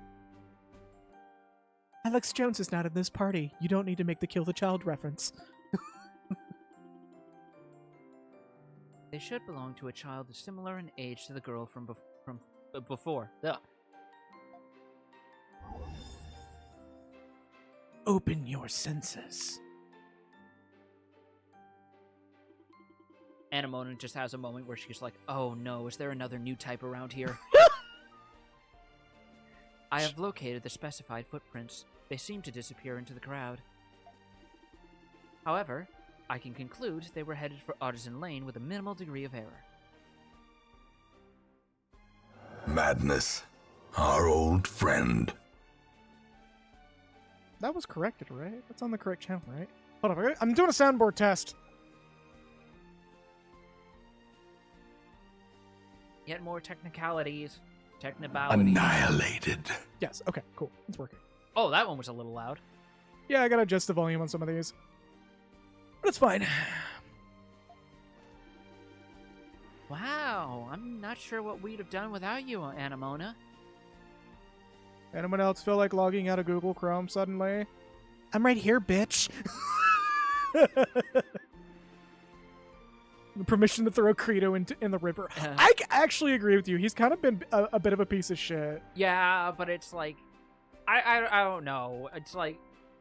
Alex Jones is not in this party. You don't need to make the kill the child reference. They should belong to a child similar in age to the girl from before. Ugh. Open your senses. Anna Mona just has a moment where she's like, oh no, is there another new type around here? I have located the specified footprints. They seem to disappear into the crowd. However, I can conclude they were headed for Artisan Lane with a minimal degree of error. Madness, our old friend. That was corrected, right? That's on the correct channel, right? Hold on, I'm doing a soundboard test. Yet more technicalities. Technibalities. Annihilated. Yes, okay, cool. It's working. Oh, that one was a little loud. Yeah, I gotta adjust the volume on some of these. But it's fine. Wow, I'm not sure what we'd have done without you, Anna Mona. Anyone else feel like logging out of Google Chrome suddenly? I'm right here, bitch. Permission to throw Credo in the river. I actually agree with you. He's kind of been a bit of a piece of shit. Yeah, but it's like, I don't know. It's like,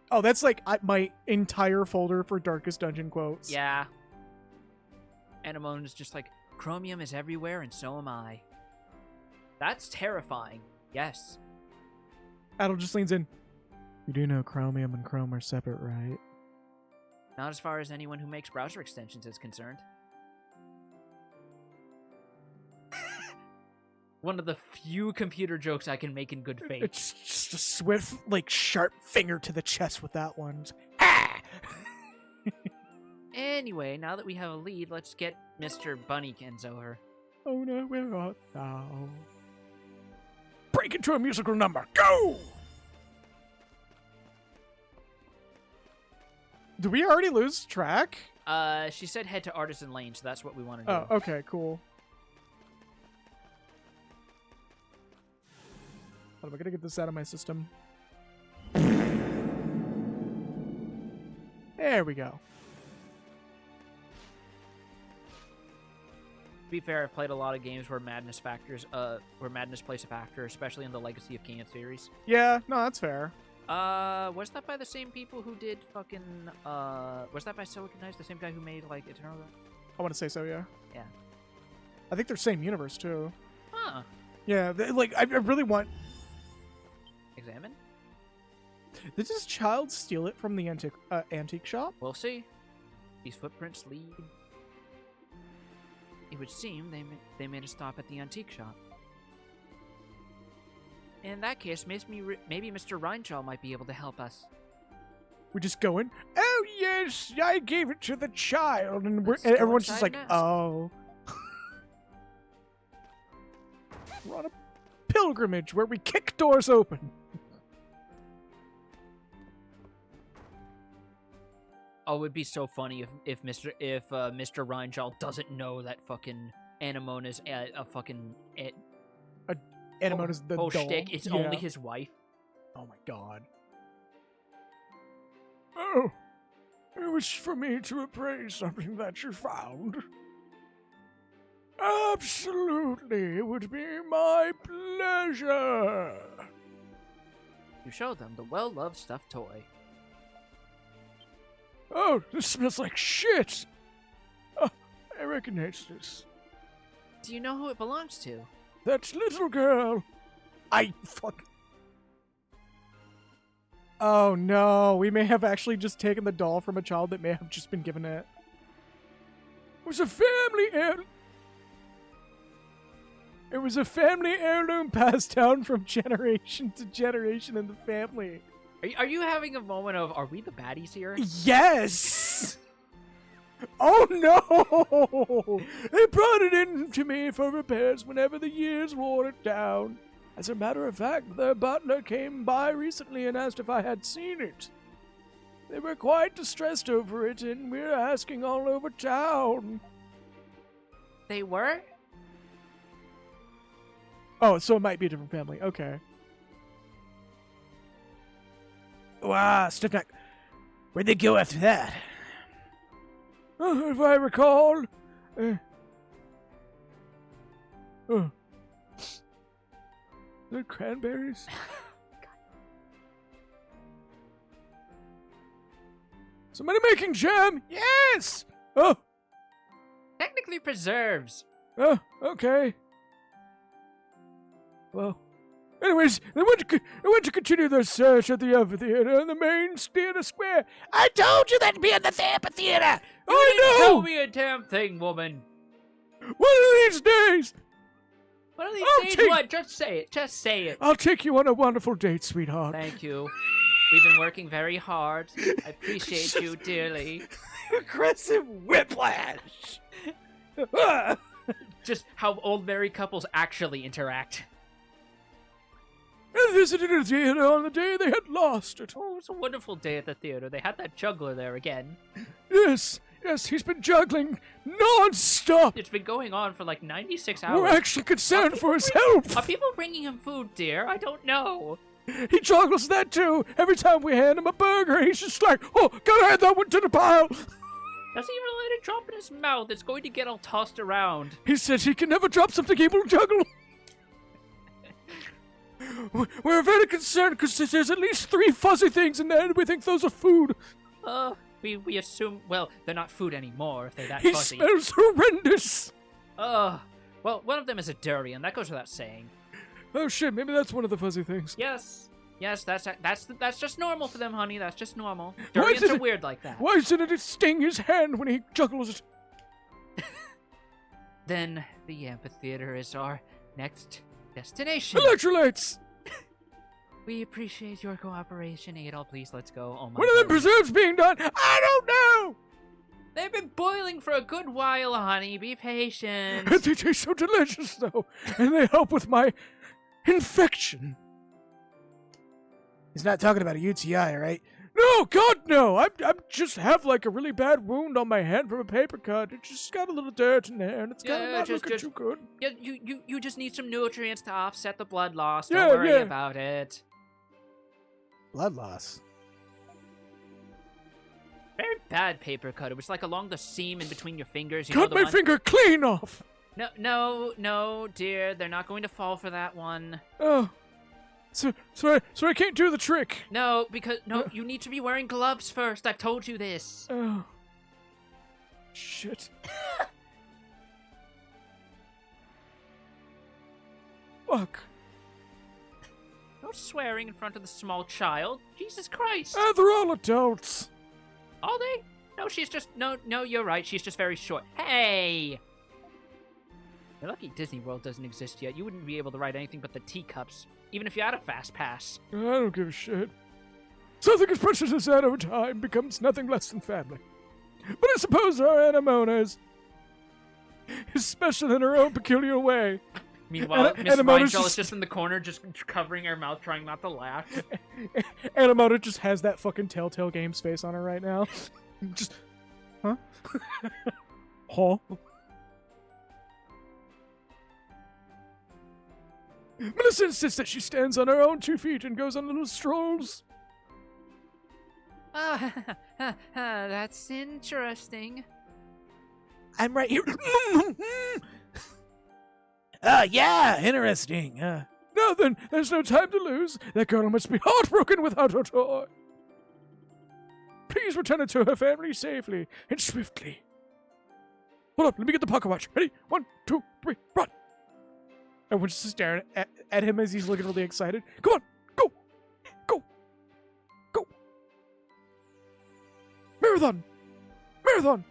oh, that's like my entire folder for Darkest Dungeon quotes. yeah. Anna Mona's just like, Chromium is everywhere and so am I. That's terrifying. Yes. Adel just leans in. You do know Chromium and Chrome are separate, right? Not as far as anyone who makes browser extensions is concerned. One of the few computer jokes I can make in good faith. It's just a swift, like, sharp finger to the chest with that one. Ah! Anyway, now that we have a lead, let's get Mr. Bunnykins over. Oh no, where art thou? Break into a musical number. Go! Did we already lose track? She said head to Artisan Lane, so that's what we want to do. Oh, okay, cool. Hold on, I gotta get this out of my system. There we go. To be fair, I've played a lot of games where Madness plays a factor, especially in the Legacy of Kain series. Yeah, no, that's fair. Was that by the same people who did fucking, was that by Silicon Knights, the same guy who made, like, Eternal? I want to say so, yeah. Yeah. I think they're same universe, too. Huh. Yeah, like, I really want... Examine? Did this child steal it from the antique shop? We'll see. These footprints lead... It would seem they made a stop at the antique shop. In that case, maybe Mr. Reinschall might be able to help us. We just go in? Oh, yes, I gave it to the child. And Let's and go everyone's just inside like, and ask. Oh. We're on a pilgrimage where we kick doors open. Oh, it would be so funny if Mr. Reinschall doesn't know that fucking Anemona's a fucking... Anemona's the doll. shtick. It's only his wife. Oh my god. oh, it was for me to appraise something that you found. Absolutely, it would be my pleasure. You show them the well-loved stuffed toy. Oh, this smells like shit. Oh, I recognize this. Do you know who it belongs to? That little girl. Fuck. Oh no, we may have actually just taken the doll from a child that may have just been given it. It was a family heirloom. It was a family heirloom passed down from generation to generation in the family. Are you having a moment of, are we the baddies here? Yes! Oh no! They brought it in to me for repairs whenever the years wore it down. As a matter of fact, their butler came by recently and asked if I had seen it. They were quite distressed over it, and we're asking all over town. They were? Oh, so it might be a different family. Okay. Wow, stiff neck. Where'd they go after that? If I recall, the cranberries. Somebody making jam? Yes. Oh, Technically preserves. okay. Well, anyways, they went to continue their search at the amphitheater in the main theater square. I told you that'd be at the amphitheater. Tell me a damn thing, woman. One of these days, One of these I'll days, take- what? Just say it. Just say it. I'll take you on a wonderful date, sweetheart. Thank you. We've been working very hard. I appreciate you dearly. Aggressive whiplash. Just how old married couples actually interact. I visited a theater on the day they had lost it. Oh, it was a wonderful day at the theater. They had that juggler there again. Yes, he's been juggling non-stop. It's been going on for like 96 hours. We're actually concerned for his health. Are people bringing him food, dear? I don't know. He juggles that too. Every time we hand him a burger, he's just like, oh, gotta add that one to the pile. Doesn't even let it drop in his mouth. It's going to get all tossed around. He says he can never drop something he will juggle. We're very concerned because there's at least 3 fuzzy things in there, and we think those are food. We assume, well, they're not food anymore if they're that He fuzzy. smells horrendous. Well, one of them is a durian. That goes without saying. Oh shit, maybe that's one of the fuzzy things. Yes. Yes, that's just normal for them, honey. That's just normal. Durians are weird like that. Why didn't it sting his hand when he juggles it? Then the amphitheater is our next destination. Electrolytes! We appreciate your cooperation, Adol. Please, let's go. Oh my When are the preserves being done? I don't know! They've been boiling for a good while, honey. Be patient. They taste so delicious, though. And they help with my infection. He's not talking about a UTI, right? No, God, no! I just have like a really bad wound on my hand from a paper cut. It just got a little dirt in there, and it's kind of not looking too good. Yeah, you just need some nutrients to offset the blood loss. Don't worry about it. Blood loss? Very bad paper cut. It was like along the seam in between your fingers. Cut my finger clean off! No, dear. They're not going to fall for that one. Oh. So I can't do the trick. No, because you need to be wearing gloves first. I've told you this. Oh. Shit. Fuck. No swearing in front of the small child. Jesus Christ. They're all adults. Are they? No, she's just no, you're right. She's just very short. Hey. You're lucky Disney World doesn't exist yet. You wouldn't be able to ride anything but the teacups, even if you had a fast pass. I don't give a shit. Something as precious as that over time becomes nothing less than family. But I suppose our Anna Mona is special in her own peculiar way. Meanwhile, Miss Reinfeld is just in the corner, just covering her mouth, trying not to laugh. Anna Mona just has that fucking Telltale Games face on her right now. Just, huh? Huh? Melissa insists that she stands on her own 2 feet and goes on little strolls. That's interesting. I'm right here. Yeah, interesting. Now then, there's no time to lose. That girl must be heartbroken without her toy. Please return it to her family safely and swiftly. Hold up, let me get the pocket watch. Ready? 1, 2, 3, run! Everyone's just staring at him as he's looking really excited. Come on, go! Go! Go! Marathon! Marathon!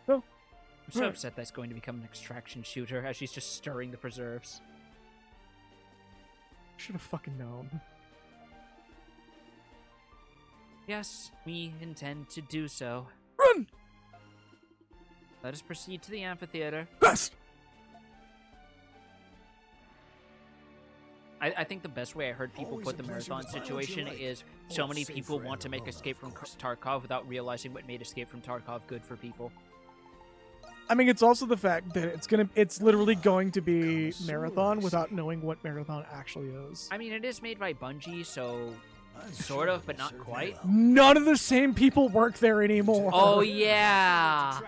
No? I'm so upset that's going to become an extraction shooter as she's just stirring the preserves. Should have fucking known. Yes, we intend to do so. Run! Let us proceed to the amphitheater. Fast! I think the best way I heard people put the marathon situation is so many people want to make Escape from Tarkov without realizing what made Escape from Tarkov good for people. I mean, it's also the fact that it's literally going to be Marathon without knowing what Marathon actually is. I mean, it is made by Bungie, so sort of, but not quite. None of the same people work there anymore. Oh, yeah.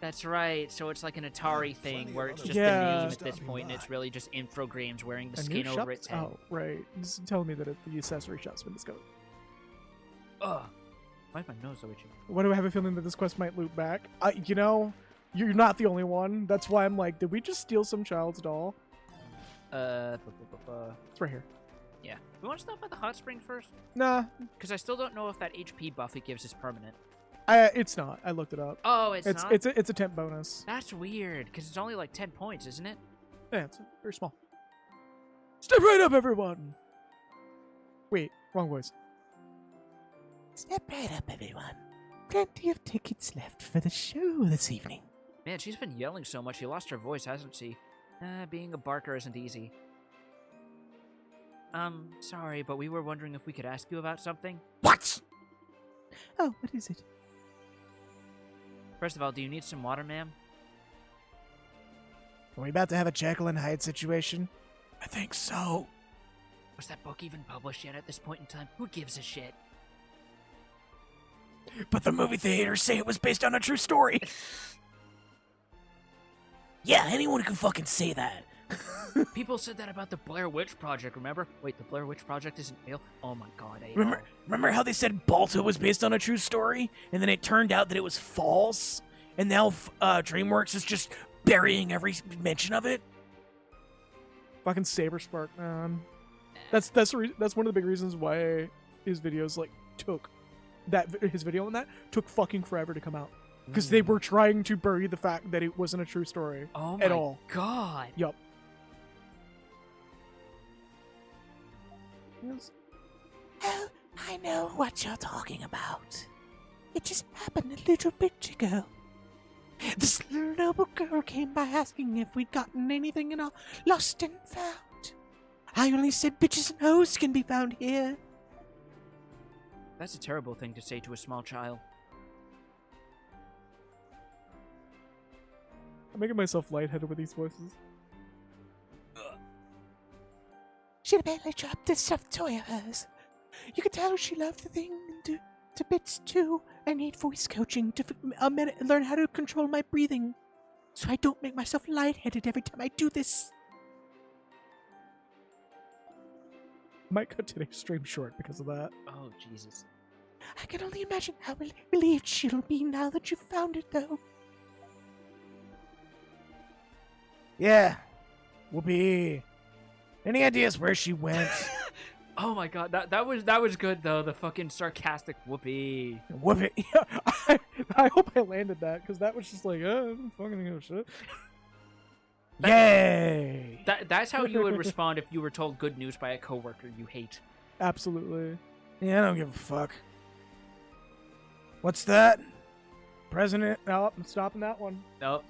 That's right. So it's like an Atari thing where it's just the name at this point, and it's really just Infogrames wearing the skin over its head. Oh, right. Just tell me that the accessory shop's been discovered. Ugh. Why is my nose so itchy? Why do I have a feeling that this quest might loop back? You know, you're not the only one. That's why I'm like, did we just steal some child's doll? It's right here. Yeah. We want to stop at the hot spring first? Nah. Because I still don't know if that HP buff it gives is permanent. It's not. I looked it up. Oh, it's not? It's a temp bonus. That's weird, because it's only like 10 points, isn't it? Yeah, it's very small. Step right up, everyone! Wait, wrong voice. Step right up, everyone. Plenty of tickets left for the show this evening. Man, she's been yelling so much she lost her voice, hasn't she? Being a barker isn't easy. Sorry, but we were wondering if we could ask you about something. What? Oh, what is it? First of all, do you need some water, ma'am? Are we about to have a Jekyll and Hyde situation? I think so. Was that book even published yet at this point in time? Who gives a shit? But the movie theaters say it was based on a true story. Yeah, anyone can fucking say that. People said that about the Blair Witch Project, remember? Wait, the Blair Witch Project isn't real? Oh my god, Remember how they said Balto was based on a true story? And then it turned out that it was false? And now DreamWorks is just burying every mention of it? Fucking Saberspark, man. That's one of the big reasons why his videos like his video on that took fucking forever to come out, because they were trying to bury the fact that it wasn't a true story at all. God. Yup. Yes. Oh, I know what you're talking about. It just happened a little bit ago. This little noble girl came by asking if we'd gotten anything in our lost and found. I only said bitches and hoes can be found here. That's a terrible thing to say to a small child. I'm making myself lightheaded with these voices. She apparently dropped this stuffed toy of hers. You could tell she loved the thing to bits too. I need voice coaching to learn how to control my breathing, so I don't make myself lightheaded every time I do this. Might cut today's stream short because of that. Oh, Jesus. I can only imagine how relieved she'll be now that you've found it, though. Yeah. Whoopee. Any ideas where she went? Oh my god, that was good though. The fucking sarcastic whoopee. Whoopee. Yeah, I hope I landed that, because that was just like, I'm fucking give a shit. Yay! That's how you would respond if you were told good news by a coworker you hate. Absolutely. Yeah, I don't give a fuck. What's that? President? Nope, I'm stopping that one. Nope.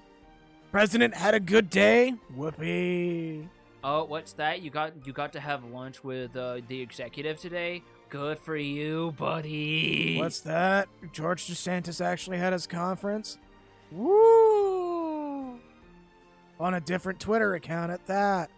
President had a good day? Whoopee. Oh, what's that? You got to have lunch with the executive today? Good for you, buddy. What's that? George DeSantis actually had his conference? Woo! On a different Twitter account at that.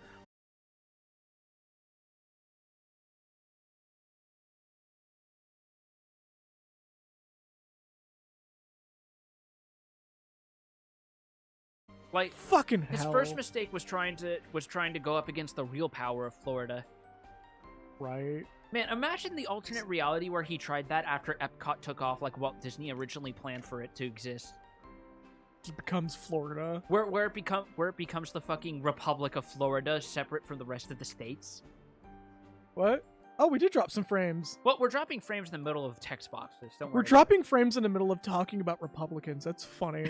Like, fucking hell. His first mistake was trying to go up against the real power of Florida. Right. Man, imagine the alternate reality where he tried that after Epcot took off like Walt Disney originally planned for it to exist. Just becomes Florida. Where it becomes the fucking Republic of Florida, separate from the rest of the states. What? Oh, we did drop some frames. Well, we're dropping frames in the middle of text boxes. Don't worry. We're dropping frames in the middle of talking about Republicans. That's funny.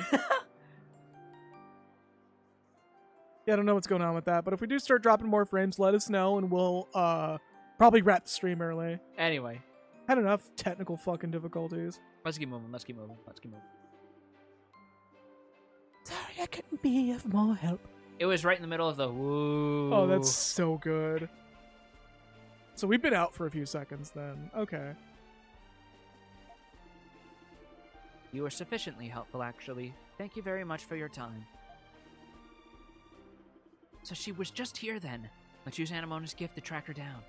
Yeah, I don't know what's going on with that, but if we do start dropping more frames, let us know, and we'll probably wrap the stream early. Anyway. Had enough technical fucking difficulties. Let's keep moving. Sorry I couldn't be of more help. It was right in the middle of the woo. Oh, that's so good. So we've been out for a few seconds then. Okay. You were sufficiently helpful, actually. Thank you very much for your time. So she was just here then. Let's use Anamona's gift to track her down.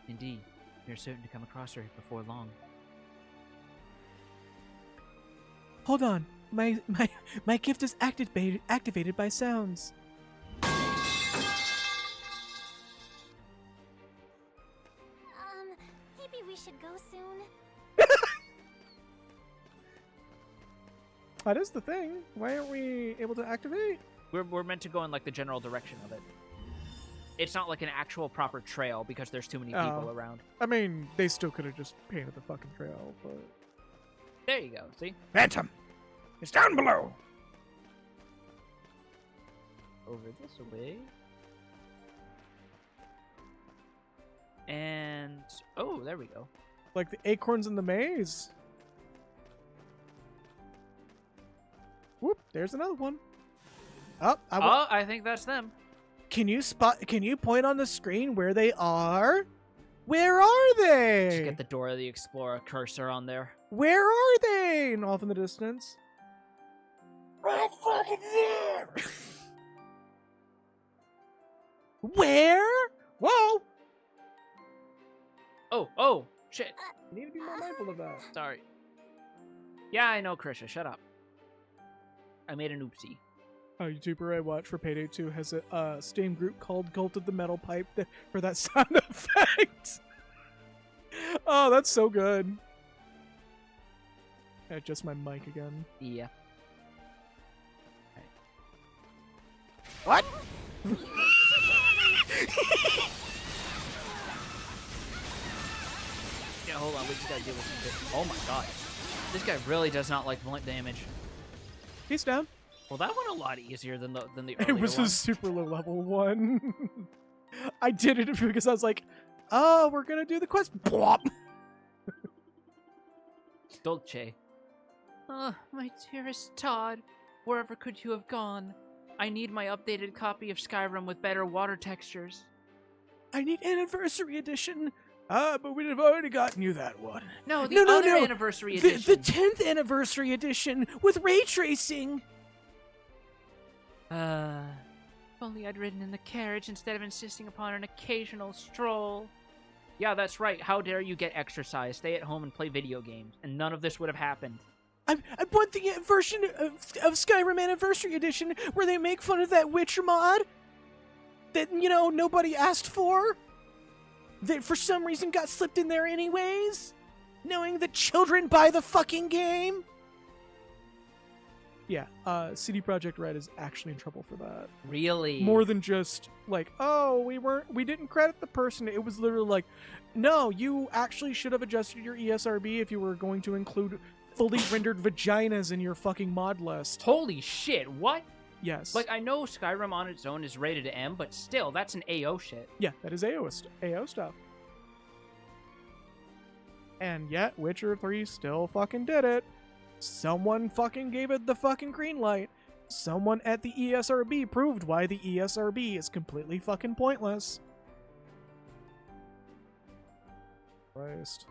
Indeed, you're certain to come across her before long. Hold on. My gift is activated by sounds. Maybe we should go soon. That is the thing. Why aren't we able to activate? We're meant to go in like the general direction of it. It's not like an actual proper trail because there's too many people around. I mean, they still could have just painted the fucking trail, but... There you go, see? Phantom! It's down below! Over this way. And... oh, there we go. Like the acorns in the maze. Whoop, there's another one. Oh, I think that's them. Can you point on the screen where they are? Where are they? Just get the Dora the Explorer cursor on there. Where are they? And off in the distance. Right fucking there! Where? Whoa! Oh, shit. You need to be more mindful of that. Sorry. Yeah, I know, Krisha. Shut up. I made an oopsie. A YouTuber I watch for Payday 2 has a Steam group called Cult of the Metal Pipe for that sound effect. Oh, that's so good. Adjust my mic again. Yeah. What? Yeah, hold on. We just gotta deal with some shit. Oh my god. This guy really does not like blunt damage. He's down. Well, that went a lot easier than the earlier It was one. a super low level one. I did it because I was like, oh, we're gonna do the quest. Blop. Dolce. My dearest Todd, wherever could you have gone? I need my updated copy of Skyrim with better water textures. I need Anniversary Edition. But we've already gotten you that one. No, the other Anniversary Edition. The 10th Anniversary Edition with ray tracing. If only I'd ridden in the carriage instead of insisting upon an occasional stroll. Yeah, that's right. How dare you get exercise, stay at home, and play video games. And none of this would have happened. I want the version of Skyrim Anniversary Edition where they make fun of that Witcher mod that, nobody asked for. That for some reason got slipped in there anyways. Knowing that children buy the fucking game. Yeah, CD Projekt Red is actually in trouble for that. Really? More than just like, oh, we didn't credit the person. It was literally like, no, you actually should have adjusted your ESRB if you were going to include fully rendered vaginas in your fucking mod list. Holy shit, what? Yes. Like, I know Skyrim on its own is rated M, but still, that's an AO shit. Yeah, that is AO stuff. And yet, Witcher 3 still fucking did it. Someone fucking gave it the fucking green light. Someone at the ESRB proved why the ESRB is completely fucking pointless. Christ.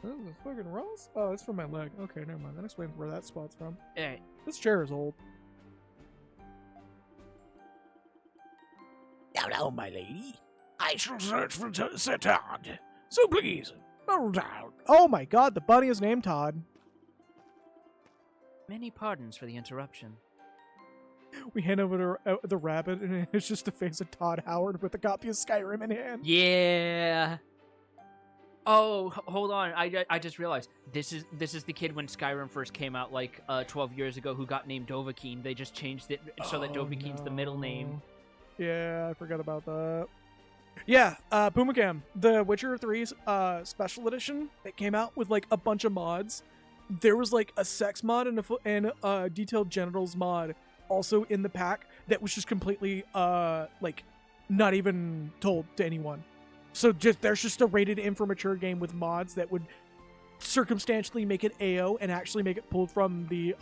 This is fucking Ross? Oh, it's from my leg. Okay, never mind. That explains where that spot's from. Alright. This chair is old. Now, my lady, I shall search for Sir Todd. So please, roll down. Oh my god, the bunny is named Todd. Many pardons for the interruption. We hand over the rabbit, and it's just the face of Todd Howard with a copy of Skyrim in hand. Yeah. Oh, hold on. I just realized this is the kid when Skyrim first came out, like 12 years ago, who got named Dovahkiin. They just changed it so that Dovahkiin's the middle name. Yeah, I forgot about that. Yeah, Pumagam, the Witcher 3's special edition that came out with like a bunch of mods. There was like a sex mod and a detailed genitals mod also in the pack that was just completely like not even told to anyone. So there's just a rated M for mature game with mods that would circumstantially make it AO and actually make it pulled from the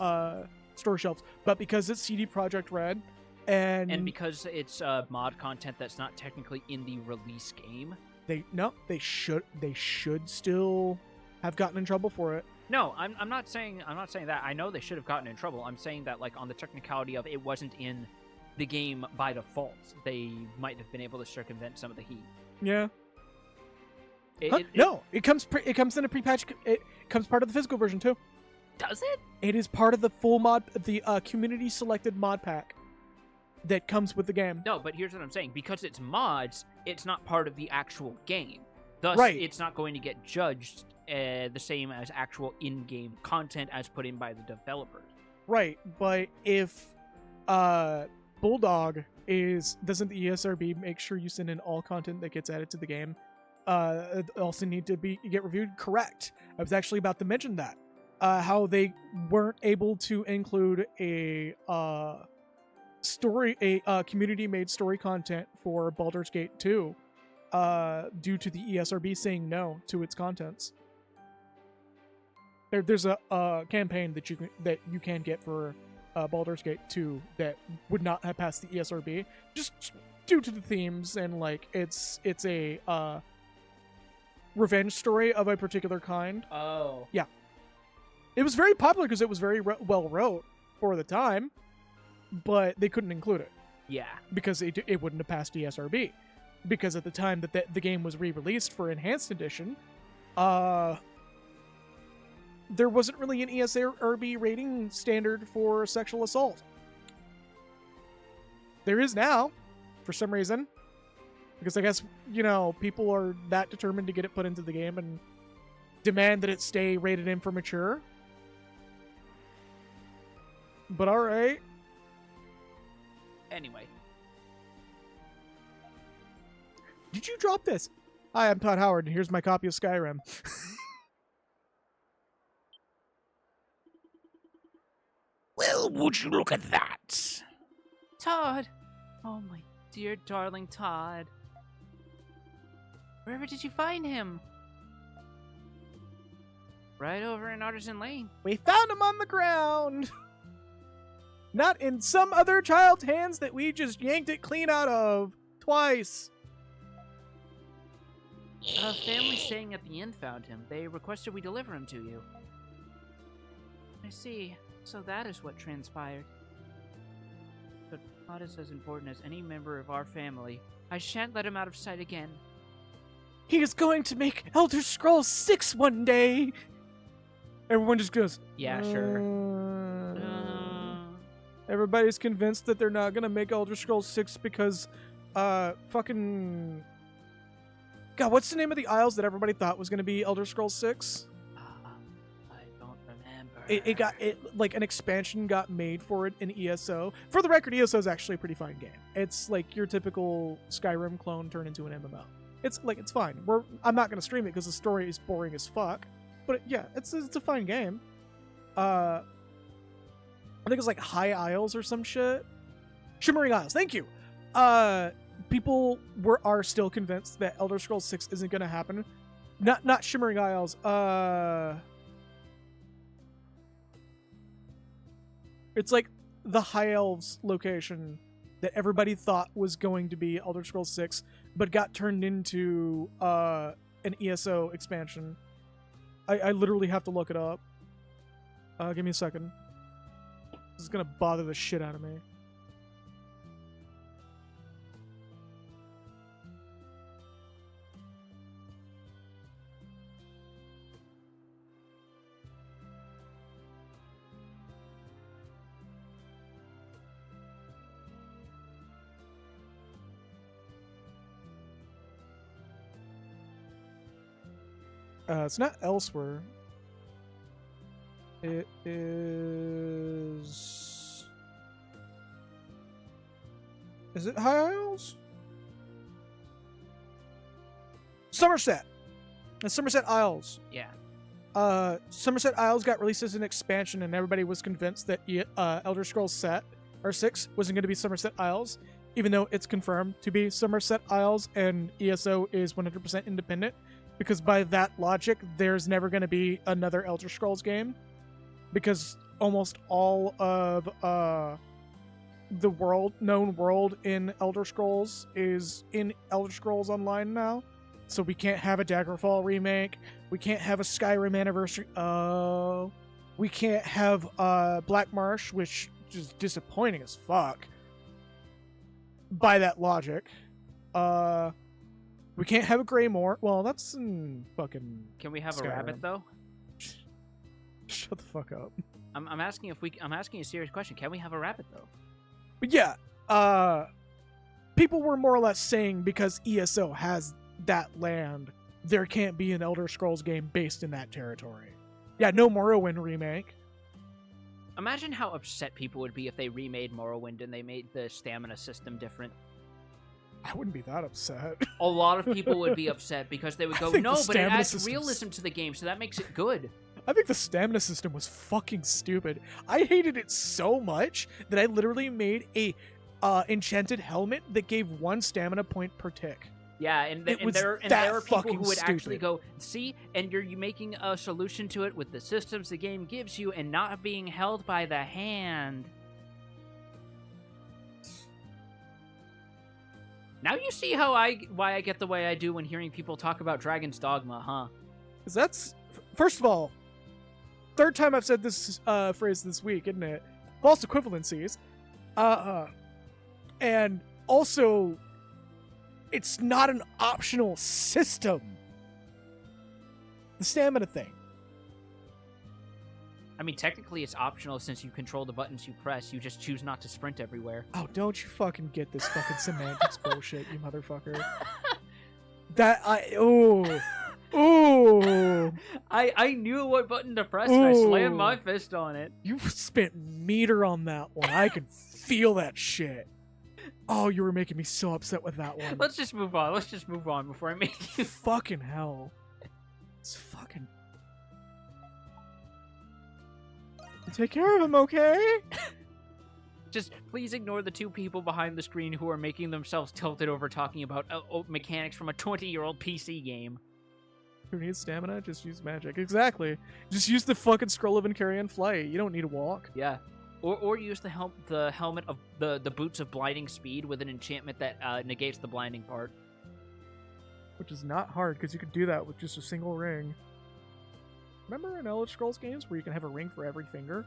store shelves. But because it's CD Projekt Red and because it's mod content that's not technically in the release game, they should still have gotten in trouble for it. No, I'm not saying that. I know they should have gotten in trouble. I'm saying that, like, on the technicality of it wasn't in the game by default, they might have been able to circumvent some of the heat. Yeah. No, it comes in a pre-patch. It comes part of the physical version too. Does it? It is part of the full mod, the community selected mod pack that comes with the game. No, but here's what I'm saying: because it's mods, it's not part of the actual game. Thus, it's not going to get judged the same as actual in-game content as put in by the developers. Right, but if Bulldog doesn't the ESRB make sure you send in all content that gets added to the game? It also need to get reviewed. Correct. I was actually about to mention that. How they weren't able to include a community-made story content for Baldur's Gate 2 due to the ESRB saying no to its contents. There's a campaign that you can get for Baldur's Gate 2 that would not have passed the ESRB just due to the themes and like it's a revenge story of a particular kind. Oh. Yeah. It was very popular because it was very well wrote for the time, but they couldn't include it. Yeah. Because it wouldn't have passed ESRB. Because at the time that the game was re-released for Enhanced Edition, there wasn't really an ESRB rating standard for sexual assault. There is now, for some reason. Because I guess, people are that determined to get it put into the game and demand that it stay rated M for mature. But alright. Anyway. Did you drop this? Hi, I'm Todd Howard, and here's my copy of Skyrim. Well, would you look at that? Todd! Oh, my dear darling Todd. Wherever did you find him? Right over in Artisan Lane. We found him on the ground! Not in some other child's hands that we just yanked it clean out of. Twice. A family staying at the inn found him. They requested we deliver him to you. I see. So that is what transpired. But Todd is as important as any member of our family. I shan't let him out of sight again. He is going to make Elder Scrolls 6 one day! Everyone just goes, yeah, sure. Everybody's convinced that they're not gonna make Elder Scrolls 6 because, fucking... God, what's the name of the Isles that everybody thought was gonna be Elder Scrolls 6? I don't remember. Like, an expansion got made for it in ESO. For the record, ESO is actually a pretty fine game. It's like your typical Skyrim clone turned into an MMO. It's fine. I'm not gonna stream it because the story is boring as fuck. But yeah, it's a fine game. I think it's like High Isles or some shit. Shimmering Isles, thank you. People are still convinced that Elder Scrolls 6 isn't gonna happen. Not Shimmering Isles. It's like the High Elves location that everybody thought was going to be Elder Scrolls 6, but got turned into an ESO expansion. I literally have to look it up. Give me a second. This is gonna bother the shit out of me. It's not elsewhere. It is... Is it High Isles? Somerset! It's Somerset Isles. Yeah. Somerset Isles got released as an expansion, and everybody was convinced that Elder Scrolls 6 wasn't going to be Somerset Isles, even though it's confirmed to be Somerset Isles, and ESO is 100% independent. Because by that logic, there's never going to be another Elder Scrolls game. Because almost all of the known world in Elder Scrolls is in Elder Scrolls Online now. So we can't have a Daggerfall remake. We can't have a Skyrim anniversary. We can't have Black Marsh, which is disappointing as fuck. By that logic. We can't have a Greymoor. Well, that's in fucking... Can we have Skyrim. A rabbit, though? Shut the fuck up. I'm asking I'm asking a serious question. Can we have a rabbit, though? But yeah, people were more or less saying because ESO has that land, there can't be an Elder Scrolls game based in that territory. Yeah, no Morrowind remake. Imagine how upset people would be if they remade Morrowind and they made the stamina system different. I wouldn't be that upset. A lot of people would be upset because they would go, no, but it adds realism to the game, so that makes it good. I think the stamina system was fucking stupid. I hated it so much that I literally made a enchanted helmet that gave 1 stamina point per tick. Yeah, and there are people who would actually go, see, and you're making a solution to it with the systems the game gives you and not being held by the hand. Now you see why I get the way I do when hearing people talk about Dragon's Dogma, huh? Because that's, first of all, 3rd time I've said this phrase this week, isn't it? False equivalencies. And also, it's not an optional system. The stamina thing. I mean, technically it's optional since you control the buttons you press. You just choose not to sprint everywhere. Oh, don't you fucking get this fucking semantics bullshit, you motherfucker. I knew what button to press and I slammed my fist on it. You spent meter on that one. I can feel that shit. Oh, you were making me so upset with that one. Let's just move on. Let's just move on before I make you. Fucking hell. It's fucking. Take care of him, okay? Just please ignore the two people behind the screen who are making themselves tilted over talking about mechanics from a 20-year-old PC game. Who needs stamina? Just use magic. Exactly. Just use the fucking scroll of Incarian Flight. You don't need to walk. Yeah. Or use the helmet of the boots of blinding speed with an enchantment that negates the blinding part. Which is not hard, because you could do that with just a single ring. Remember in Elder Scrolls games where you can have a ring for every finger?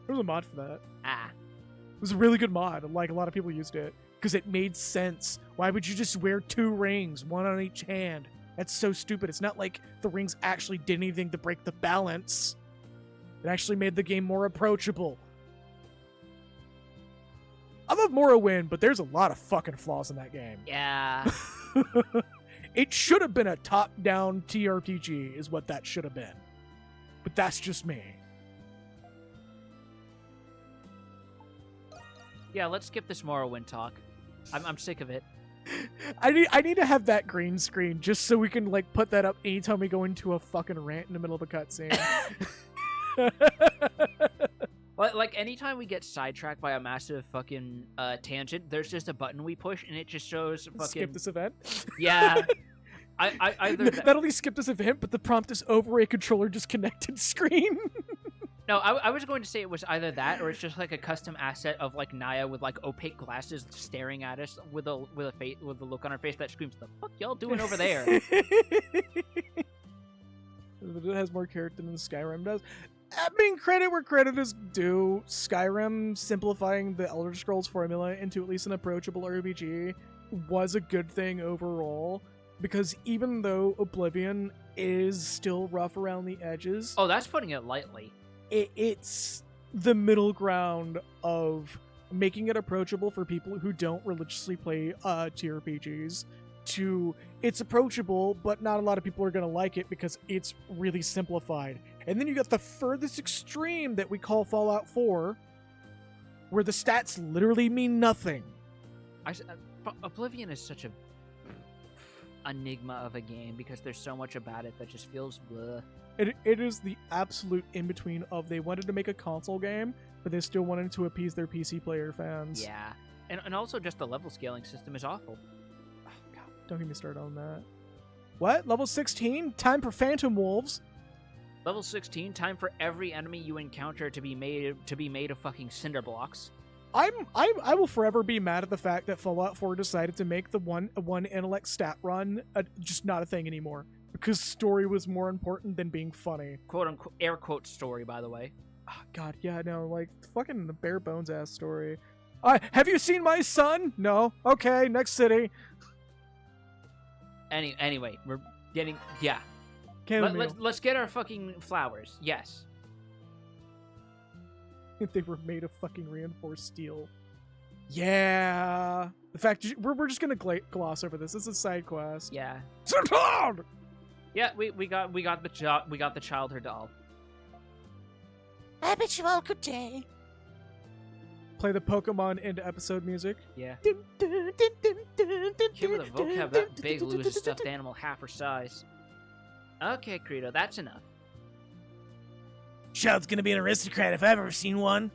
There was a mod for that. Ah. It was a really good mod. Like, a lot of people used it. Because it made sense. Why would you just wear 2 rings, one on each hand? That's so stupid. It's not like the rings actually did anything to break the balance. It actually made the game more approachable. I love Morrowind, but there's a lot of fucking flaws in that game. Yeah. It should have been a top-down TRPG, is what that should have been. But that's just me. Yeah, let's skip this Morrowind talk. I'm sick of it. I need to have that green screen just so we can like put that up anytime we go into a fucking rant in the middle of a cutscene. Like anytime we get sidetracked by a massive fucking tangent, there's just a button we push and it just shows fucking skip this event. Yeah. I either not only skip this event, but the prompt is over a controller disconnected screen. No, I was going to say it was either that or it's just like a custom asset of like Naya with like opaque glasses staring at us with a look on her face that screams, "The fuck y'all doing over there?" It has more character than Skyrim does. I mean, credit where credit is due. Skyrim simplifying the Elder Scrolls formula into at least an approachable RPG was a good thing overall. Because even though Oblivion is still rough around the edges... Oh, that's putting it lightly. It's the middle ground of making it approachable for people who don't religiously play TRPGs to it's approachable, but not a lot of people are going to like it because it's really simplified. And then you got the furthest extreme that we call Fallout 4, where the stats literally mean nothing. Oblivion is such a enigma of a game because there's so much about it that just feels bleh. It is the absolute in-between of they wanted to make a console game, but they still wanted to appease their PC player fans. Yeah. And also just the level scaling system is awful. Oh, God, don't get me started on that. What? Level 16? Time for Phantom Wolves? Level 16, time for every enemy you encounter to be made of fucking cinder blocks. I will forever be mad at the fact that Fallout 4 decided to make the one intellect stat run just not a thing anymore. Because story was more important than being funny. Quote unquote, air quote story, by the way. Oh, God, yeah, no, like, fucking bare bones ass story. Have you seen my son? No. Okay, next city. Anyway, we're getting, yeah. Let's get our fucking flowers, yes. They were made of fucking reinforced steel. Yeah. The fact we're just gonna gloss over this. This is a side quest. Yeah. Sit down! Yeah, we got the childhood doll. I bid you all good day. Play the Pokemon into episode music. Yeah. Kid with a vocab that big loses stuffed animal half her size. Okay, Credo, that's enough. Child's gonna be an aristocrat if I've ever seen one.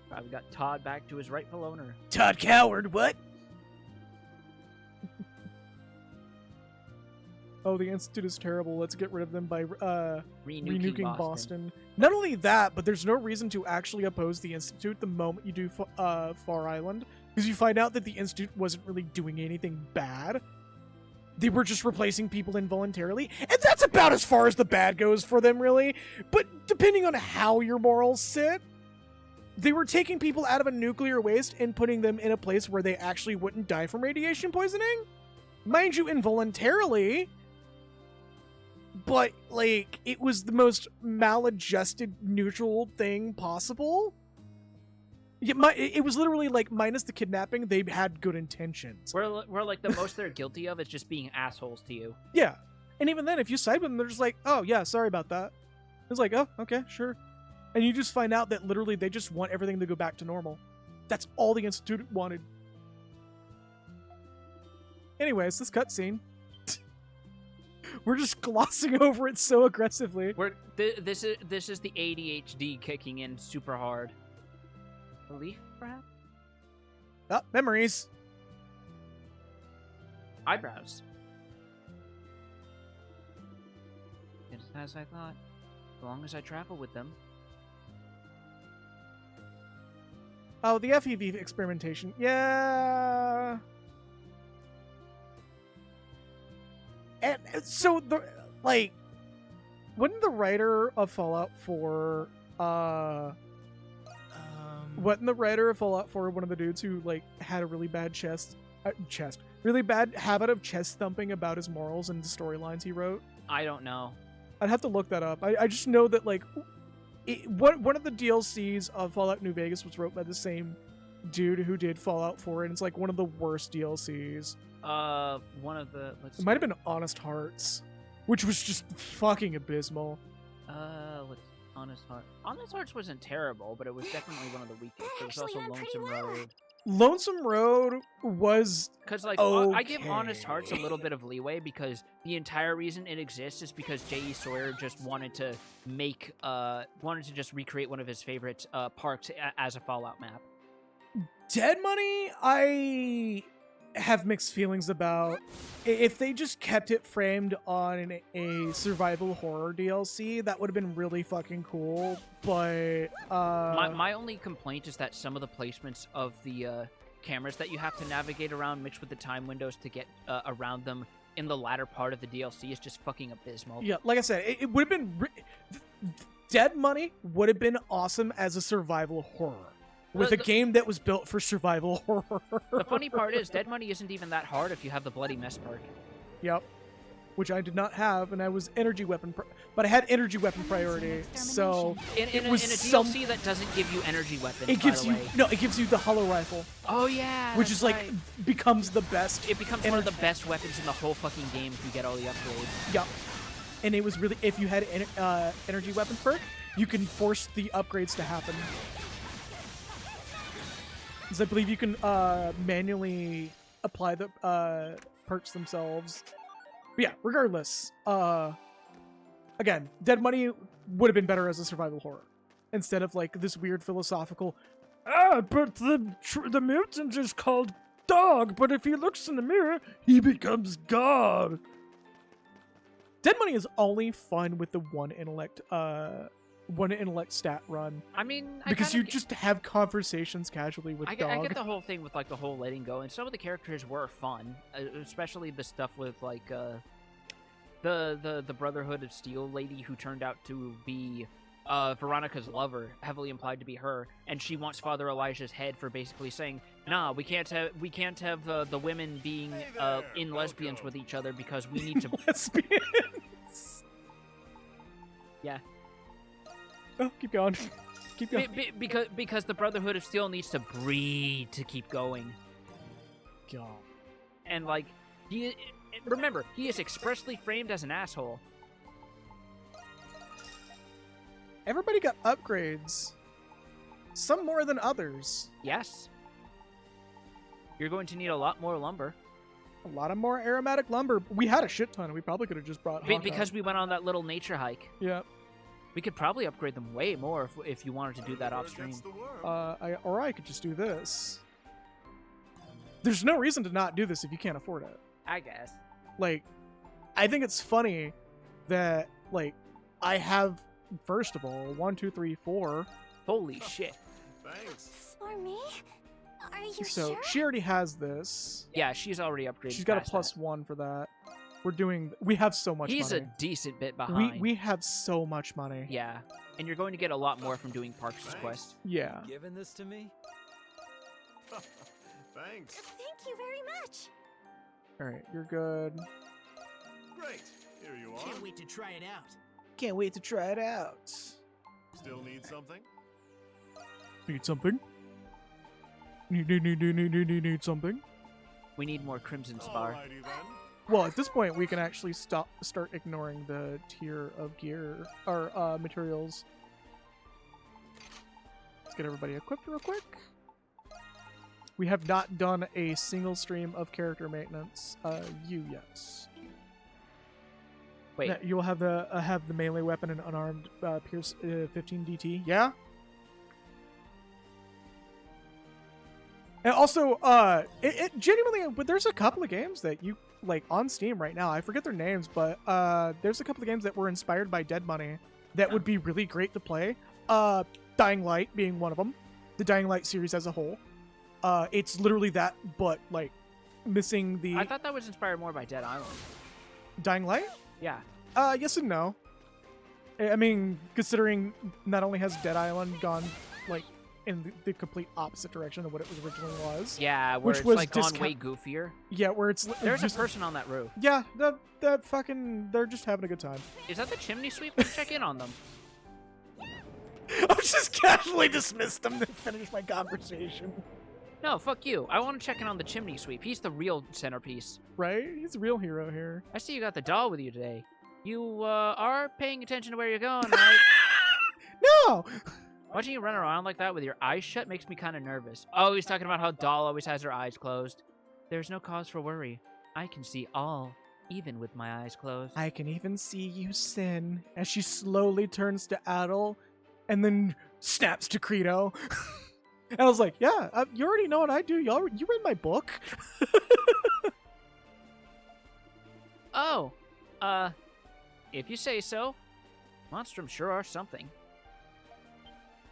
Probably got Todd back to his rightful owner. Todd Coward, what? Oh, the Institute is terrible. Let's get rid of them by renuking Boston. Not only that, but there's no reason to actually oppose the Institute the moment you do Far Island, because you find out that the Institute wasn't really doing anything bad. They were just replacing people involuntarily, and that's about as far as the bad goes for them, really. But depending on how your morals sit, they were taking people out of a nuclear waste and putting them in a place where they actually wouldn't die from radiation poisoning. Mind you, involuntarily. But, like, it was the most maladjusted, neutral thing possible. It was literally, like, minus the kidnapping, they had good intentions. Where like, the most they're guilty of is just being assholes to you. Yeah. And even then, if you side with them, they're just like, oh, yeah, sorry about that. It's like, oh, okay, sure. And you just find out that literally they just want everything to go back to normal. That's all the Institute wanted. Anyways, this cutscene. We're just glossing over it so aggressively. This is the ADHD kicking in super hard. Relief, perhaps? Oh, memories. Eyebrows. It's as I thought. As long as I travel with them. Oh, the FEV experimentation. Yeah. And so wasn't the writer of Fallout 4 wasn't the writer of Fallout 4 one of the dudes who like had a really bad really bad habit of chest thumping about his morals and the storylines he wrote? I don't know. I'd have to look that up. I just know that like one of the DLCs of Fallout New Vegas was wrote by the same dude who did Fallout 4, and it's like one of the worst DLCs. One of the it might have been Honest Hearts, which was just fucking abysmal. What's Honest Hearts? Honest Hearts wasn't terrible, but it was definitely one of the weakest. There was also Lonesome Road. Lonesome Road was because like okay. I give Honest Hearts a little bit of leeway because the entire reason it exists is because J.E. Sawyer just wanted to just recreate one of his favorite parks as a Fallout map. Dead Money, I have mixed feelings about. If they just kept it framed on a survival horror DLC, that would have been really fucking cool. But my only complaint is that some of the placements of the cameras that you have to navigate around mixed with the time windows to get around them in the latter part of the DLC is just fucking abysmal. Yeah, like I said, it would have been Dead Money would have been awesome as a survival horror. With a game that was built for survival horror. The funny part is, Dead Money isn't even that hard if you have the Bloody Mess perk. Yep. Which I did not have, and I was energy weapon, but I had energy weapon priority, so in a DLC that doesn't give you energy weapons. It gives it gives you the hollow rifle. Oh yeah, which is like becomes the best. It becomes one of the best weapons in the whole fucking game if you get all the upgrades. Yep. And it was really, if you had energy weapons perk, you can force the upgrades to happen. Because I believe you can manually apply the perks themselves. But yeah, regardless, again, Dead Money would have been better as a survival horror instead of like this weird philosophical. But the mutant is called Dog, but if he looks in the mirror, he becomes God. Dead Money is only fun with the one intellect stat run. I mean, because you just have conversations casually with Dog. I get the whole thing with like the whole letting go, and some of the characters were fun, especially the stuff with like the Brotherhood of Steel lady who turned out to be Veronica's lover, heavily implied to be her, and she wants Father Elijah's head for basically saying, "Nah, we can't have the women being in lesbians with each other because we need to." Lesbians. Yeah. Oh, keep going. Keep going. Because the Brotherhood of Steel needs to breed to keep going. God. And like remember, he is expressly framed as an asshole. Everybody got upgrades. Some more than others. Yes. You're going to need a lot more lumber. A lot of more aromatic lumber. We had a shit ton. We probably could have just brought because we went on that little nature hike. Yeah. We could probably upgrade them way more if you wanted to do that off stream. Or I could just do this. There's no reason to not do this if you can't afford it. I guess. Like, I think it's funny that, like, I have, first of all, 1, 2, 3, 4. Holy shit. Thanks. For me? Are you so sure? She already has this. Yeah, she's already upgraded. She's got a +1 for that. We have so much money. He's a decent bit behind. We have so much money. Yeah. And you're going to get a lot more from doing Parks' quest. Yeah. Giving this to me? Thanks. Thank you very much. Alright, you're good. Great. Here you are. Can't wait to try it out. Can't wait to try it out. Still need something? Need something? Need something? We need more Crimson Spar. Alrighty then. Well, at this point, we can actually start ignoring the tier of gear or materials. Let's get everybody equipped real quick. We have not done a single stream of character maintenance. You, yes. Wait. Now, you'll have the melee weapon and unarmed Pierce 15 DT. Yeah. And also, it genuinely, but there's a couple of games that you like on Steam right now. I forget their names, but there's a couple of games that were inspired by Dead Money that would be really great to play. Dying Light being one of them. The Dying Light series as a whole. It's literally that, but like missing the. I thought that was inspired more by Dead Island. Dying Light? Yeah. Yes and no. I mean, considering not only has Dead Island gone like in the complete opposite direction of what it was originally was. Yeah, where which it's was like gone way goofier. Yeah, where it's there's just, a person on that roof. Yeah, that fucking they're just having a good time. Is that the chimney sweep? Let's check in on them. I just casually dismissed them to finish my conversation. No, fuck you. I want to check in on the chimney sweep. He's the real centerpiece. Right? He's the real hero here. I see you got the doll with you today. You are paying attention to where you're going, right? No! Watching you run around like that with your eyes shut makes me kind of nervous. Oh, he's talking about how Doll always has her eyes closed. There's no cause for worry. I can see all, even with my eyes closed. I can even see you sin as she slowly turns to Adel and then snaps to Credo. And I was like, yeah, you already know what I do. You read my book. Oh, if you say so. Monstrum sure are something.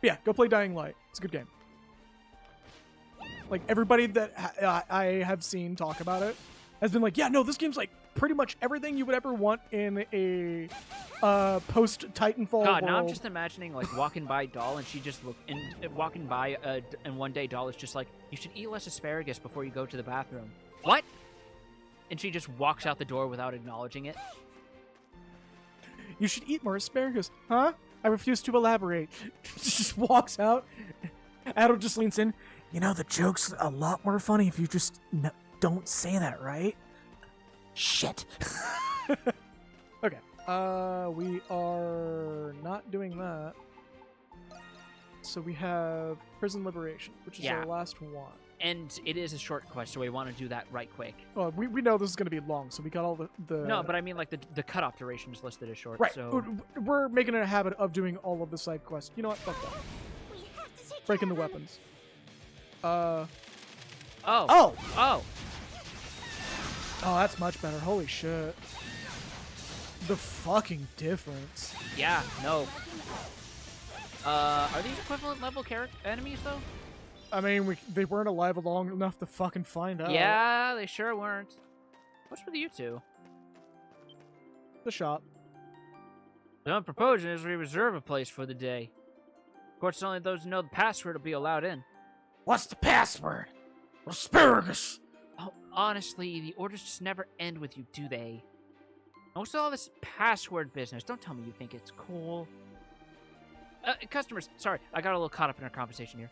Yeah, go play Dying Light. It's a good game. Like, everybody that I have seen talk about it has been like, yeah, no, this game's like pretty much everything you would ever want in a post-Titanfall God, world. now I'm just imagining, like, walking by Doll and she just walking by, and one day Doll is just like, you should eat less asparagus before you go to the bathroom. What? And she just walks out the door without acknowledging it. You should eat more asparagus. Huh? I refuse to elaborate. Just walks out. Adel just leans in. You know, the joke's a lot more funny if you just don't say that, right? Shit. Okay. We are not doing that. So we have Prison Liberation, which is our last one. And it is a short quest, so we want to do that right quick. Well, we know this is going to be long, so we got all the... No, but I mean, like, the cutoff duration is listed as short, right. so... We're making it a habit of doing all of the side quests. You know what? Fuck that. Breaking the weapons. Oh! Oh, Oh! that's much better. Holy shit. The fucking difference. Yeah, no. Are these equivalent level enemies, though? I mean, they weren't alive long enough to fucking find out. Yeah, they sure weren't. What's with you two? The shop. What I'm proposing is we reserve a place for the day. Of course, only those who know the password will be allowed in. What's the password? Asparagus. Oh, honestly, the orders just never end with you, do they? What's all this password business? Don't tell me you think it's cool. Customers, sorry, I got a little caught up in our conversation here.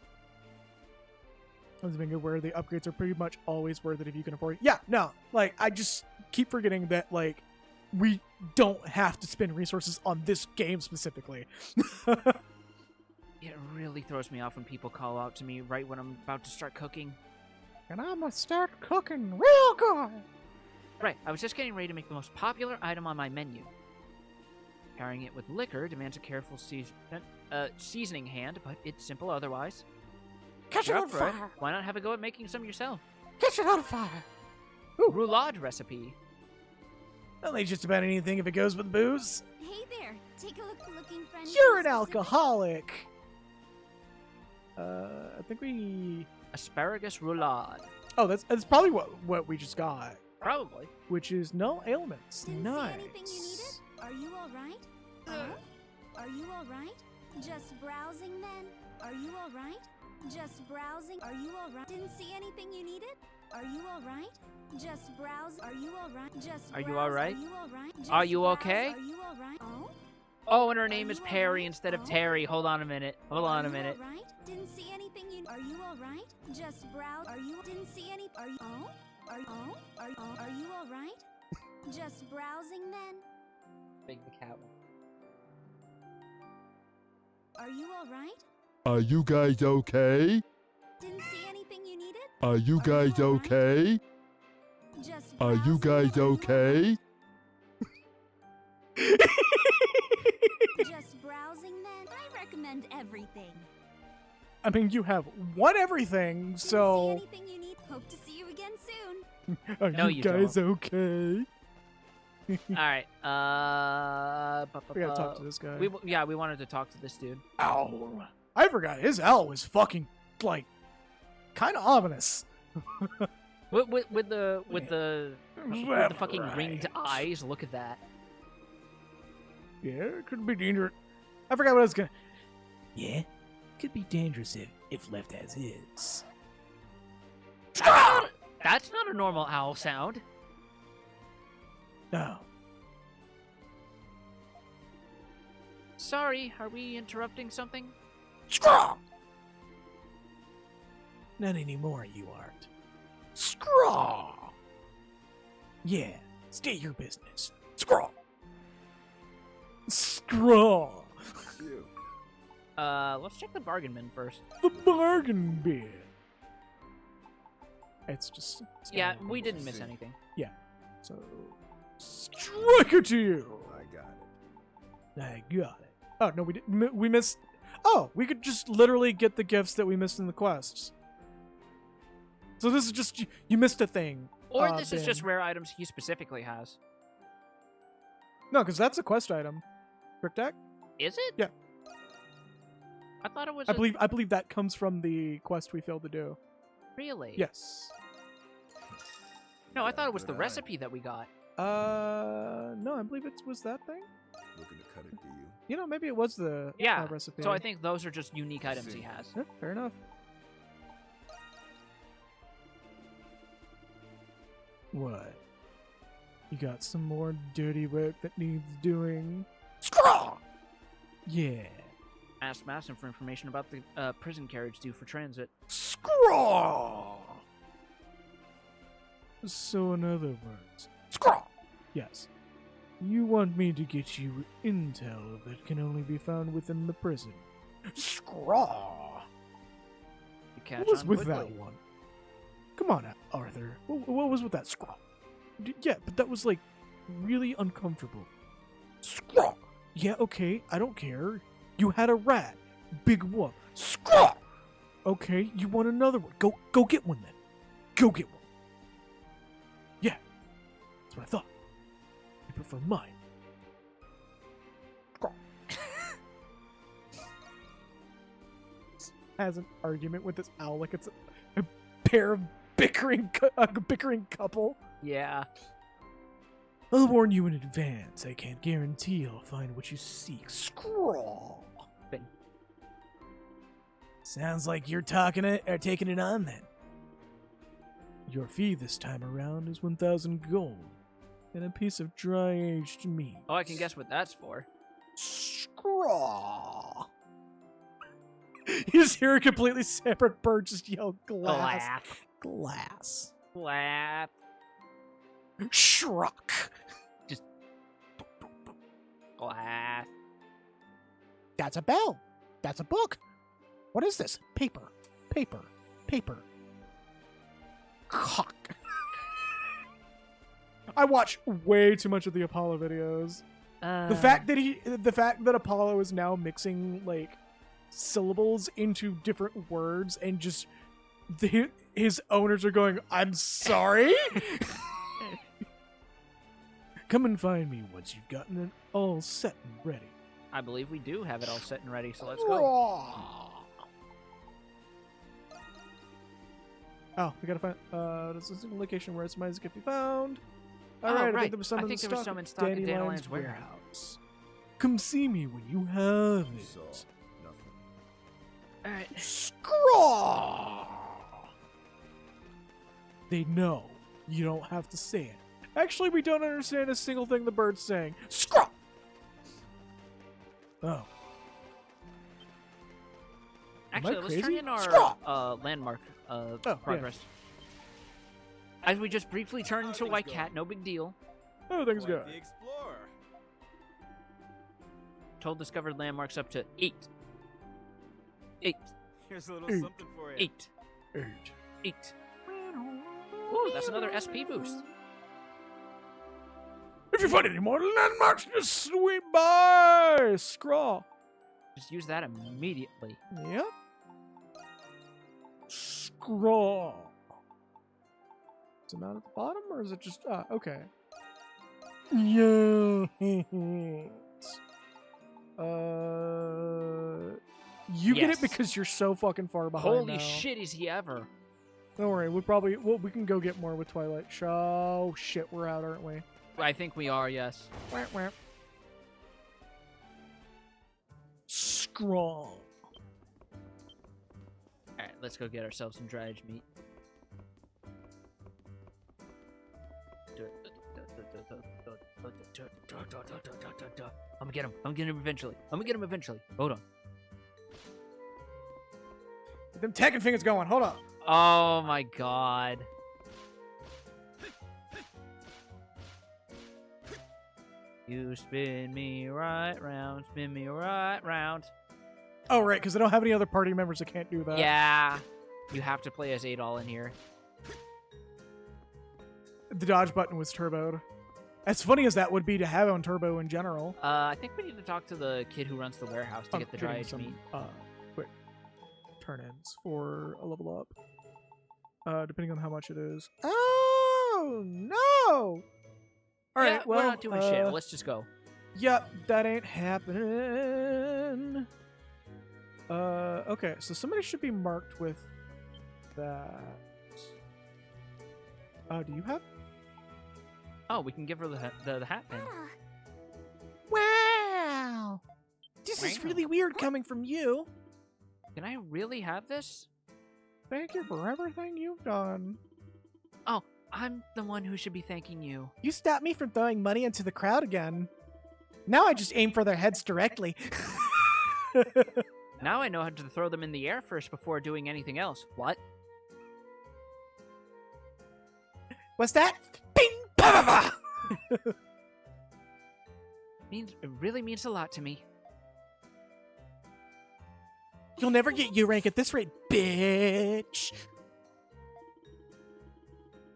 I was being aware the upgrades are pretty much always worth it if you can afford it. Yeah, no, like, I just keep forgetting that, like, we don't have to spend resources on this game specifically. It really throws me off when people call out to me right when I'm about to start cooking. And I'm gonna start cooking real good. Right, I was just getting ready to make the most popular item on my menu. Pairing it with liquor demands a careful seasoning hand, but it's simple otherwise. Catch it on For it. fire. Why not have a go at making some yourself? Catch it on fire. Roulade recipe. I'll eat just about anything if it goes with booze. Hey there, take a look, looking friend. You're an alcoholic. I think we... Asparagus roulade. Oh, that's probably what we just got. Probably. Which is no ailments. Didn't Nice. see anything you needed? Are you alright? Are you alright? Just browsing then? Are you alright? Just browsing? Are you alright? Didn't see anything you needed? Are you alright? Just browse. Are you alright? Just Are you browse. alright? Are you alright? Just Are you browse. okay? Are you alright? Oh? Oh, and her name Are is you Perry alright? instead of Oh? Terry. Hold on a minute. Hold on a minute. Are you alright? Didn't see anything you. Are you alright? Just browse. Are you? Didn't see any. Are you? Oh? Are you? Oh? Are you alright? Just browsing then. Big the cat one. Are you alright? Are you guys okay? Didn't see anything you needed? Are you guys okay? Just Are you browsing, guys okay? Just browsing then? I recommend everything. I mean, you have won everything, Didn't see so anything you need. Hope to see you again soon. are No, you you guys don't. okay? All right. We gotta talk to this guy. We wanted to talk to this dude. Owl. I forgot his owl was fucking like kind of ominous. With the fucking ringed eyes. Look at that. Yeah, it could be dangerous. I forgot what I was gonna. Yeah, could be dangerous if left as is. That's not a normal owl sound. No. Sorry, are we interrupting something? Scraw! Not anymore, you aren't. Scraw! Yeah, state your business. Scraw! Scraw. Let's check the bargain bin first. The bargain bin. It's just. Yeah, we didn't miss anything. So, strike it to you. I got it. Oh no, we didn't. We missed. Oh, we could just literally get the gifts that we missed in the quests. So this is just you missed a thing. Or this is bin. just rare items he specifically has. No, because that's a quest item. Brick deck. Is it? Yeah. I thought it was. I believe that comes from the quest we failed to do. Really? Yes. No, I thought it was the recipe that we got. No, I believe it was that thing. Looking to cut it, do you? You know, maybe it was the Yeah. recipe. So I think those are just unique items he has. Yeah, fair enough. What? You got some more dirty work that needs doing? Scraw! Yeah. Asked Masson for information about the prison carriage due for transit. Scraw! So in other words, Scraw! yes. You want me to get you intel that can only be found within the prison. Scraw! You catch What was on with quickly. that one? Come on, Arthur. What was with that scrawl? Yeah, but that was like really uncomfortable. Scraw! Yeah, okay, I don't care. You had a rat. Big whoop. Scraw! Okay, you want another one. Go get one then. Go get one. Yeah. That's what I thought. You prefer mine. Has an argument with this owl like it's a pair of bickering couple. Yeah. I'll warn you in advance. I can't guarantee I'll find what you seek. Scrawl. Sounds like you're taking it on then. Your fee this time around is 1,000 gold and a piece of dry aged meat. Oh, I can guess what that's for. Scrawl. You just hear a completely separate bird just yell glass. Glass. Flap. Shruck. Glass. That's a bell. That's a book. What is this? Paper. Paper. Paper. Cock. I watch way too much of the Apollo videos. The fact that Apollo is now mixing like syllables into different words and just his owners are going, "I'm sorry." Come and find me once you've gotten it all set and ready. I believe we do have it all set and ready, so let's go. Oh, we gotta find. This is a location where somebody's can be found. Oh, All right, I right. think there was some I in think the there was stock some at in stock at Dandelions Dandelions Warehouse. Come see me when you have it. So, nothing. All right. Scraw! They know. You don't have to say it. Actually, we don't understand a single thing the bird's saying. Scraw! Oh. Actually, let's turn crazy? in our Scraw! landmark yeah. progress. As we just briefly turned into a white cat, no big deal. Everything's good. The explorer. Total discovered landmarks up to 8. 8. Here's a little Eight. something for you. 8. 8. 8. Ooh, that's another SP boost. If you find any more landmarks, just sweep by. Scrawl. Just use that immediately. Yep. Scrawl. Is it not at the bottom, or is it just... okay. Yeah. You get Yes. it because you're so fucking far behind Holy now. shit, is he ever? Don't worry, we can go get more with Twilight. Oh shit, we're out, aren't we? I think we are, yes. Wah, wah. Scrawl. Alright, let's go get ourselves some dry aged meat. I'm gonna get him. I'm gonna get him eventually. I'm gonna get him eventually. Hold on. Get them Tekken fingers going. Hold up. Oh my god. You spin me right round, spin me right round. Oh right, because I don't have any other party members that can't do that. Yeah. You have to play as Adol in here. The dodge button was turboed. As funny as that would be to have on turbo in general. I think we need to talk to the kid who runs the warehouse to get the dry Getting aged some, meat. quick turn-ins for a level up. Depending on how much it is. Oh no! All Yeah, right, well, we're not doing shit. Let's just go. Yep, that ain't happening. Okay, so somebody should be marked with that. Do you have? Oh, we can give her the hat pin. Ah, Wow! This is Wow. really weird coming from you. Can I really have this? Thank you for everything you've done. Oh, I'm the one who should be thanking you. You stopped me from throwing money into the crowd again. Now I just aim for their heads directly. Now I know how to throw them in the air first before doing anything else. What? What's that? Bing! Ba ba ba! It really means a lot to me. You'll never get U rank at this rate, bitch!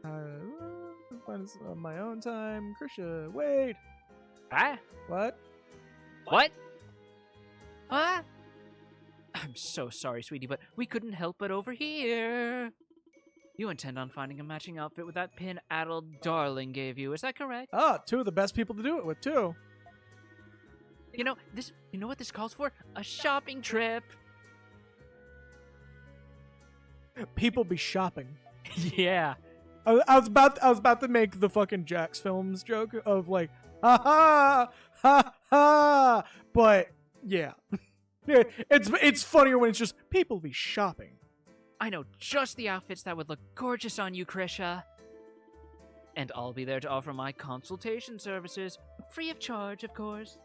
On my own time. Krisha, wait! Ah? What? What? Ah? I'm so sorry, sweetie, but we couldn't help but overhear. You intend on finding a matching outfit with that pin addled darling gave you, is that correct? Ah, two of the best people to do it with, too. You know what this calls for? A shopping trip. People be shopping. Yeah. I was about to make the fucking Jax Films joke of like, ha ha, ha ha, but yeah. It's funnier when it's just people be shopping. I know just the outfits that would look gorgeous on you, Krisha. And I'll be there to offer my consultation services, free of charge, of course.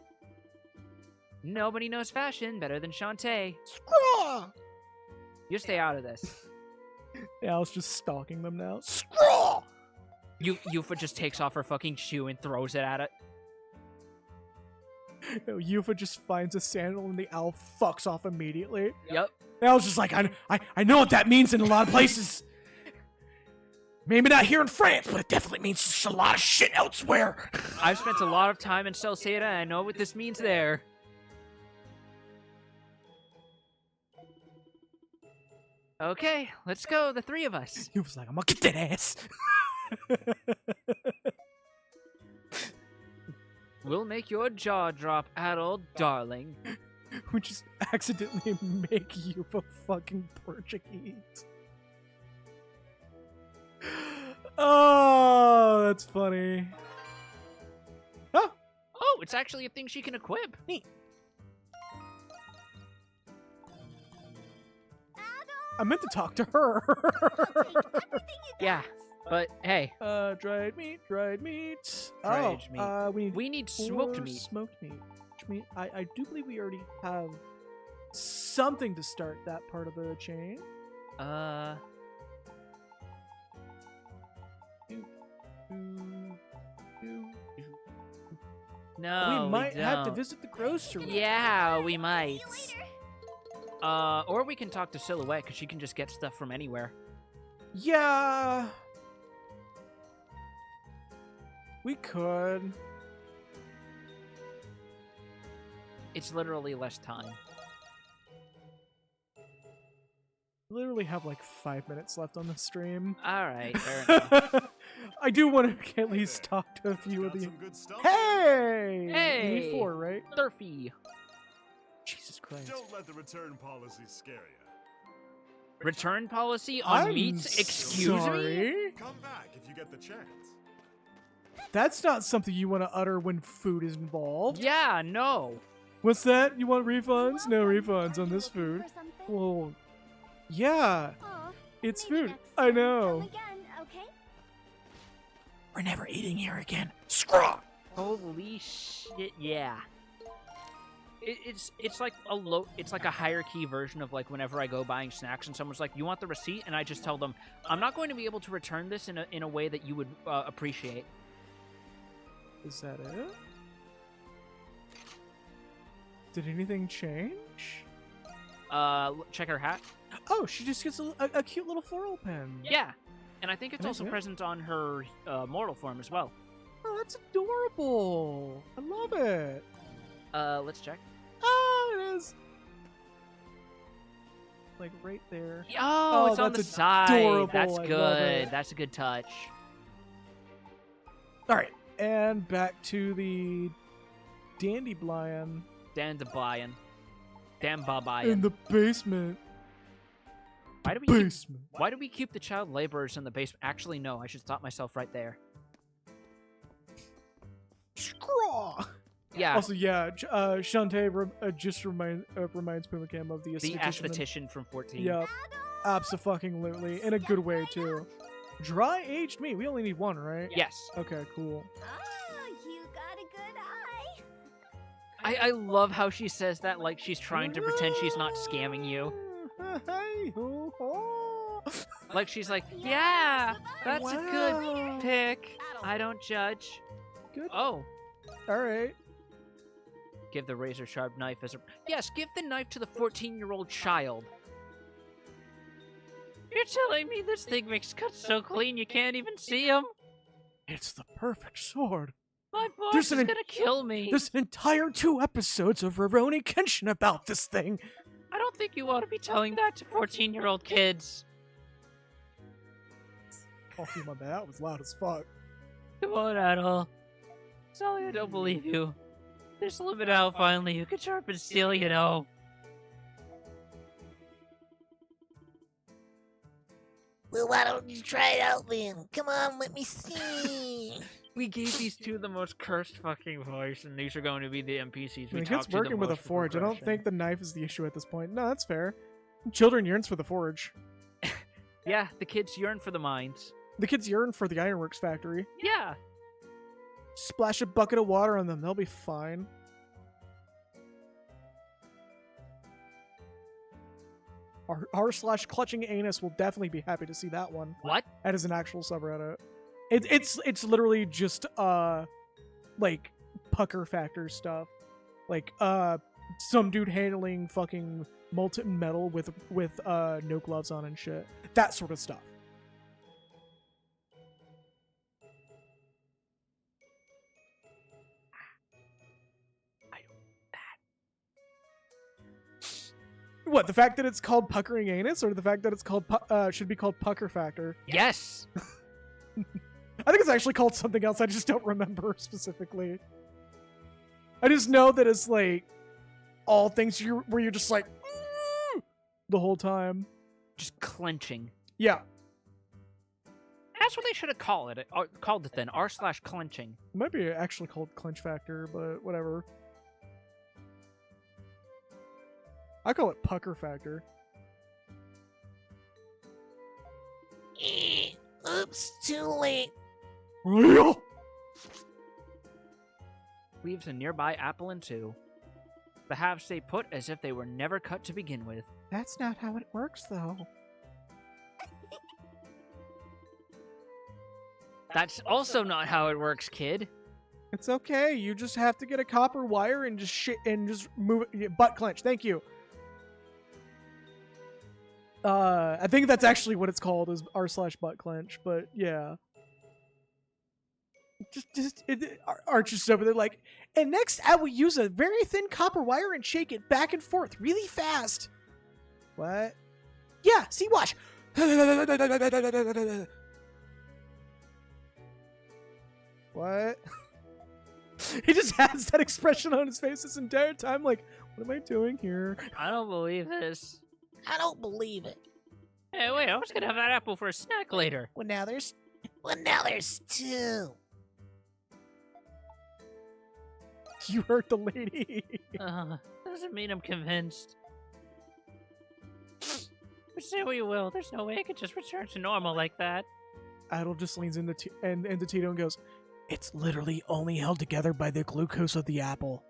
Nobody knows fashion better than Shantae. Scraw! You stay out of this. Al's just stalking them now. Scrawl. Yufa just takes off her fucking shoe and throws it at it. No, Yufa just finds a sandal and the owl fucks off immediately. Yep. Al's just like, I know what that means in a lot of places. Maybe not here in France, but it definitely means just a lot of shit elsewhere. I've spent a lot of time in Celceta and I know what this means there. Okay, let's go, the three of us. Yufa's like, I'm gonna get that ass. We'll make your jaw drop, adult darling. We just accidentally make Yufa fucking Portuguese. Oh, that's funny. Oh, it's actually a thing she can equip. Neat. I meant to talk to her. Yeah, but hey, dried meat. Dried meat. We need smoked four meat. Smoked meat. Which mean I do believe we already have something to start that part of the chain. No, we might have to don't. visit the grocery. Yeah, we might. see you later. Or we can talk to Silhouette, because she can just get stuff from anywhere. Yeah. We could. It's literally less time. Literally have like 5 minutes left on the stream. All right, fair enough. I do want to at least talk to a few of the. Hey! Hey! E4, right? Surfy. Jesus Christ. Don't let the return policy scare you. Return policy on I'm meats? Excuse me? sorry? Come back if you get the chance. That's not something you want to utter when food is involved. Yeah, no. What's that? You want refunds? No refunds on this food. Well, yeah. It's food. I know. Come again, okay? We're never eating here again. Scraw! Holy shit, yeah. It's like a hierarchy version of like whenever I go buying snacks and someone's like, "You want the receipt?" and I just tell them, "I'm not going to be able to return this in a way that you would appreciate." Is that it? Did anything change? Check her hat. Oh, she just gets a cute little floral pen. Yeah, and I think it's That also is it. present on her mortal form as well. Oh, that's adorable. I love it. Let's check. Oh, it is. Like right there. Oh, it's on the that's side. adorable. That's I love good. it. That's a good touch. All right, and back to the dandelion Dandelion. in Dambabayan. the basement. Why do we keep, Basement. why do we keep the child laborers in the basement? Actually, no. I should stop myself right there. Scraw. Yeah. Also, yeah, Shantae just reminds Puma Cam of the The esthetician. aesthetician from 14. Yep, abso-fucking-lutely, in a good way too. Dry aged meat. We only need one, right? Yes. Okay, cool. Oh, you got a good eye. I love how she says that like she's trying to pretend she's not scamming you. Like she's like, yeah, that's a good pick. I don't judge. Good. Oh, All right. give the razor sharp knife as a... Yes, give the knife to the 14-year-old child. You're telling me this thing makes cuts so clean you can't even see them? It's the perfect sword. My boss There's is an- gonna kill me. There's an entire 2 episodes of Rurouni Kenshin about this thing. I don't think you ought to be telling that to 14-year-old kids. Oh, my bad. That was loud as fuck. Come on, Adol. Sorry, I don't believe you. There's a limit how finally you can sharpen steel, you know. Well, why don't you try it out then? Come on, let me see. We gave these two the most cursed fucking voice, and these are going to be the NPCs I we mean, talk it's to the working with a most for forge. I don't progression. think the knife is the issue at this point. No, that's fair. Children yearns for the forge. Yeah, the kids yearn for the mines. The kids yearn for the ironworks factory. Yeah. Splash a bucket of water on them. They'll be fine. R/clutching anus will definitely be happy to see that one. What? That is an actual subreddit. It's literally just like pucker factor stuff. Like some dude handling fucking molten metal with no gloves on and shit. That sort of stuff. What, the fact that it's called puckering anus, or the fact that it's called should be called pucker factor? Yes. I think it's actually called something else. I just don't remember specifically. I just know that it's like all things where you're just like the whole time. Just clenching. Yeah, That's what they should have called it then. R/clenching. it might be actually called clench factor, but whatever. I call it pucker factor. Oops, too late. Leaves a nearby apple in 2. The halves stay put as if they were never cut to begin with. That's not how it works, though. That's also not how it works, kid. It's okay. You just have to get a copper wire and just move it. Butt clench. Thank you. I think that's actually what it's called, is r/butt clench. But yeah. Arch is over there like, and next I will use a very thin copper wire and shake it back and forth really fast. What? Yeah, see, watch. What? He just has that expression on his face this entire time, like, what am I doing here? I don't believe this. I don't believe it. Hey, wait, I was gonna have that apple for a snack later. Well, now there's two. You hurt the lady. Doesn't mean I'm convinced. But say what you will, there's no way I could just return to normal like that. Adel just leans into Tito and goes, it's literally only held together by the glucose of the apple.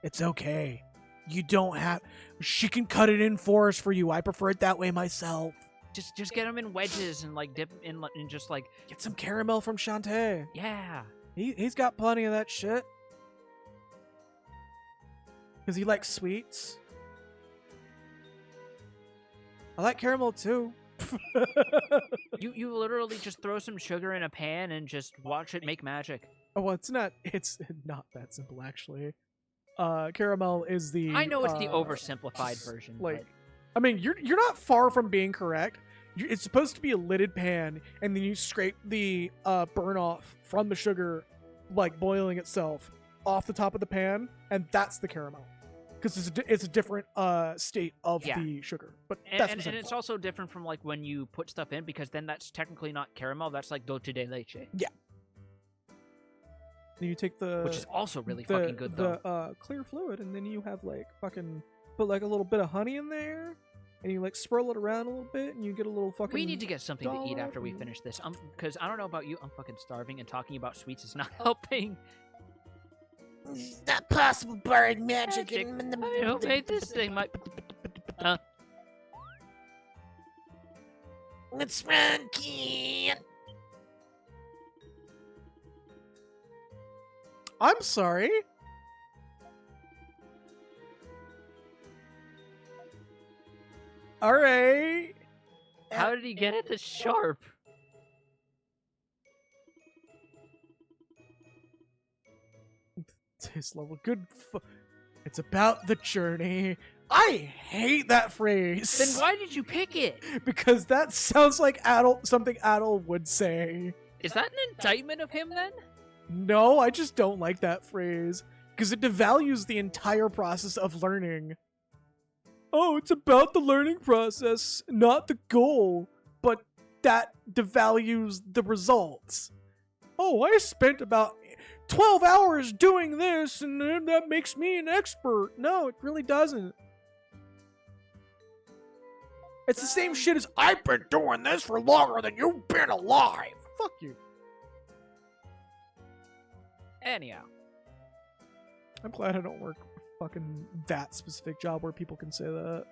It's okay. You don't have... She can cut it in fours for you. I prefer it that way myself. Just get them in wedges and like dip in and just like... Get some caramel from Shantae. Yeah. He's got plenty of that shit. Because he likes sweets. I like caramel too. You literally just throw some sugar in a pan and just watch it make magic. Oh, well, it's not that simple actually. Caramel is the... I know it's the oversimplified version. Like, but... I mean, you're not far from being correct. It's supposed to be a lidded pan, and then you scrape the burn off from the sugar, like boiling itself, off the top of the pan, and that's the caramel. Because it's a different state of the sugar. But that's and it's also different from like when you put stuff in, because then that's technically not caramel. That's like dulce de leche. Yeah. Then you take the... Which is also really fucking good, though. The clear fluid, and then you have, like, fucking... Put, like, a little bit of honey in there, and you, like, swirl it around a little bit, and you get a little fucking... We need to get something to eat after we finish this. Because I don't know about you, I'm fucking starving, and talking about sweets is not helping. It's not possible, barring magic. Who made this thing? Let's run, kid. I'm sorry. All right. How did he get it this sharp? Taste level good. It's about the journey. I hate that phrase. Then why did you pick it? Because that sounds like something Adel would say. Is that an indictment of him then? No, I just don't like that phrase. Because it devalues the entire process of learning. Oh, it's about the learning process, not the goal. But that devalues the results. Oh, I spent about 12 hours doing this, and that makes me an expert. No, it really doesn't. It's the same shit as I've been doing this for longer than you've been alive. Fuck you. Anyhow. I'm glad I don't work fucking that specific job where people can say that.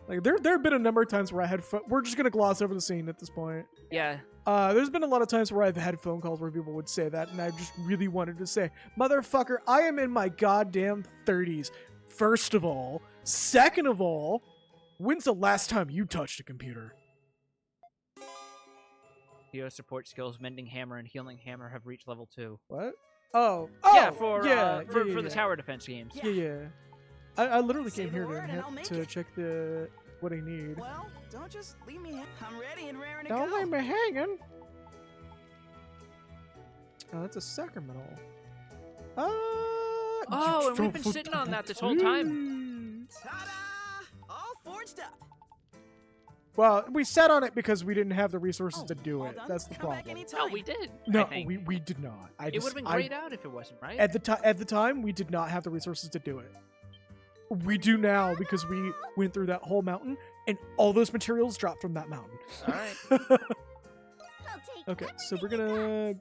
Like, there have been a number of times where I had we're just gonna gloss over the scene at this point. Yeah. There's been a lot of times where I've had phone calls where people would say that, and I just really wanted to say, motherfucker, I am in my goddamn 30s. First of all. Second of all, when's the last time you touched a computer? Hero support skills, mending hammer and healing hammer have reached level 2. What? Oh, yeah, for the tower defense games. Yeah. I literally came here to check what I need. Well, don't just leave me. I'm ready and raring to Don't go. leave me hanging. Oh, that's a sacramental. Oh, and we've been sitting on that this whole time. Ta-da! All forged up. Well, we sat on it because we didn't have the resources to do it. That's the problem. No, we did. No, we did not. It would have been grayed out if it wasn't, right? At the time, we did not have the resources to do it. We do now because we went through that whole mountain, and all those materials dropped from that mountain. All right. Okay, so we're gonna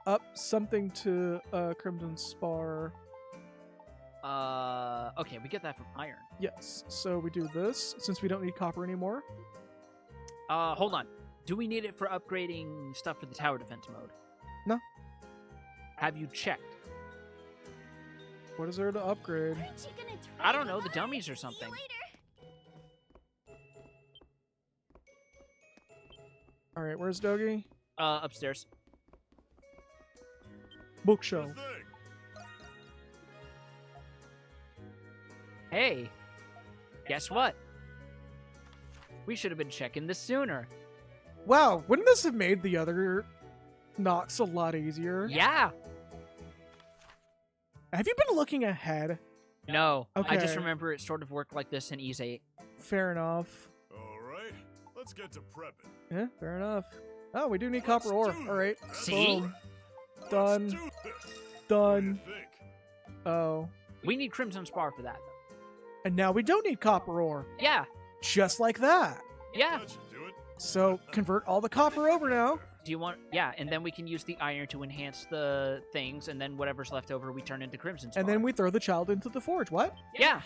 up something to Crimson Spar. Okay, we get that from iron. Yes, so we do this, since we don't need copper anymore. Hold on. Do we need it for upgrading stuff for the tower defense mode? No. Have you checked? What is there to upgrade? I don't know, the dummies or something. Alright, where's Doggy? Upstairs. Bookshelf. Good thing. Hey, guess what? We should have been checking this sooner. Wow, wouldn't this have made the other Nox a lot easier? Yeah. Have you been looking ahead? No, I just Okay. remember it sort of worked like this in Ease 8. Fair enough. All right, let's get to prepping. Yeah, fair enough. Oh, we do need copper ore. All right. See? Boom. Let's Done. do this. Done. What do you think? Oh. We need Crimson Spar for that, though. And now we don't need copper ore. Yeah, Just like that. yeah. That should do it. So convert all the copper over now. Do you want... Yeah, and then we can use the iron to enhance the things, and then whatever's left over we turn into Crimson Spar. And then we throw the child into the forge. What? Yeah.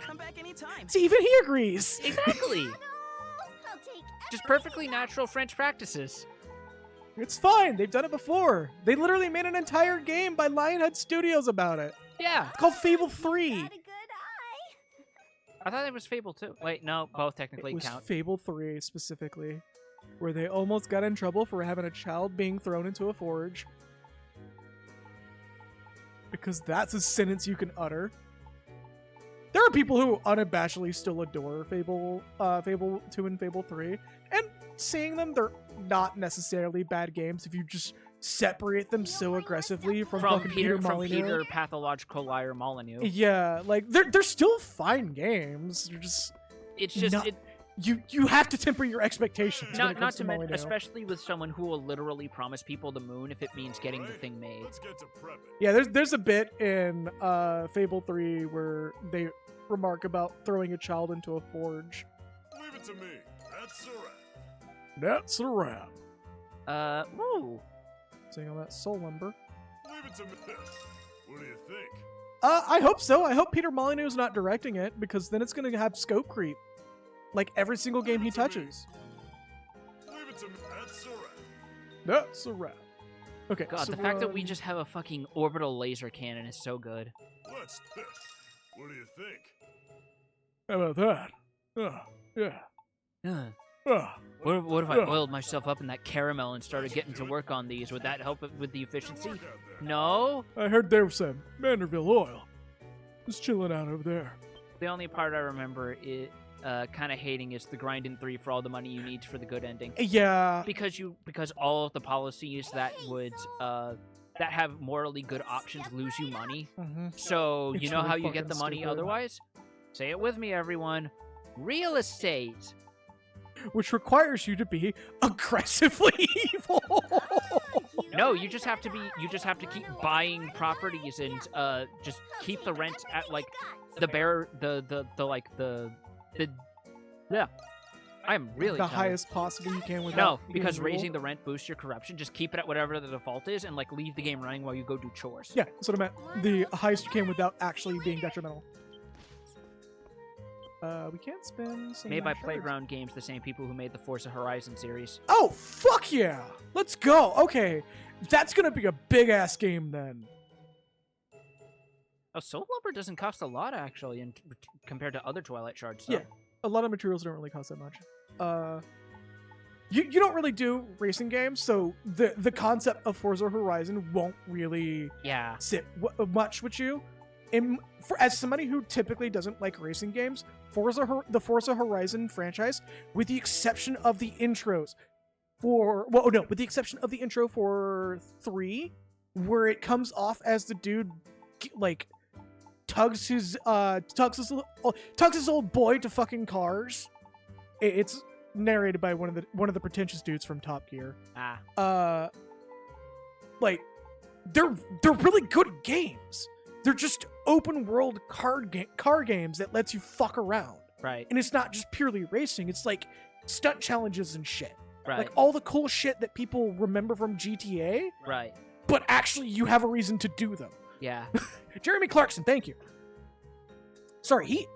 Come back anytime. See, even he agrees. Exactly. I'll take Just perfectly natural French practices. It's fine. They've done it before. They literally made an entire game by Lionhead Studios about it. Yeah. It's called Fable 3. Got a good eye. I thought it was Fable 2. Wait, no, both technically It was count. Fable 3 specifically, where they almost got in trouble for having a child being thrown into a forge. Because that's a sentence you can utter. There are people who unabashedly still adore Fable 2 and Fable 3, and seeing them, they're not necessarily bad games if you just separate them so aggressively from fucking Peter from Molyneux. Peter Pathological Liar Molyneux. Yeah, like they're still fine games. You're just It's just not- it, you have to temper your expectations. when it not comes to mention, Molyneux. especially with someone who will literally promise people the moon if it means getting the Alright, thing made. Let's get to prepping. Yeah, there's a bit in Fable 3 where they remark about throwing a child into a forge. Leave it to me. That's a wrap. That's a wrap. Ooh. Seeing all that soul lumber. Leave it to me. What do you think? I hope so. I hope Peter Molyneux's not directing it, because then it's gonna have scope creep. Like every single game he touches. Leave it to me. That's a wrap. That's a wrap. Okay, God, so the fact that we just have a fucking orbital laser cannon is so good. Let's this. What do you think? How about that? Yeah. What if I oiled myself up in that caramel and started getting to work on these? Would that help with the efficiency? Work out there. No. I heard there was some Vanderbilt oil. Just chilling out over there. The only part I remember it kind of hating is the grind in 3 for all the money you need for the good ending. Yeah. Because all of the policies that would that have morally good options lose you money. Mm-hmm. So It's you know really how you get fucking the money stupid. otherwise? Say it with me, everyone. Real estate. Which requires you to be aggressively evil. No, you just have to keep buying properties and just keep the rent at like yeah. I'm really the tired. highest possible you can without No, being because evil. raising the rent boosts your corruption. Just keep it at whatever the default is and like leave the game running while you go do chores. Yeah, that's what I meant. The highest you can without actually being detrimental. We can't spend some Made by nice shards. Playground Games, the same people who made the Forza Horizon series. Oh, fuck yeah! Let's go! Okay, that's gonna be a big-ass game then. Oh, Soul Lumber doesn't cost a lot, actually, compared to other Twilight Shards. So. Yeah. A lot of materials don't really cost that much. You don't really do racing games, so the concept of Forza Horizon won't really Yeah. sit much with you. As somebody who typically doesn't like racing games, the Forza Horizon franchise, with the exception of the intros with the exception of the intro for 3, where it comes off as the dude like tugs his old boy to fucking cars. It's narrated by one of the pretentious dudes from Top Gear. Like they're really good games. They're just open world car games that lets you fuck around. Right. And it's not just purely racing. It's like stunt challenges and shit. Right. Like all the cool shit that people remember from GTA, Right. but actually you have a reason to do them. Yeah. Jeremy Clarkson, thank you. Sorry, he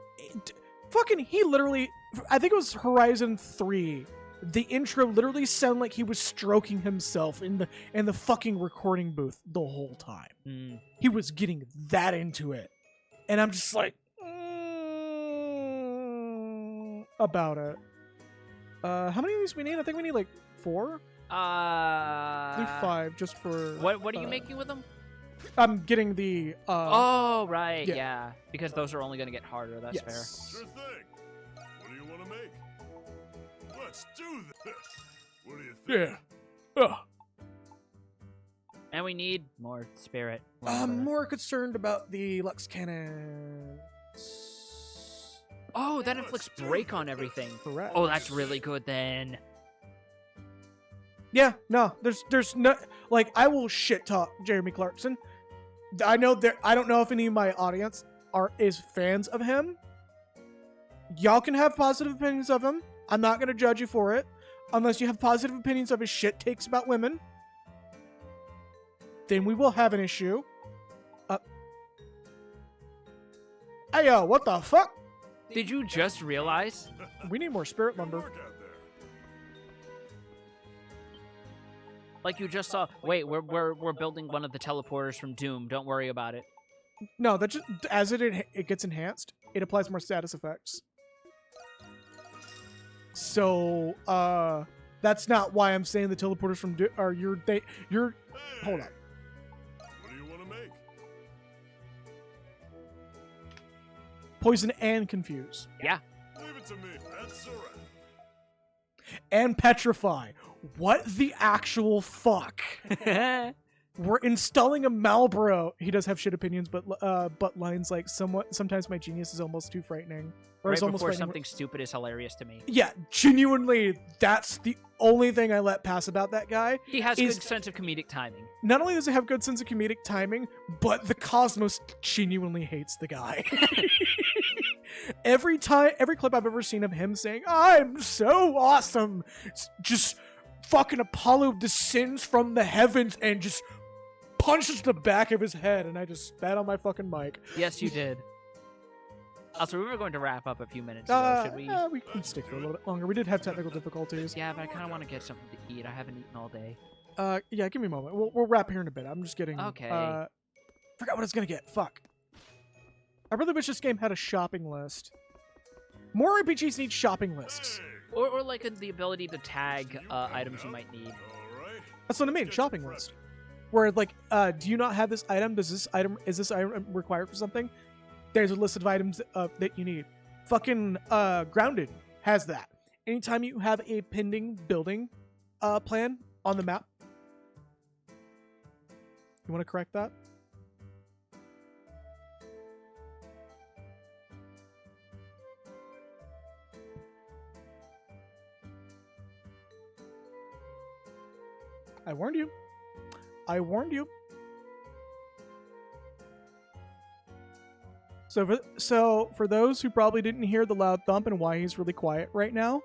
literally, I think it was Horizon 3. The intro literally sounded like he was stroking himself in the fucking recording booth the whole time. Mm. He was getting that into it. And I'm just like, about it. How many of these we need? I think we need like 4. I think 5 just for. What are you making with them? I'm getting the. Oh right, yeah. Because those are only gonna get harder. That's fair. Sure thing. What do you want to make? Let's do this. What do you think? Yeah. And we need more spirit. I'm more concerned about the Lux Cannon. Oh, that inflicts break on everything. Correct. Oh, that's really good then. Yeah, no, there's no, like, I will shit talk Jeremy Clarkson. I know I don't know if any of my audience is fans of him. Y'all can have positive opinions of him. I'm not gonna judge you for it, unless you have positive opinions of his shit takes about women. Then we will have an issue. Hey yo, what the fuck? Did you just realize? We need more spirit lumber. Work out there. Like you just saw. Wait, we're building one of the teleporters from Doom. Don't worry about it. No, that just as it gets enhanced, it applies more status effects. So, that's not why I'm saying the teleporters from Doom are your. Hold on. What do you want to make? Poison and confuse. Yeah. Leave it to me. That's all right. And petrify. What the actual fuck? We're installing a Malboro. He does have shit opinions, but lines like sometimes my genius is almost too frightening. Or Right almost before frightening. something stupid is hilarious to me. Yeah, genuinely, that's the only thing I let pass about that guy. He has good sense of comedic timing. Not only does he have good sense of comedic timing, but the cosmos genuinely hates the guy. Every clip I've ever seen of him saying, "I'm so awesome," just fucking Apollo descends from the heavens and just punches the back of his head, and I just spat on my fucking mic. Yes, you did. Also, we were going to wrap up a few minutes ago. Should we? We can stick for a little bit longer. We did have technical difficulties. Yeah, but I kind of want to get something to eat. I haven't eaten all day. Yeah, give me a moment. We'll wrap here in a bit. I'm just getting. Okay. Forgot what I was gonna get. Fuck. I really wish this game had a shopping list. More RPGs need shopping lists. Or like the ability to tag items you might need. All right. That's what I mean. Shopping list. Where like, do you not have this item? Is this item required for something? There's a list of items that you need. Fucking Grounded has that. Anytime you have a pending building plan on the map, you want to correct that? I warned you. I warned you. So for those who probably didn't hear the loud thump and why he's really quiet right now,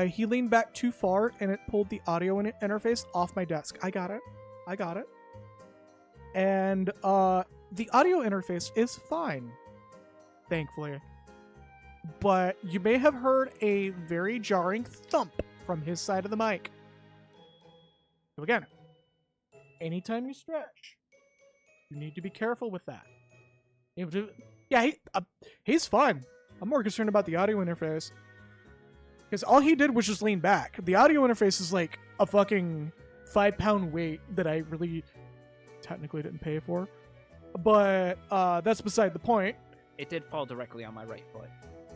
he leaned back too far and it pulled the audio interface off my desk. I got it. And the audio interface is fine, thankfully. But you may have heard a very jarring thump from his side of the mic. So again, anytime you stretch, you need to be careful with that. Yeah, he's fine. I'm more concerned about the audio interface. Because all he did was just lean back. The audio interface is like a fucking 5-pound weight that I really technically didn't pay for. But that's beside the point. It did fall directly on my right foot.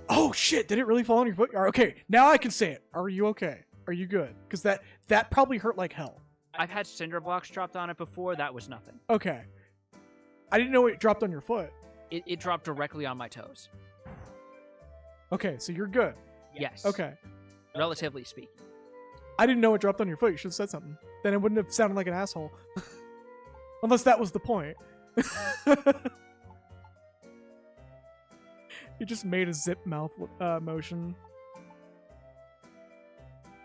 Oh shit, did it really fall on your foot? Okay, now I can say it. Are you okay? Are you good? Because that probably hurt like hell. I've had cinder blocks dropped on it before. That was nothing. Okay. I didn't know it dropped on your foot. It dropped directly on my toes. Okay, so you're good. Yes. Okay. Relatively speaking. I didn't know it dropped on your foot. You should have said something. Then it wouldn't have sounded like an asshole. Unless that was the point. You just made a zip mouth motion.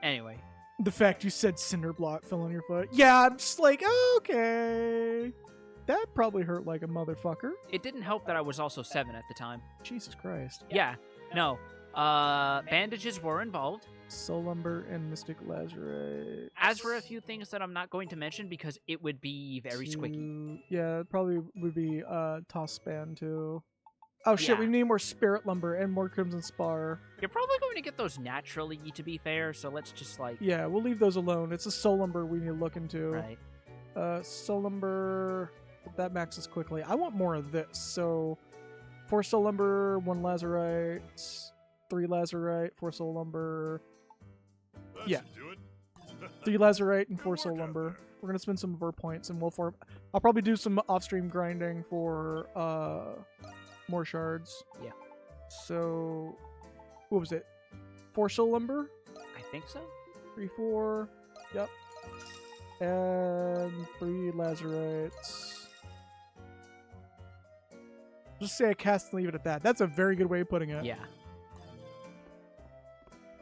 Anyway. The fact you said cinder block fell on your foot. Yeah, I'm just like, okay. That probably hurt like a motherfucker. It didn't help that I was also 7 at the time. Jesus Christ. Yeah. No. Bandages were involved. Soul Lumber and Mystic Lazarite. As for a few things that I'm not going to mention because it would be very squicky. Yeah, it probably would be Toss Span too. Oh shit, Yeah. we need more spirit lumber and more crimson spar. You're probably going to get those naturally, to be fair, so let's just, like... Yeah, we'll leave those alone. It's a soul lumber we need to look into. Right. Soul lumber, that maxes quickly. I want more of this, so 4 soul lumber, 1 lazurite, 3 lazurite, 4 soul lumber. That Yeah. should do it. 3 lazurite and 4 Good soul work out lumber. there. We're gonna spend some of our points, and I'll probably do some off-stream grinding for more shards. Yeah. So, what was it? 4 soul lumber, I think so. 3, 4. Yep. And 3 lazurites. Just say I cast and leave it at that. That's a very good way of putting it. Yeah.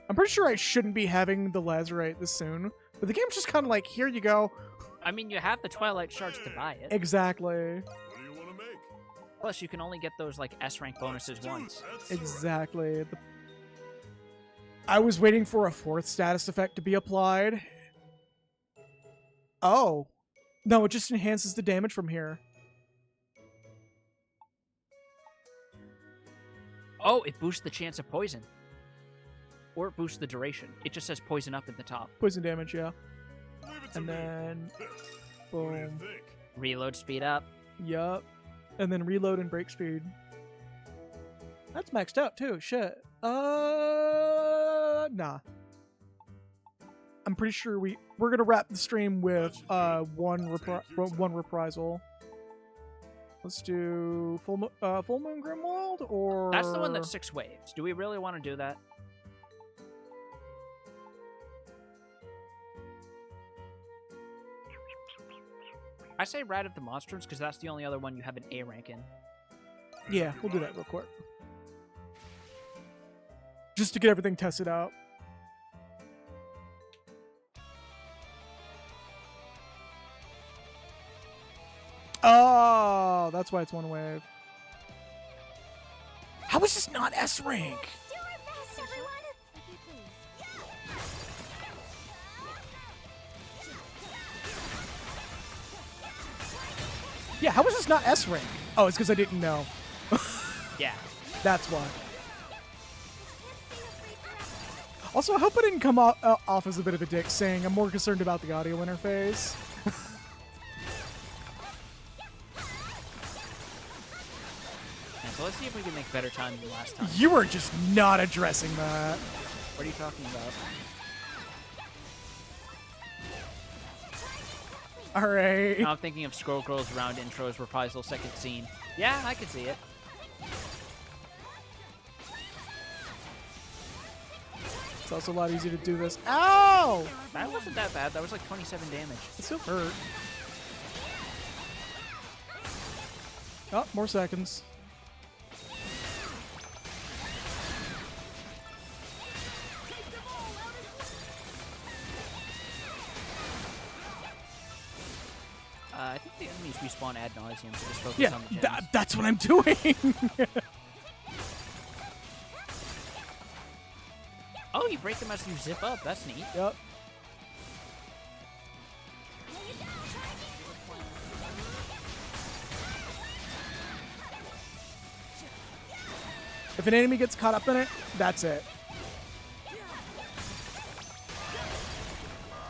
I'm pretty sure I shouldn't be having the lazurite this soon, but the game's just kind of like, here you go. I mean, you have the Twilight Shards to buy it. Exactly. What do you want to make? Plus, you can only get those, like, S-rank bonuses once. That's Exactly. I was waiting for a 4th status effect to be applied. Oh. No, it just enhances the damage from here. Oh, it boosts the chance of poison. Or it boosts the duration. It just says poison up at the top. Poison damage, yeah. Leave it to And me. then, What do you boom. think? Reload speed up. Yup. And then reload and break speed. That's maxed out too. Shit. Nah. I'm pretty sure we're gonna wrap the stream with one reprisal. Let's do full moon Grimwald, or That's the one that's 6 waves. Do we really want to do that? I say Rat of the Monstrums because that's the only other one you have an A rank in. Yeah, we'll do that real quick. Just to get everything tested out. Oh, that's why it's 1 wave. How is this not S rank? Do our best, everyone! If you please. Yeah, how is this not S rank? Oh, it's because I didn't know. Yeah. That's why. Also, I hope I didn't come off as a bit of a dick saying I'm more concerned about the audio interface. And so let's see if we can make better time than last time. You were just not addressing that. What are you talking about? Alright. Now I'm thinking of Scroll Girls Round Intro's reprisal second scene. Yeah, I could see it. It's also a lot easier to do this. Ow! That wasn't that bad. That was like 27 damage. It still hurt. Oh, more seconds. I think the enemies respawn ad nauseum, so just focus Yeah, on the gems. that's what I'm doing. Oh, you break them as you zip up. That's neat. Yep. If an enemy gets caught up in it, that's it.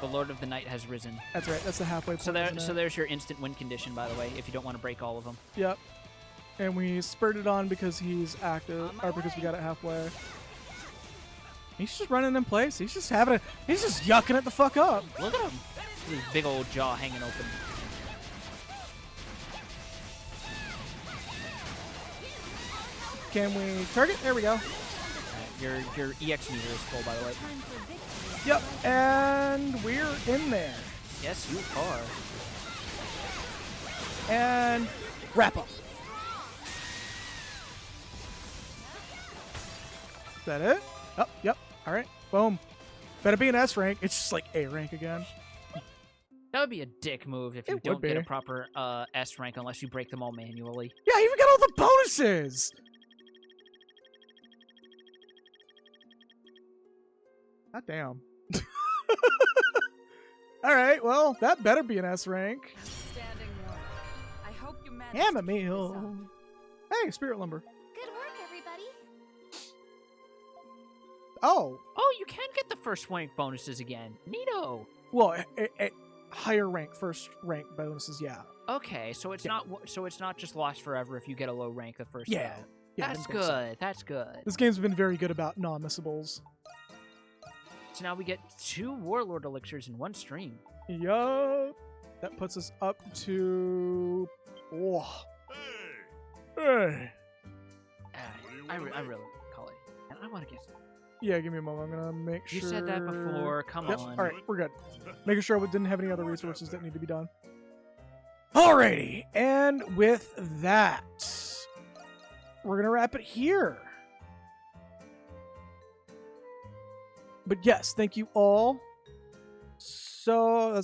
The Lord of the Night has risen. That's right. That's the halfway point. So isn't it? there's your instant win condition, by the way, if you don't want to break all of them. Yep. And we spurted on because he's active, or because we got it halfway. He's just running in place. He's just having he's just yucking it the fuck up. Look at him. His big old jaw hanging open. Can we target? There we go. Your EX meter is full, by the way. Yep. And we're in there. Yes, you are. And wrap up. Is that it? Oh, yep. All right. Boom. Better be an S rank. It's just like A rank again. That would be a dick move if you It don't would get a be. proper S rank unless you break them all manually. Yeah, I even got all the bonuses. God damn. All right. Well, that better be an S rank. Outstanding work. I hope you managed Hammer to keep this meal. up. Hey, spirit lumber. Good Oh. Oh, you can get the first rank bonuses again. Neato. Well, higher rank, first rank bonuses, yeah. Okay, so it's not just lost forever if you get a low rank the first Yeah. go. Yeah, That's good. That's good. This game's been very good about non-missables. So now we get 2 Warlord elixirs in one stream. Yup. That puts us up to... Oh. Hey! Hey. I really call it. And I want to guess. Yeah, give me a moment. I'm gonna make sure... You said that before. Come on. Alright, we're good. Making sure we didn't have any other resources that need to be done. Alrighty, and with that, we're gonna wrap it here. But yes, thank you all. I'm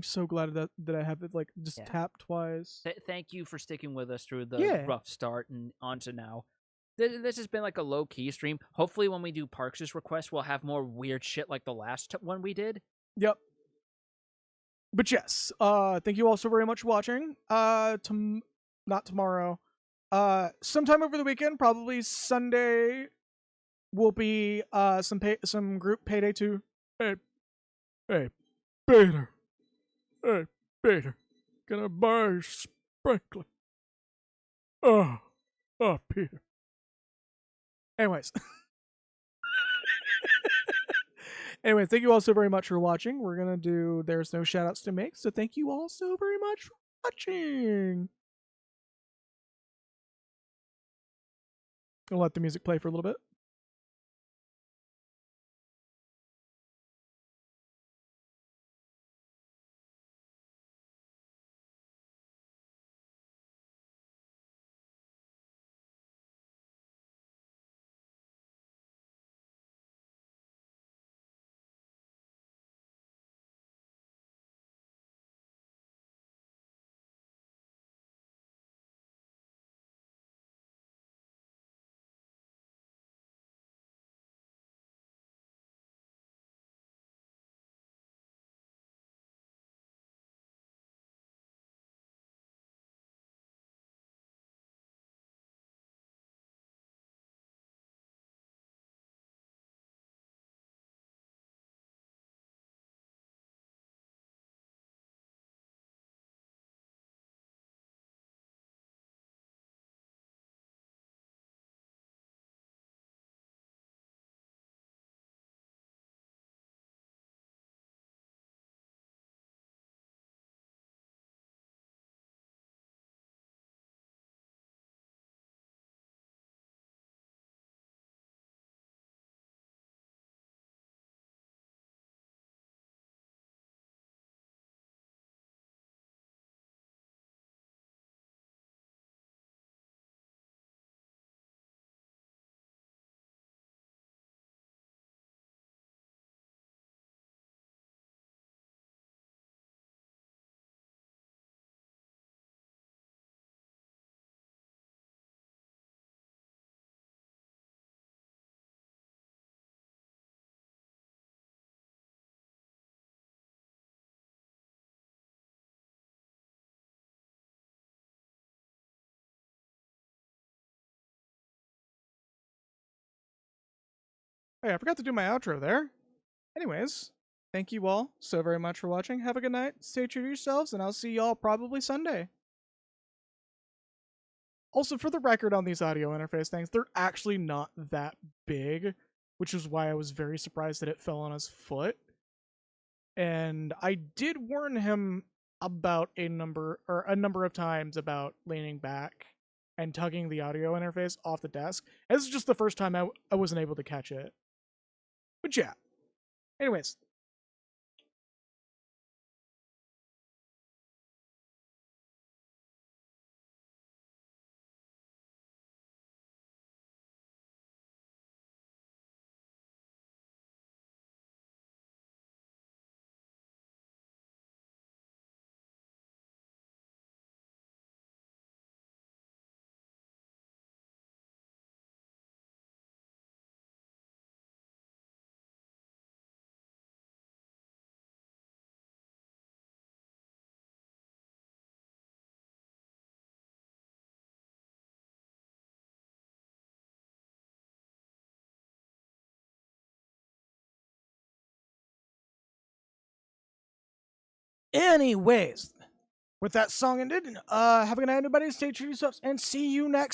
so glad that I have it like just tapped twice. Thank you for sticking with us through the rough start and on to now. This has been like a low-key stream. Hopefully when we do Parks' request, we'll have more weird shit like the last one we did. Yep. But yes, thank you all so very much for watching. Not tomorrow. Sometime over the weekend, probably Sunday, will be some group Payday 2. Hey, Peter. Hey, Peter. Can I buy a sprinkler? Oh, Peter. Anyways. Anyway, thank you all so very much for watching. We're going to do There's No Shoutouts to Make, so thank you all so very much for watching. I'll let the music play for a little bit. Hey, I forgot to do my outro there. Anyways, thank you all so very much for watching. Have a good night. Stay true to yourselves, and I'll see y'all probably Sunday. Also, for the record on these audio interface things, they're actually not that big, which is why I was very surprised that it fell on his foot. And I did warn him about a number of times about leaning back and tugging the audio interface off the desk. And this is just the first time I wasn't able to catch it. But yeah. Anyways, Anyways, with that song ended, have a good night, everybody. Stay true to yourselves, and see you next